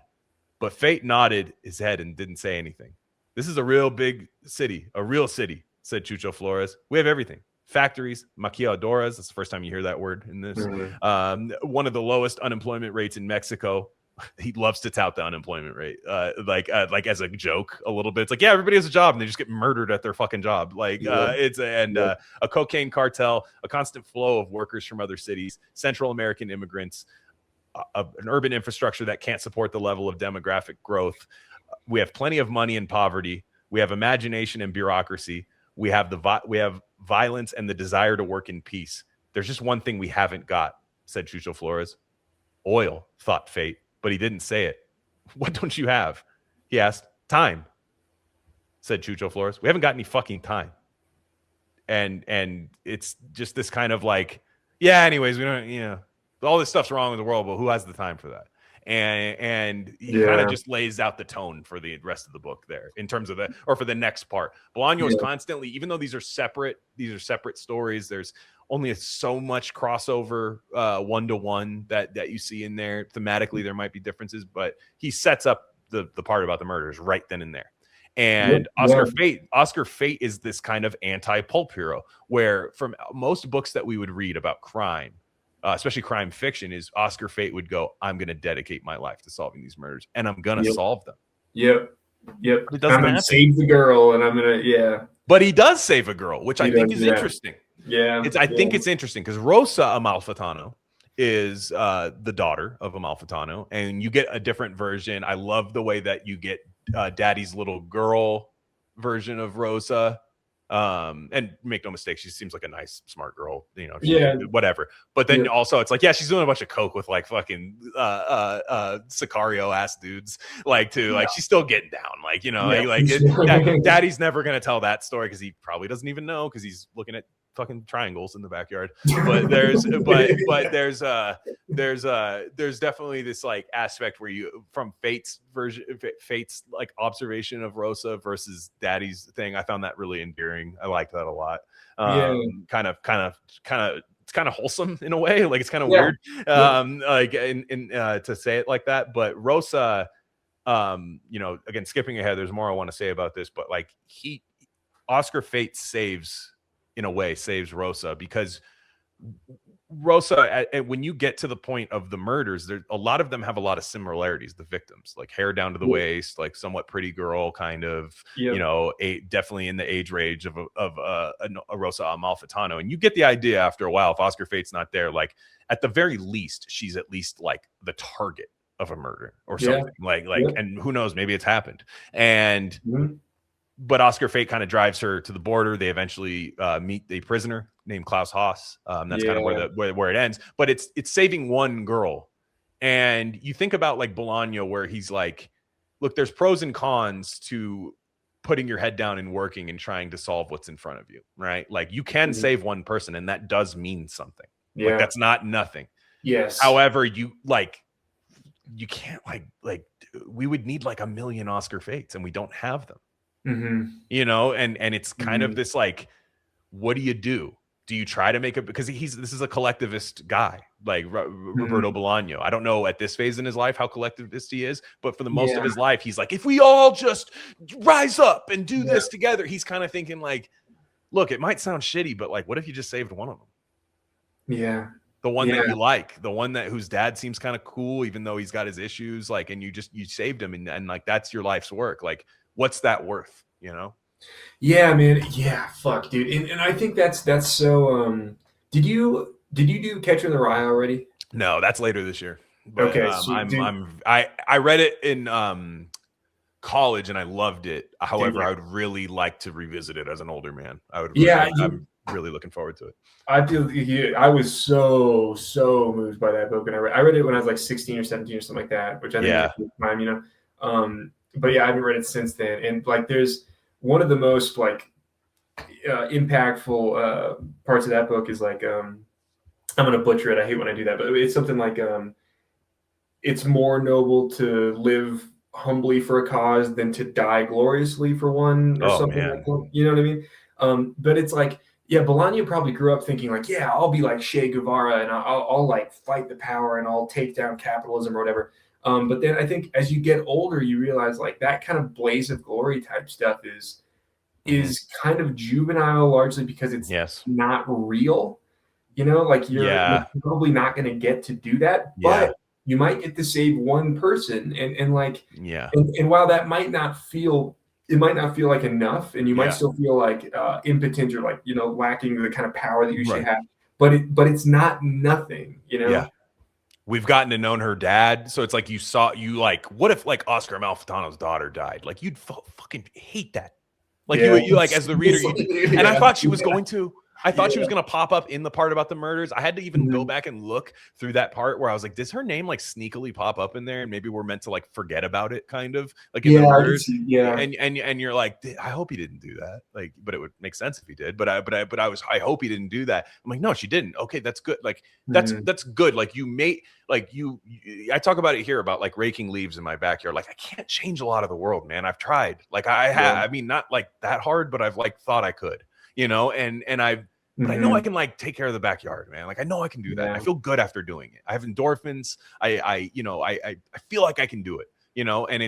But Fate nodded his head and didn't say anything. This is a real big city, a real city, said Chucho Flores. We have everything. Factories, maquiladoras. That's the first time you hear that word in this. One of the lowest unemployment rates in Mexico. He loves to tout the unemployment rate, like as a joke a little bit. It's like, yeah, everybody has a job and they just get murdered at their fucking job. Like a cocaine cartel, a constant flow of workers from other cities, Central American immigrants, an urban infrastructure that can't support the level of demographic growth. We have plenty of money and poverty. We have imagination and bureaucracy. We have violence and the desire to work in peace. There's just one thing we haven't got, said Chucho Flores. Oil, thought Fate, but he didn't say it. What don't you have? He asked. Time, said Chucho Flores. We haven't got any fucking time. And it's just this kind of like, yeah, anyways, we don't, you know, all this stuff's wrong with the world, but who has the time for that? And he kind of just lays out the tone for the rest of the book there in terms of or for the next part. Bolaño is constantly, even though these are separate stories, there's only so much crossover one-to-one that you see in there. Thematically, there might be differences, but he sets up the part about the murders right then and there. And Oscar Fate is this kind of anti-pulp hero, where from most books that we would read about crime, especially crime fiction, is Oscar Fate would go, I'm going to dedicate my life to solving these murders, and I'm going to solve them. But it doesn't I'm going to save the girl, and I'm going to, But he does save a girl, which I think is interesting. I think it's interesting because Rosa Amalfitano is the daughter of Amalfitano, and you get a different version. I love the way that you get Daddy's little girl version of Rosa. And make no mistake, she seems like a nice, smart girl, you know, whatever. But then also it's like, she's doing a bunch of coke with like fucking Sicario ass dudes, like too, like she's still getting down, like, you know, Daddy's never gonna tell that story because he probably doesn't even know because he's looking at fucking triangles in the backyard. But there's definitely this like aspect where you, from Fate's like observation of Rosa versus Daddy's thing, I found that really endearing. I liked that a lot. Kind of it's kind of wholesome in a way, like it's kind of weird like in to say it like that. But Rosa, you know, again, skipping ahead, there's more I want to say about this, but like Oscar Fate saves Rosa, because Rosa, when you get to the point of the murders, there a lot of them have a lot of similarities. The victims, like hair down to the waist, like somewhat pretty girl, kind of, you know, definitely in the age range of a Rosa Amalfitano. And you get the idea after a while, if Oscar Fate's not there, like at the very least, she's at least like the target of a murder or something. And who knows, maybe it's happened. And but Oscar fate kind of drives her to the border. They eventually meet a prisoner named Klaus Haas. That's kind of where it ends. But it's saving one girl. And you think about like Bolaño, where he's like, look, there's pros and cons to putting your head down and working and trying to solve what's in front of you, right? Like you can save one person, and that does mean something. Yeah. Like that's not nothing. Yes. However, you can't like we would need like 1 million Oscar fates, and we don't have them. You know, and it's kind of this like, what do? Do you try to make it, because this is a collectivist guy, like Roberto Bolaño. I don't know at this phase in his life how collectivist he is, but for the most of his life, he's like, if we all just rise up and do this together, he's kind of thinking like, look, it might sound shitty, but like, what if you just saved one of them? Yeah. The one that you like, the one whose dad seems kind of cool, even though he's got his issues, like, and you saved him, and like, that's your life's work. Like, what's that worth, you know? Yeah, man. Yeah, fuck, dude. And I think that's so. Did you do Catcher in the Rye already? No, that's later this year. But, okay, I read it in college and I loved it. However, I would really like to revisit it as an older man. I'm really looking forward to it. I feel I was so moved by that book, and I read it when I was like 16 or 17 or something like that, which I think was time, you know. But yeah, I haven't read it since then, and like there's one of the most like impactful parts of that book is like I'm gonna butcher it. I hate when I do that, but it's something like it's more noble to live humbly for a cause than to die gloriously for one, or something like that. You know what I mean? But it's like, yeah, Bolaño probably grew up thinking like, yeah, I'll be like Che Guevara, and I'll like fight the power, and I'll take down capitalism or whatever. But then I think as you get older, you realize like that kind of blaze of glory type stuff is kind of juvenile, largely because it's not real. You know, like you're probably not going to get to do that, but you might get to save one person, and like, and while that might not feel like enough, and you might still feel like impotent, or like, you know, lacking the kind of power that you should have, but it's not nothing, you know. Yeah. We've gotten to know her dad, so it's like you like, what if like Oscar Amalfitano's daughter died? Like you'd fucking hate that. Like you like, as the reader, and I thought she was going to. I thought she was going to pop up in the part about the murders. I had to even go back and look through that part where I was like, does her name like sneakily pop up in there? And maybe we're meant to like forget about it, kind of like in the murders. And you're like, I hope he didn't do that. Like, but it would make sense if he did. But I hope he didn't do that. I'm like, no, she didn't. Okay, that's good. Like that's good. Like I talk about it here about like raking leaves in my backyard. Like I can't change a lot of the world, man. I've tried. Like I have. I mean, not like that hard, but I've like thought I could. You know, but I know I can like take care of the backyard, man. Like I know I can do that. I feel good after doing it. I have endorphins. I feel like I can do it, you know. And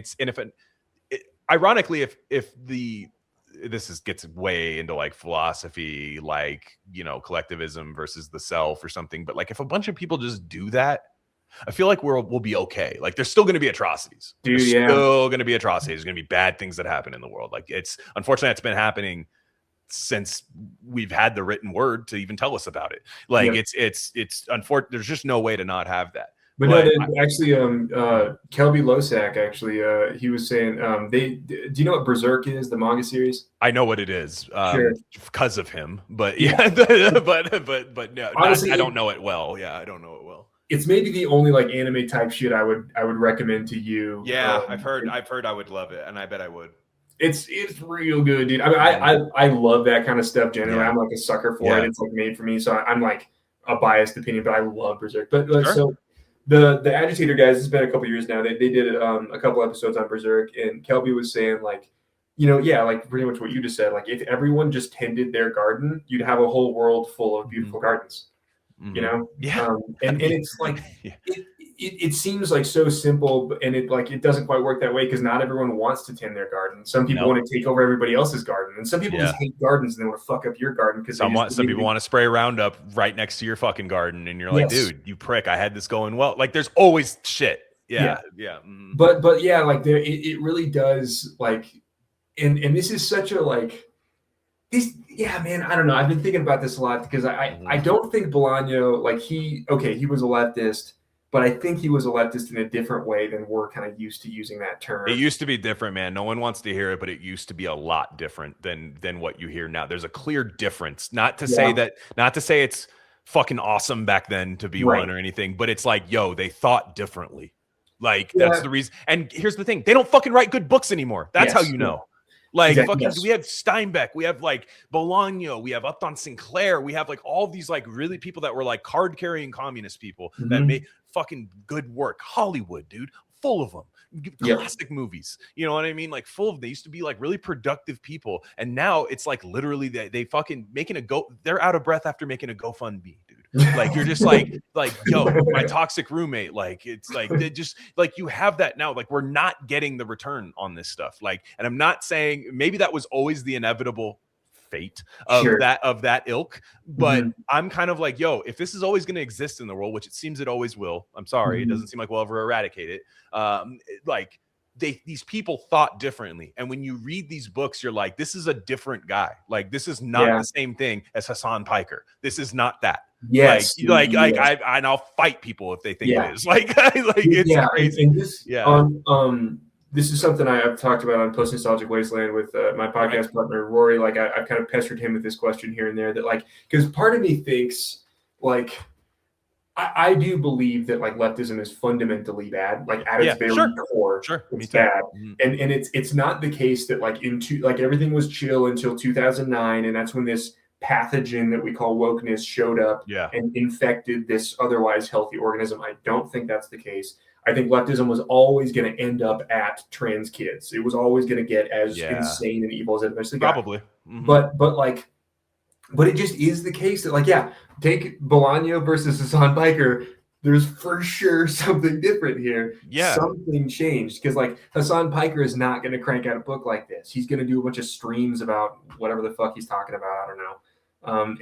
ironically, this gets way into like philosophy, like, you know, collectivism versus the self or something. But like if a bunch of people just do that, I feel like we'll be okay. Like there's still going to be atrocities. There's still going to be atrocities. There's going to be bad things that happen in the world. Like unfortunately it's been happening since we've had the written word to even tell us about it. Like it's unfortunate. There's just no way to not have that. But no, actually, Kelby Losak actually, he was saying, do you know what Berserk is, the manga series? I know what it is, because of him. But but no, honestly, I don't know it well. Yeah, I don't know it well. It's maybe the only like anime type shit I would recommend to you. Yeah, I've heard I would love it, and I bet I would. It's real good, dude. I mean, I love that kind of stuff generally. I'm like a sucker for it. It's like made for me. So I'm like a biased opinion, but I love Berserk. But so the Agitator guys, it's been a couple years now. They did a couple episodes on Berserk, and Kelby was saying like, you know, like pretty much what you just said. Like if everyone just tended their garden, you'd have a whole world full of beautiful gardens. You know, and it's like it seems like so simple, and it doesn't quite work that way because not everyone wants to tend their garden. Some people want to take over everybody else's garden, and some people just hate gardens and they want to fuck up your garden because some people want to spray Roundup right next to your fucking garden, and you're like, dude, you prick! I had this going well. Like, there's always shit. Yeah. But yeah, like it really does like, and this is such a like. Yeah, man, I don't know. I've been thinking about this a lot because I don't think Bolaño, like he was a leftist, but I think he was a leftist in a different way than we're kind of used to using that term. It used to be different, man. No one wants to hear it, but it used to be a lot different than what you hear now. There's a clear difference. Not to say it's fucking awesome back then to be one or anything, but it's like, yo, they thought differently. Like that's the reason. And here's the thing: they don't fucking write good books anymore. That's how you know. Like fucking, we have Steinbeck, we have like Bolaño, we have Upton Sinclair, we have like all these like really people that were like card carrying communist people that made fucking good work. Hollywood, dude, full of them. Classic movies, you know what I mean? Like full of, they used to be like really productive people, and now it's like literally they fucking making they're out of breath after making a GoFundMe, dude. Like you're just like yo, my toxic roommate. Like it's like they just like you have that now. Like we're not getting the return on this stuff. Like, and I'm not saying maybe that was always the inevitable fate of that ilk, but I'm kind of like, yo, if this is always going to exist in the world, which it seems it always will, I'm sorry, it doesn't seem like we'll ever eradicate it. Like these people thought differently, and when you read these books, you're like, this is a different guy. Like this is not the same thing as Hassan Piker. This is not that. Yes, and I'll fight people if they think it is. Like it's crazy. And this, this is something I've talked about on Post Nostalgic Wasteland with my podcast partner Rory. Like I've kind of pestered him with this question here and there, that like, because part of me thinks like I do believe that like leftism is fundamentally bad, like at its very core, it's bad. And it's not the case that like everything was chill until 2009, and that's when this pathogen that we call wokeness showed up and infected this otherwise healthy organism. I don't think that's the case. I think leftism was always going to end up at trans kids. It was always going to get as insane and evil as it eventually got. Probably. But it just is the case that like, take Bolaño versus Hassan Piker. There's for sure something different here. Something changed, because like Hassan Piker is not going to crank out a book like this. He's going to do a bunch of streams about whatever the fuck he's talking about. I don't know.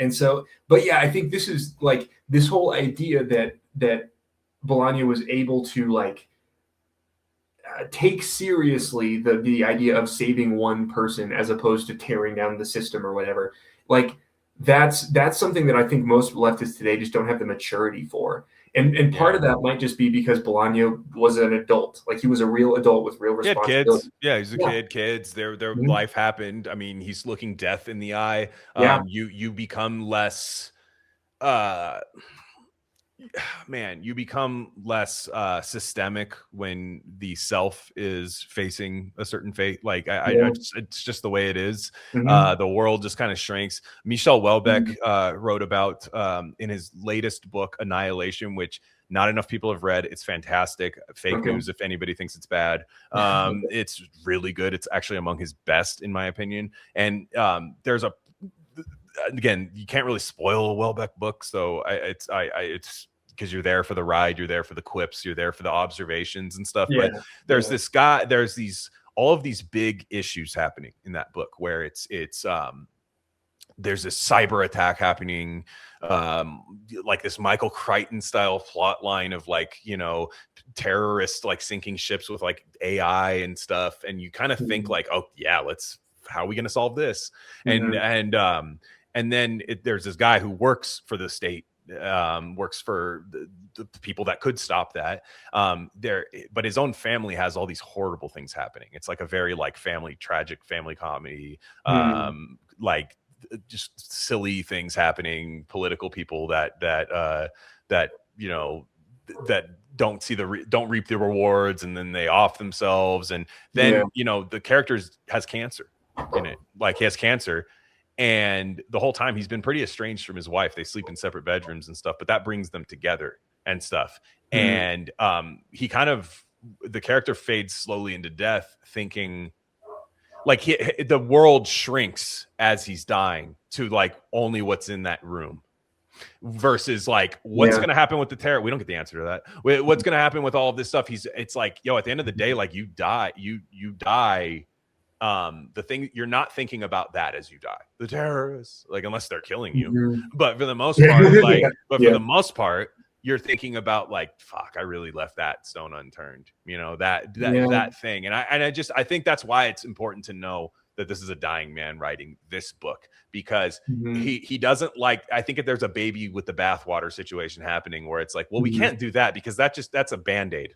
And so, but I think this is like this whole idea that Bolaño was able to like take seriously the idea of saving one person as opposed to tearing down the system or whatever. Like that's something that I think most leftists today just don't have the maturity for. And part of that might just be because Bolaño was an adult. Like he was a real adult with real responsibility. Kids. Yeah, he's a kid. Kids. Their life happened. I mean, he's looking death in the eye. You become less you become less systemic when the self is facing a certain fate. Like it's just the way it is. The world just kind of shrinks. Michel Houellebecq wrote about in his latest book, Annihilation, which not enough people have read. It's fantastic. Fake news if anybody thinks it's bad. It's really good. It's actually among his best, in my opinion. And there's again, you can't really spoil a Houellebecq book, so it's because you're there for the ride, you're there for the quips, you're there for the observations and stuff. But there's this guy, there's all of these big issues happening in that book where it's there's this cyber attack happening, like this Michael Crichton style plot line of like, you know, terrorists like sinking ships with like AI and stuff. And you kind of think like, oh yeah, how are we going to solve this? And then there's this guy who works for the state, works for the people that could stop that. But his own family has all these horrible things happening. It's like a very like tragic family comedy, like just silly things happening, political people that you know, that don't reap the rewards, and then they off themselves. And then you know, the character has cancer in it. Like he has cancer, and the whole time he's been pretty estranged from his wife. They sleep in separate bedrooms and stuff, but that brings them together and stuff. And he kind of, the character fades slowly into death, thinking like the world shrinks as he's dying to like only what's in that room, versus like what's going to happen with the terror. We don't get the answer to that. What's going to happen with all of this stuff? It's like, yo, at the end of the day, like you die. The thing, you're not thinking about that as you die, the terrorists, like unless they're killing you. But for the most part, like, for the most part, you're thinking about like, fuck, I really left that stone unturned, you know, that thing. And I think that's why it's important to know that this is a dying man writing this book, because Mhm. he doesn't like, I think there's a baby with the bathwater situation happening where it's like, well, we Mhm. can't do that because that's a Band-Aid.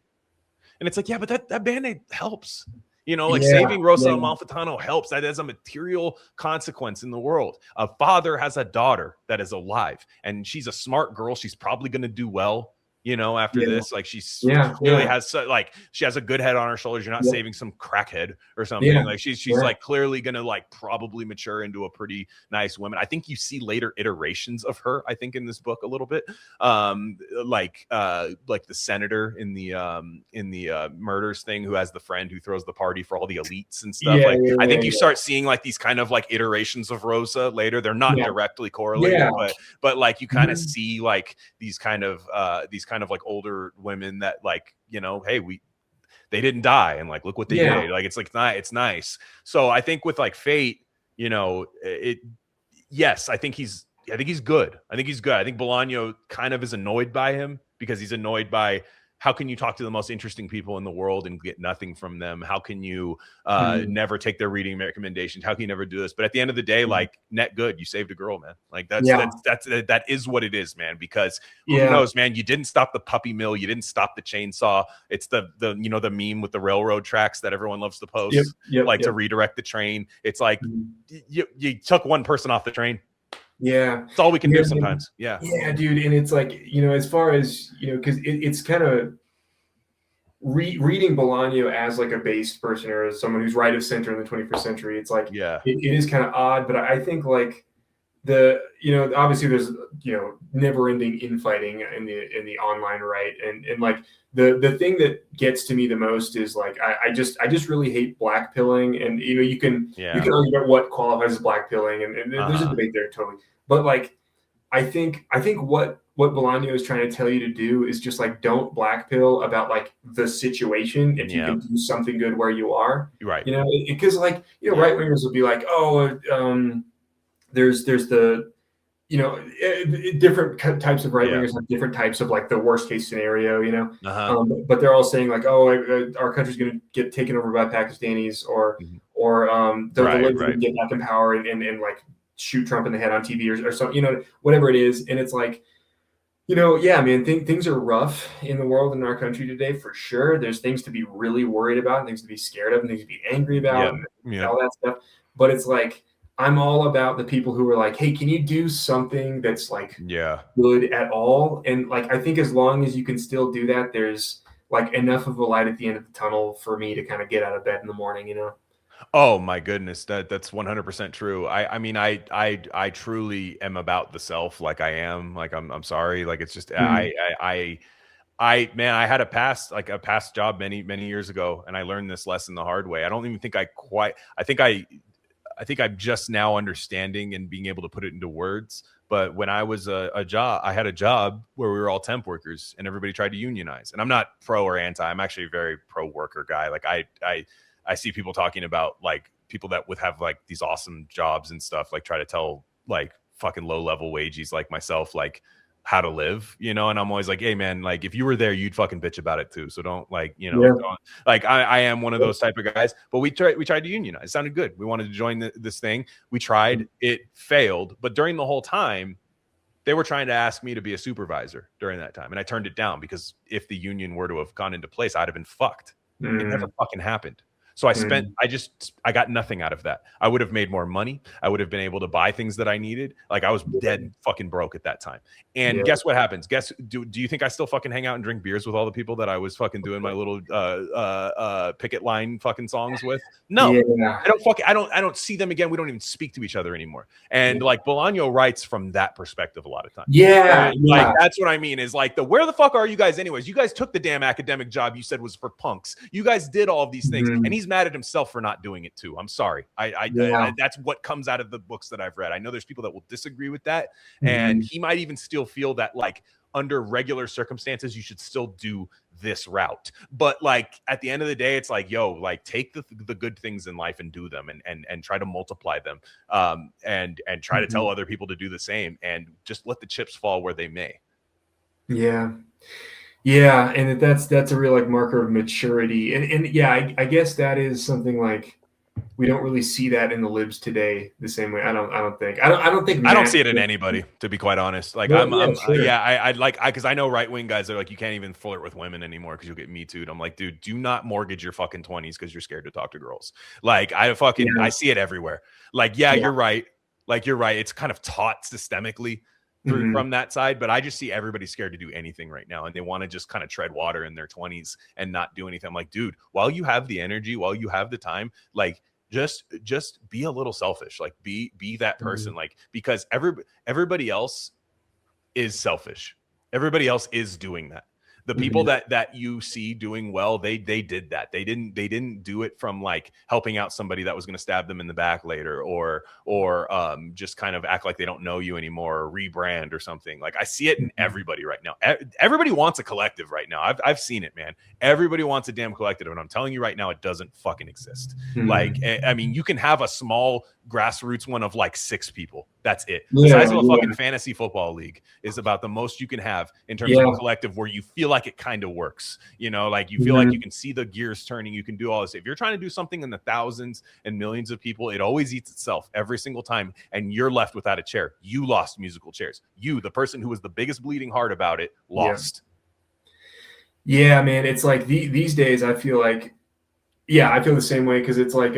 And it's like, yeah, but that Band-Aid helps. Like Yeah, saving Rosa yeah. Amalfitano helps. That has a material consequence in the world. A father has a daughter that is alive, and she's a smart girl. She's probably going to do well, after Yeah. this. Like she Yeah, clearly yeah. has, like, she has a good head on her shoulders. You're not Yeah. saving some crackhead or something. Yeah. Like she's Yeah. like clearly going to like probably mature into a pretty nice woman. I think you see later iterations of her, I think, in this book a little bit. Like the senator in the murders thing, who has the friend who throws the party for all the elites and stuff. Yeah, Like yeah, I think yeah, you start seeing like these kind of like iterations of Rosa later. They're not Yeah. directly correlated, Yeah. but like you kind of Mhm. see like these kind of like older women that like, hey, they didn't die, and like look what they Yeah. did. Like it's like it's nice. So I think with like Fate, yes, I think he's good. I think he's good. I think Bolaño kind of is annoyed by him, because he's annoyed by, how can you talk to the most interesting people in the world and get nothing from them? How can you Mhm. never take their reading recommendations? How can you never do this? But at the end of the day, like, net good, you saved a girl, man. Like Yeah. that is what it is, man. Because who Yeah. knows, man? You didn't stop the puppy mill. You didn't stop the chainsaw. It's the the meme with the railroad tracks that everyone loves to post, Yep. to redirect the train. It's like, Mhm. you took one person off the train. Yeah. That's all we can Yeah, do man. sometimes. Yeah. Yeah, dude. And it's like, as far as, because it's kind of reading Bolaño as like a based person, or as someone who's right of center in the 21st century. It's like, Yeah. it is kind of odd, but I think like obviously there's, never ending infighting in the online, right? And like the thing that gets to me the most is like, I just really hate blackpilling. And you can argue about what qualifies as blackpilling, and there's a debate there, totally. But like, I think what Bolaño is trying to tell you to do is just like, don't blackpill about like the situation if you can do something good where you are, Right. because like, right wingers will be like, oh, there's the different types of right wingers have different types of like the worst case scenario, but they're all saying like, oh, our country's going to get taken over by Pakistanis, or the libs going to get back in power and like shoot Trump in the head on TV or something, whatever it is. And it's like, yeah, man, things are rough in the world, in our country today, for sure. There's things to be really worried about, and things to be scared of, and things to be angry about, and all that stuff. But it's like, I'm all about the people who are like, hey, can you do something that's like good at all? And like, I think as long as you can still do that, there's like enough of a light at the end of the tunnel for me to kind of get out of bed in the morning, Oh my goodness, that's 100% true. I mean, I truly am about the self. Like I am. Like I'm sorry. Like it's just man, I had a past job many years ago, and I learned this lesson the hard way. I don't even think I think I'm just now understanding and being able to put it into words. But when I was I had a job where we were all temp workers, and everybody tried to unionize. And I'm not pro or anti. I'm actually a very pro worker guy. Like I see people talking about like people that would have like these awesome jobs and stuff, like try to tell like fucking low level wages like myself, like how to live, and I'm always like, hey man, like if you were there, you'd fucking bitch about it too. So don't like, don't, like I am one of those type of guys. But we tried to unionize. It sounded good. We wanted to join this thing. We tried, it failed. But during the whole time, they were trying to ask me to be a supervisor during that time. And I turned it down, because if the union were to have gone into place, I'd have been fucked. It never fucking happened. So I got nothing out of that. I would have made more money. I would have been able to buy things that I needed. Like I was dead fucking broke at that time. And guess what happens? Do you think I still fucking hang out and drink beers with all the people that I was fucking doing my little picket line fucking songs with? No, I don't see them again. We don't even speak to each other anymore. And like Bolaño writes from that perspective a lot of times. Like that's what I mean, is like where the fuck are you guys anyways? You guys took the damn academic job you said was for punks. You guys did all of these things, and he's mad at himself for not doing it too. I'm sorry. I that's what comes out of the books that I've read. I know there's people that will disagree with that, and he might even still feel that like under regular circumstances you should still do this route. But like at the end of the day, it's like, yo, like take the good things in life and do them, and try to multiply them, and try to tell other people to do the same, and just let the chips fall where they may. Yeah, and that's a real like marker of maturity, and yeah, I guess that is something like we don't really see that in the libs today the same way. I don't think I don't see it in anybody, to be quite honest. Like because I know right wing guys are like, you can't even flirt with women anymore because you'll get me too. I'm like, dude, do not mortgage your fucking 20s because you're scared to talk to girls. Like I see it everywhere. Like you're right. Like you're right. It's kind of taught systemically from that side, but I just see everybody scared to do anything right now, and they want to just kind of tread water in their 20s and not do anything. I'm like, dude, while you have the energy, while you have the time, like just be a little selfish, like be that person, like, because everybody else is selfish. Everybody else is doing that. The people that you see doing well, they did that. They didn't do it from like helping out somebody that was going to stab them in the back later, or just kind of act like they don't know you anymore, or rebrand or something. Like I see it in everybody right now. Everybody wants a collective right now. I've seen it, man. Everybody wants a damn collective, and I'm telling you right now, it doesn't fucking exist. Like I mean, you can have a small grassroots one of like 6 people. That's it. The size of a fucking fantasy football league is about the most you can have in terms of a collective where you feel like it kind of works. You know, like you feel like you can see the gears turning. You can do all this. If you're trying to do something in the thousands and millions of people, it always eats itself every single time, and you're left without a chair. You lost musical chairs. You, the person who was the biggest bleeding heart about it, lost. Yeah, man. It's like these days I feel like, I feel the same way, because it's like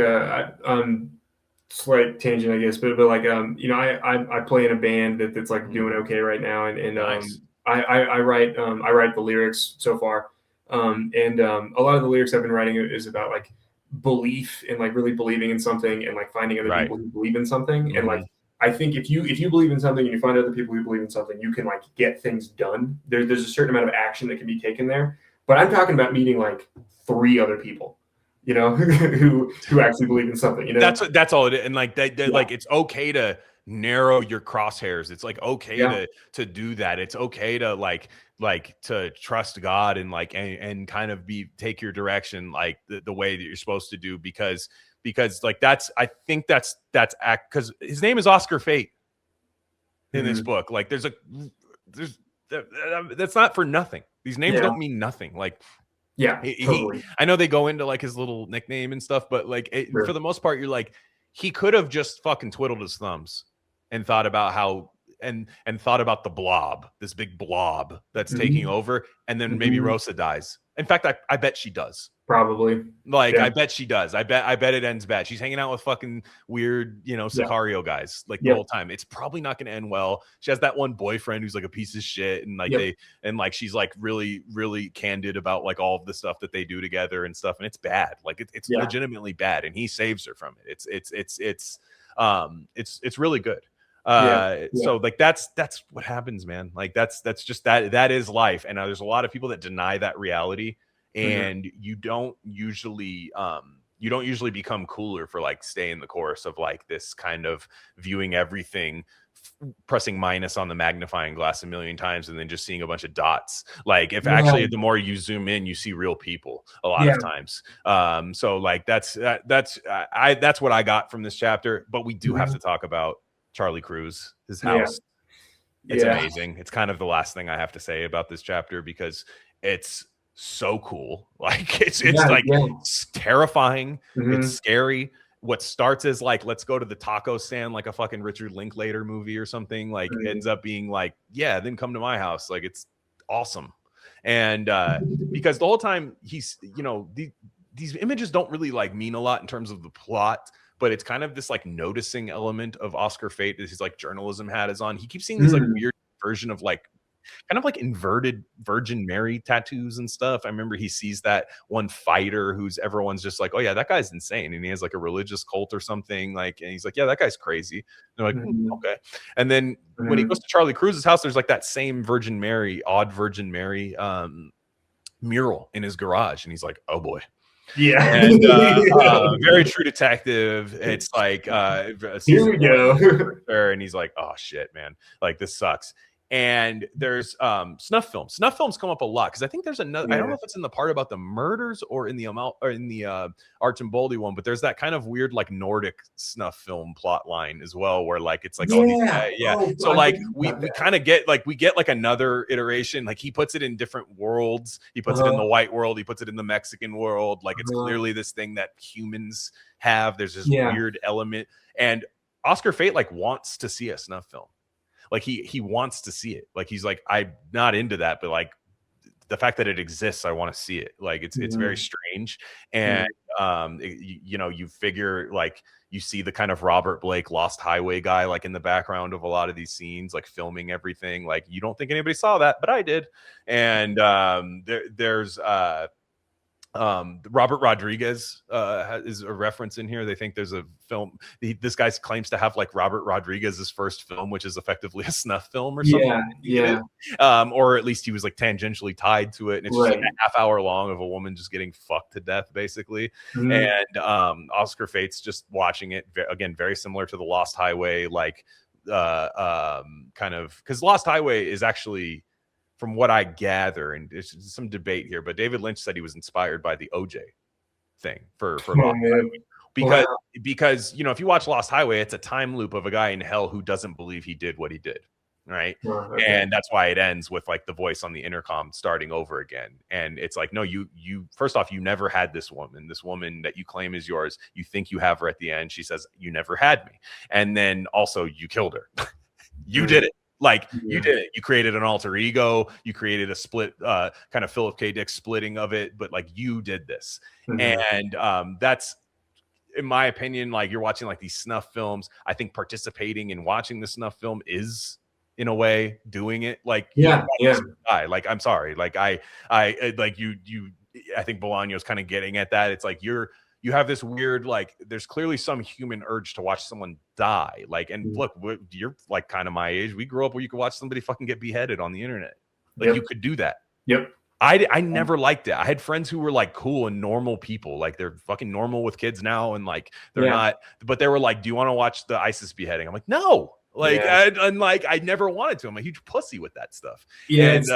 slight tangent, I guess, but like you know, I play in a band that's like doing okay right now, and nice. I write the lyrics so far, and a lot of the lyrics I've been writing is about like belief and like really believing in something, and like finding other people who believe in something, and like I think if you believe in something and you find other people who believe in something, you can like get things done. There's a certain amount of action that can be taken there, but I'm talking about meeting like 3 other people, you know, who actually believe in something, you know. That's all it is. And like like it's okay to narrow your crosshairs. It's like okay to do that. It's okay to like to trust God and like and kind of take your direction like the way that you're supposed to do, because like I think that's because his name is Oscar Fate in this book. Like there's that's not for nothing. These names don't mean nothing. Like totally. I know they go into like his little nickname and stuff, but like for the most part, you're like, he could have just fucking twiddled his thumbs and thought about how and thought about the blob, this big blob that's taking over, and then maybe Rosa dies. In fact, I bet she does. Probably. Like I bet she does. I bet it ends bad. She's hanging out with fucking weird, you know, Sicario guys like the whole time. It's probably not going to end well. She has that one boyfriend who's like a piece of shit, and like she's like really, really candid about like all of the stuff that they do together and stuff, and it's bad. Like it's legitimately bad, and he saves her from it. It's really good. So like that's what happens, man. Like that's just that is life, and there's a lot of people that deny that reality, and you don't usually become cooler for like staying the course of like this kind of viewing everything, pressing minus on the magnifying glass a million times and then just seeing a bunch of dots. Like if actually the more you zoom in, you see real people a lot of times. So like that's what I got from this chapter. But we do have to talk about Charlie Cruz, his house. It's amazing. It's kind of the last thing I have to say about this chapter, because it's so cool. Like it's it's terrifying. It's scary. What starts as like, let's go to the taco stand, like a fucking Richard Linklater movie or something, like ends up being like, then come to my house. Like it's awesome. And because the whole time he's, you know, these images don't really like mean a lot in terms of the plot, but it's kind of this like noticing element of Oscar Fate that his like journalism hat is on. He keeps seeing this like weird version of like kind of like inverted Virgin Mary tattoos and stuff. I remember he sees that one fighter who's everyone's just like, oh yeah, that guy's insane, and he has like a religious cult or something, like, and he's like, yeah, that guy's crazy. And they're like, okay. And then when he goes to Charlie Cruz's house, there's like that same odd Virgin Mary mural in his garage, and he's like, oh boy. And very True Detective. It's like here we go. And he's like, oh shit, man, like this sucks. And there's snuff films. Snuff films come up a lot because I think there's another. I don't know if it's in the part about the murders or in the Archamboldi one, but there's that kind of weird like Nordic snuff film plot line as well, where like it's like all these so like we kind of get like another iteration. Like he puts it in different worlds. He puts it in the white world. He puts it in the Mexican world. Like it's clearly this thing that humans have. There's this weird element, and Oscar Fate like wants to see a snuff film. Like he wants to see it. Like he's like, I'm not into that, but like the fact that it exists, I want to see it. Like it's very strange. And you figure like you see the kind of Robert Blake Lost Highway guy like in the background of a lot of these scenes, like filming everything. Like you don't think anybody saw that, but I did. And there's Robert Rodriguez is a reference in here. They think there's a film. This guy claims to have like Robert Rodriguez's first film, which is effectively a snuff film or something. Or at least he was like tangentially tied to it. And it's just like a half-hour long of a woman just getting fucked to death, basically. And Oscar Fate's just watching it again, very similar to the Lost Highway, like kind of because Lost Highway is actually, from what I gather, and there's some debate here, but David Lynch said he was inspired by the OJ thing for Lost Highway. Because you know, if you watch Lost Highway, it's a time loop of a guy in hell who doesn't believe he did what he did, right? And that's why it ends with like the voice on the intercom starting over again. And it's like, no, you first off, you never had this woman that you claim is yours. You think you have her at the end. She says, you never had me. And then also you killed her. You did it. Like you did it. You created an alter ego. You created a split, kind of Philip K. Dick splitting of it. But like you did this, and that's, in my opinion, like you're watching like these snuff films. I think participating in watching the snuff film is, in a way, doing it. Like like I'm sorry. Like I like you. I think Bolaño's kind of getting at that. It's like you have this weird, like, there's clearly some human urge to watch someone die. Like, and look, you're like kind of my age. We grew up where you could watch somebody fucking get beheaded on the internet. Like you could do that. I never liked it. I had friends who were like cool and normal people. Like they're fucking normal with kids now. And like, they're not, but they were like, do you want to watch the ISIS beheading? I'm like, no. Like, I never wanted to. I'm a huge pussy with that stuff. Yeah, and, it's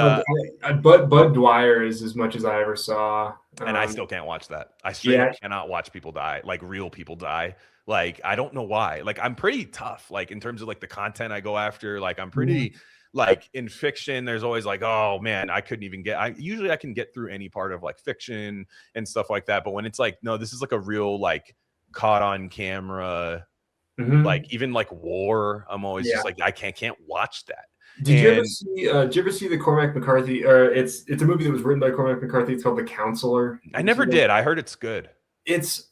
Bud Dwyer is as much as I ever saw. And I still can't watch that. I straight cannot watch people die, like real people die. Like, I don't know why. Like, I'm pretty tough, like in terms of like the content I go after. Like, I'm pretty like in fiction. There's always like, oh man, I couldn't even get. Usually I can get through any part of like fiction and stuff like that. But when it's like, no, this is like a real like caught on camera. Like even like war, I'm always just like I can't watch that. Did you ever see the Cormac McCarthy? It's a movie that was written by Cormac McCarthy. It's called The Counselor. I never did. I heard it's good. There's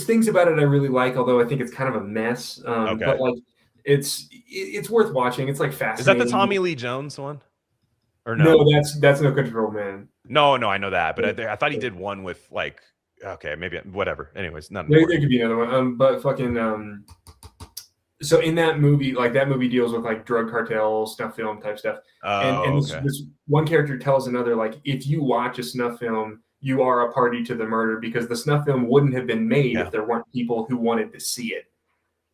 things about it I really like, although I think it's kind of a mess. But like it's worth watching. It's like fascinating. Is that the Tommy Lee Jones one? Or no? No, that's No Country for Old Men. No, I know that, but I thought he did one with like. Okay, maybe whatever. Anyways, none. There could be another one. But fucking so in that movie, like that movie deals with like drug cartel, snuff film type stuff. And this one character tells another, like, if you watch a snuff film, you are a party to the murder because the snuff film wouldn't have been made if there weren't people who wanted to see it.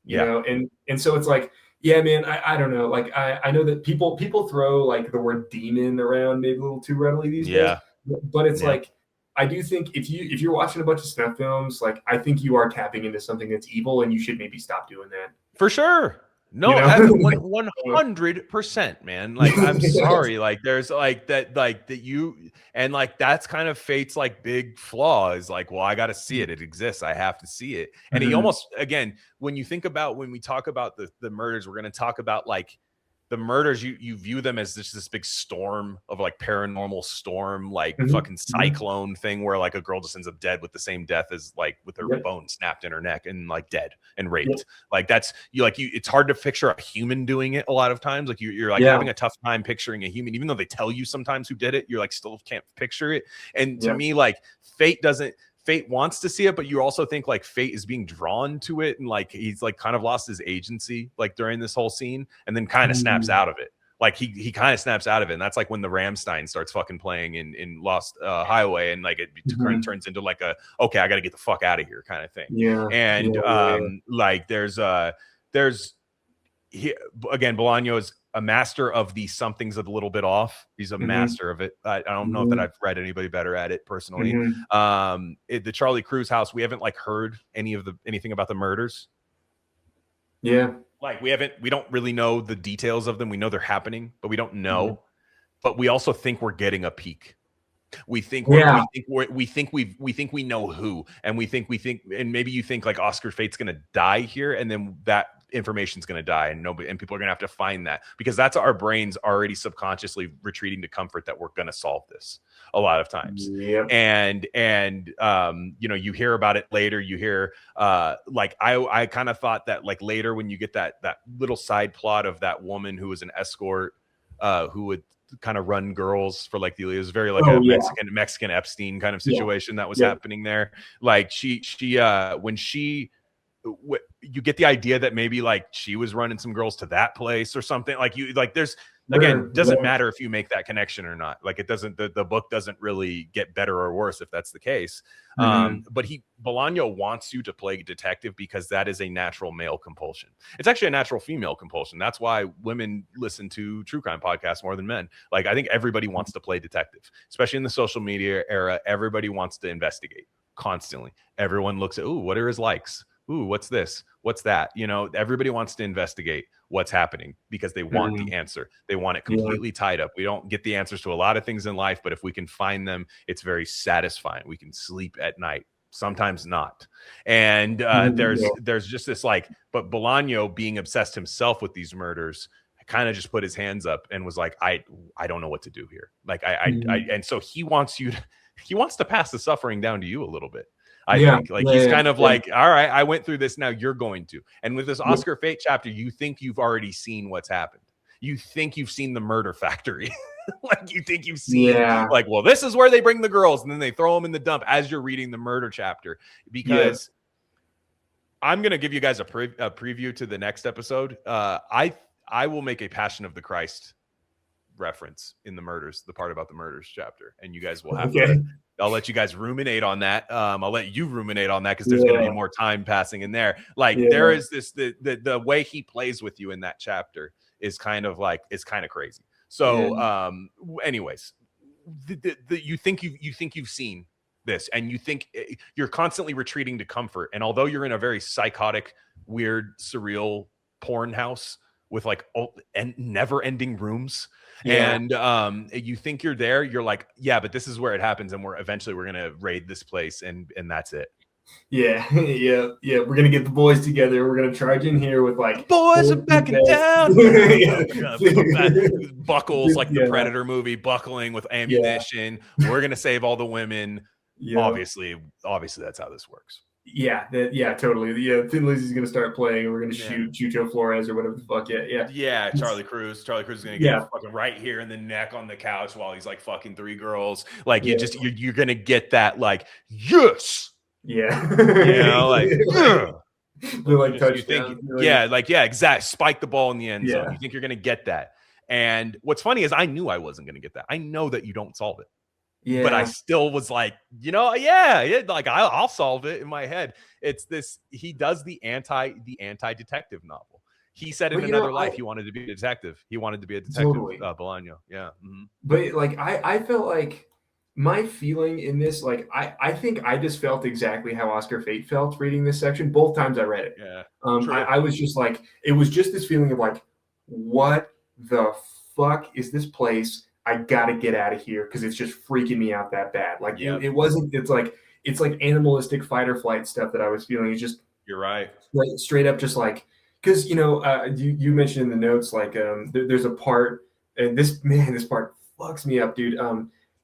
You know, and so it's like, yeah, man, I don't know. Like I know that people throw like the word demon around maybe a little too readily these days. But it's like, I do think if you're watching a bunch of snuff films, like I think you are tapping into something that's evil, and you should maybe stop doing that. For sure. No, 100%, man. Like, I'm sorry. Like, there's like that you, and like that's kind of Fate's like big flaw is like, well, I got to see it. It exists. I have to see it. And he almost, again, when we talk about the murders, we're going to talk about like the murders, you view them as this big storm of like paranormal storm, like fucking cyclone thing where like a girl just ends up dead with the same death as like with her bone snapped in her neck and like dead and raped. Like that's it's hard to picture a human doing it a lot of times. Like you're like having a tough time picturing a human, even though they tell you sometimes who did it, you're like still can't picture it. And to me, like Fate wants to see it, but you also think like Fate is being drawn to it, and like he's like kind of lost his agency like during this whole scene, and then kind of snaps out of it. Like he kind of snaps out of it, and that's like when the Rammstein starts fucking playing in Lost Highway, and like it turns into like a okay, I got to get the fuck out of here kind of thing. Like there's again, Bolaño is a master of the something's a little bit off. He's a master of it. I don't know that I've read anybody better at it personally. The Charlie Cruz house, we haven't like heard anything about the murders. Yeah. Like we don't really know the details of them. We know they're happening, but we don't know. But we also think we're getting a peek. We think we think we know who, and we think, and maybe you think like Oscar Fate's going to die here, and then that information's going to die, and people are going to have to find that, because that's our brains already subconsciously retreating to comfort that we're going to solve this a lot of times. And you know, you hear about it later. You hear like I kind of thought that like later when you get that little side plot of that woman who was an escort who would kind of run girls for like it was very like Mexican Epstein kind of situation that was happening there. Like when you get the idea that maybe like she was running some girls to that place or something. Like there's again, doesn't matter if you make that connection or not. Like it doesn't, the book doesn't really get better or worse if that's the case. But Bolaño wants you to play detective because that is a natural male compulsion. It's actually a natural female compulsion. That's why women listen to true crime podcasts more than men. Like I think everybody wants to play detective, especially in the social media era. Everybody wants to investigate constantly. Everyone looks at, ooh, what are his likes? Ooh, what's this? What's that? You know, everybody wants to investigate what's happening because they want the answer. They want it completely tied up. We don't get the answers to a lot of things in life, but if we can find them, it's very satisfying. We can sleep at night, sometimes not. And there's just this like, but Bolaño being obsessed himself with these murders, kind of just put his hands up and was like, I don't know what to do here. Like and so he wants to pass the suffering down to you a little bit. I think like he's kind of like, all right, I went through this. Now you're going to. And with this Oscar Fate chapter, you think you've already seen what's happened. You think you've seen the murder factory. Like you think you've seen like, well, this is where they bring the girls and then they throw them in the dump as you're reading the murder chapter. Because I'm going to give you guys a preview to the next episode. I will make a Passion of the Christ reference in the murders, the part about the murders chapter. And you guys will have to. I'll let you guys ruminate on that. I'll let you ruminate on that because there's going to be more time passing in there. Like there is this, the way he plays with you in that chapter is kind of like, it's kind of crazy. So anyways, you think you've seen this and you think you're constantly retreating to comfort. And although you're in a very psychotic, weird, surreal porn house with like never ending rooms, and you think you're there, you're like, yeah, but this is where it happens, and we're gonna raid this place, and that's it. Yeah. We're gonna get the boys together. We're gonna charge in here with like boys are backing down. Buckles like the Predator movie, buckling with ammunition. We're gonna save all the women. Obviously, that's how this works. Totally. Thin Lizzy's gonna start playing, and we're gonna shoot Chucho Flores or whatever the fuck. Charlie Cruz is gonna get fucking right here in the neck on the couch while he's like fucking 3 girls. Like you're gonna get that like yes, you know, like they're like touchdown. Exactly. Spike the ball in the end zone. You think you're gonna get that, and what's funny is I knew I wasn't gonna get that. I know that you don't solve it. But I still was like, you know, like I'll solve it in my head. It's this. He does the anti-detective novel. He said in another life he wanted to be a detective. He wanted to be a detective. Bolaño. But like I felt like my feeling in this, like I think I just felt exactly how Oscar Fate felt reading this section both times I read it. I was just like, it was just this feeling of like, what the fuck is this place? I gotta get out of here because it's just freaking me out that bad. Like it wasn't. It's like animalistic fight or flight stuff that I was feeling. It's just you're right. Straight up, just like because you mentioned in the notes like there's a part and this part fucks me up, dude.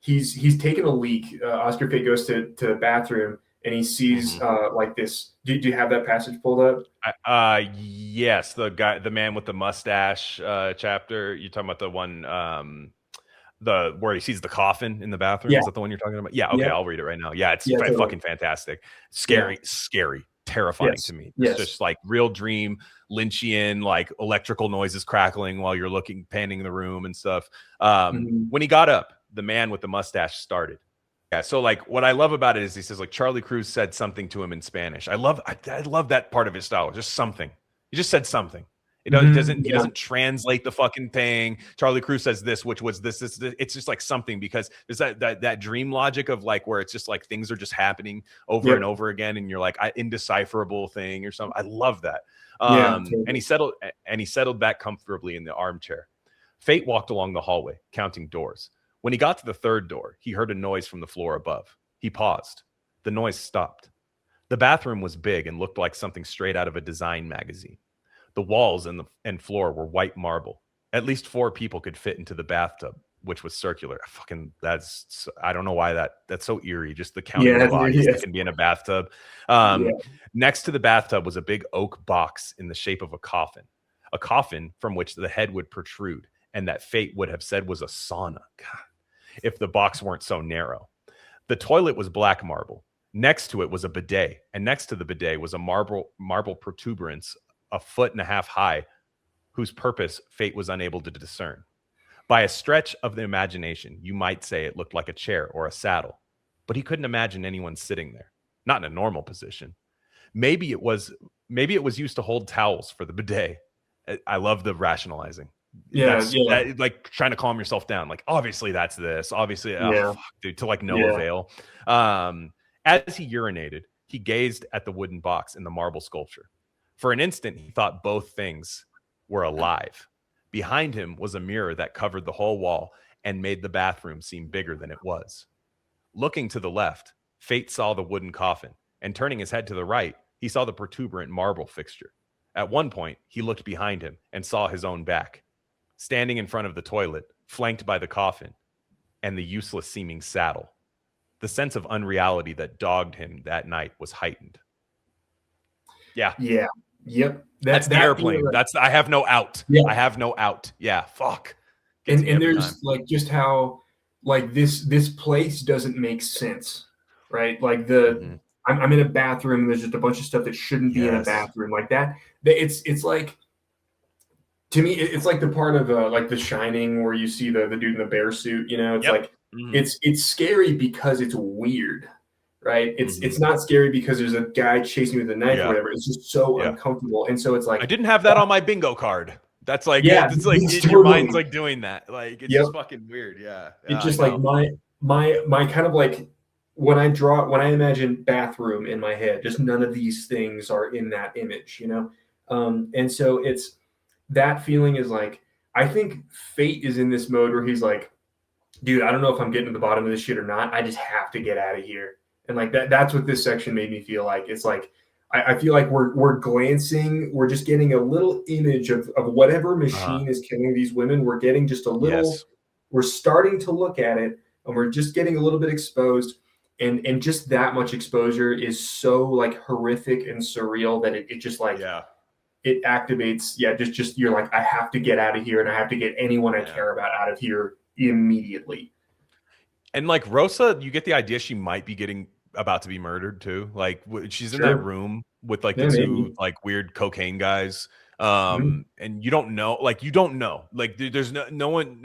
He's taken a leak. Oscar Fate goes to the bathroom and he sees like this. Do you have that passage pulled up? Yes, the man with the mustache chapter. You're talking about the one. Where he sees the coffin in the bathroom. Is that the one you're talking about? I'll read it right now. It's fucking fantastic. Scary, terrifying to me. It's just like real dream Lynchian, like electrical noises crackling while you're panning the room and stuff. When he got up, the man with the mustache started. So like what I love about it is he says like Charlie Cruz said something to him in Spanish. I love that part of his style. Just something. He just said something. He doesn't translate the fucking thing. Charlie Cruz says this, which was this. It's just like something, because there's that dream logic of like where it's just like things are just happening over and over again, and you're like indecipherable thing or something. I love that. And he settled back comfortably in the armchair. Fate walked along the hallway, counting doors. When he got to the third door, he heard a noise from the floor above. He paused. The noise stopped. The bathroom was big and looked like something straight out of a design magazine. The walls and floor were white marble. At least 4 people could fit into the bathtub, which was circular. I don't know why that's so eerie. Just the counting of bodies that can be in a bathtub. Next to the bathtub was a big oak box in the shape of a coffin from which the head would protrude, and that Fate would have said was a sauna. God, if the box weren't so narrow. The toilet was black marble. Next to it was a bidet, and next to the bidet was a marble protuberance 1.5 feet high, whose purpose Fate was unable to discern. By a stretch of the imagination, you might say it looked like a chair or a saddle, but he couldn't imagine anyone sitting there, not in a normal position. Maybe it was used to hold towels for the bidet. I love the rationalizing. Like trying to calm yourself down. Like, obviously that's this. Obviously, fuck, dude, to like no avail. As he urinated, he gazed at the wooden box and the marble sculpture. For an instant, he thought both things were alive. Behind him was a mirror that covered the whole wall and made the bathroom seem bigger than it was. Looking to the left, Fate saw the wooden coffin, and turning his head to the right, he saw the protuberant marble fixture. At one point, he looked behind him and saw his own back, standing in front of the toilet, flanked by the coffin and the useless-seeming saddle. The sense of unreality that dogged him that night was heightened. Yep. That's the airplane. That's I have no out. I have no out. Yeah, fuck. And there's like just how like this place doesn't make sense, right? Like I'm in a bathroom and there's just a bunch of stuff that shouldn't be in a bathroom like that. It's like, to me, it's like the part of like The Shining where you see the dude in the bear suit. You know, it's like it's scary because it's weird. Right. It's not scary because there's a guy chasing you with a knife or whatever. It's just so uncomfortable. And so it's like, I didn't have that on my bingo card. That's like, it's like your mind's like doing that. Like, it's just fucking weird. Yeah. It's just like my kind of like when I imagine bathroom in my head, just none of these things are in that image, you know? And so it's that feeling is like, I think Fate is in this mode where he's like, dude, I don't know if I'm getting to the bottom of this shit or not. I just have to get out of here. And like that's what this section made me feel like. It's like I feel like we're glancing, we're just getting a little image of whatever machine is killing these women. We're getting just a little, we're starting to look at it, and we're just getting a little bit exposed. And just that much exposure is so like horrific and surreal that it just like it activates. Just you're like, I have to get out of here, and I have to get anyone I care about out of here immediately. And like Rosa, you get the idea she might be about to be murdered too. Like she's in that room with like the two like weird cocaine guys. And you don't know, like there's no one.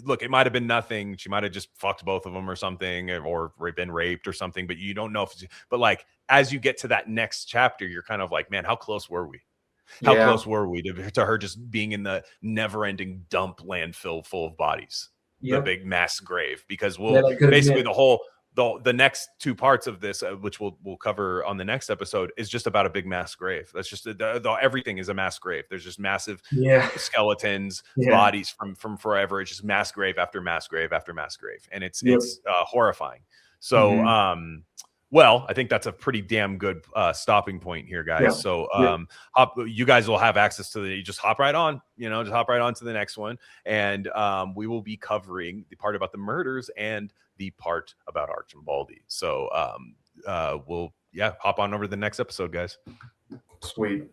Look, it might have been nothing. She might have just fucked both of them or something, or been raped or something. But you don't know but like as you get to that next chapter, you're kind of like, man, how close were we? How close were we to her just being in the never-ending dump landfill full of bodies? The big mass grave, because basically the next 2 parts of this, which we'll cover on the next episode, is just about a big mass grave. That's just everything is a mass grave. There's just massive skeletons, bodies from forever. It's just mass grave after mass grave after mass grave, and it's horrifying. So well, I think that's a pretty damn good stopping point here, guys. So you guys will have access to you just hop right on, just hop right on to the next one. And we will be covering the part about the murders and the part about Archambaldi. So we'll hop on over to the next episode, guys. Sweet.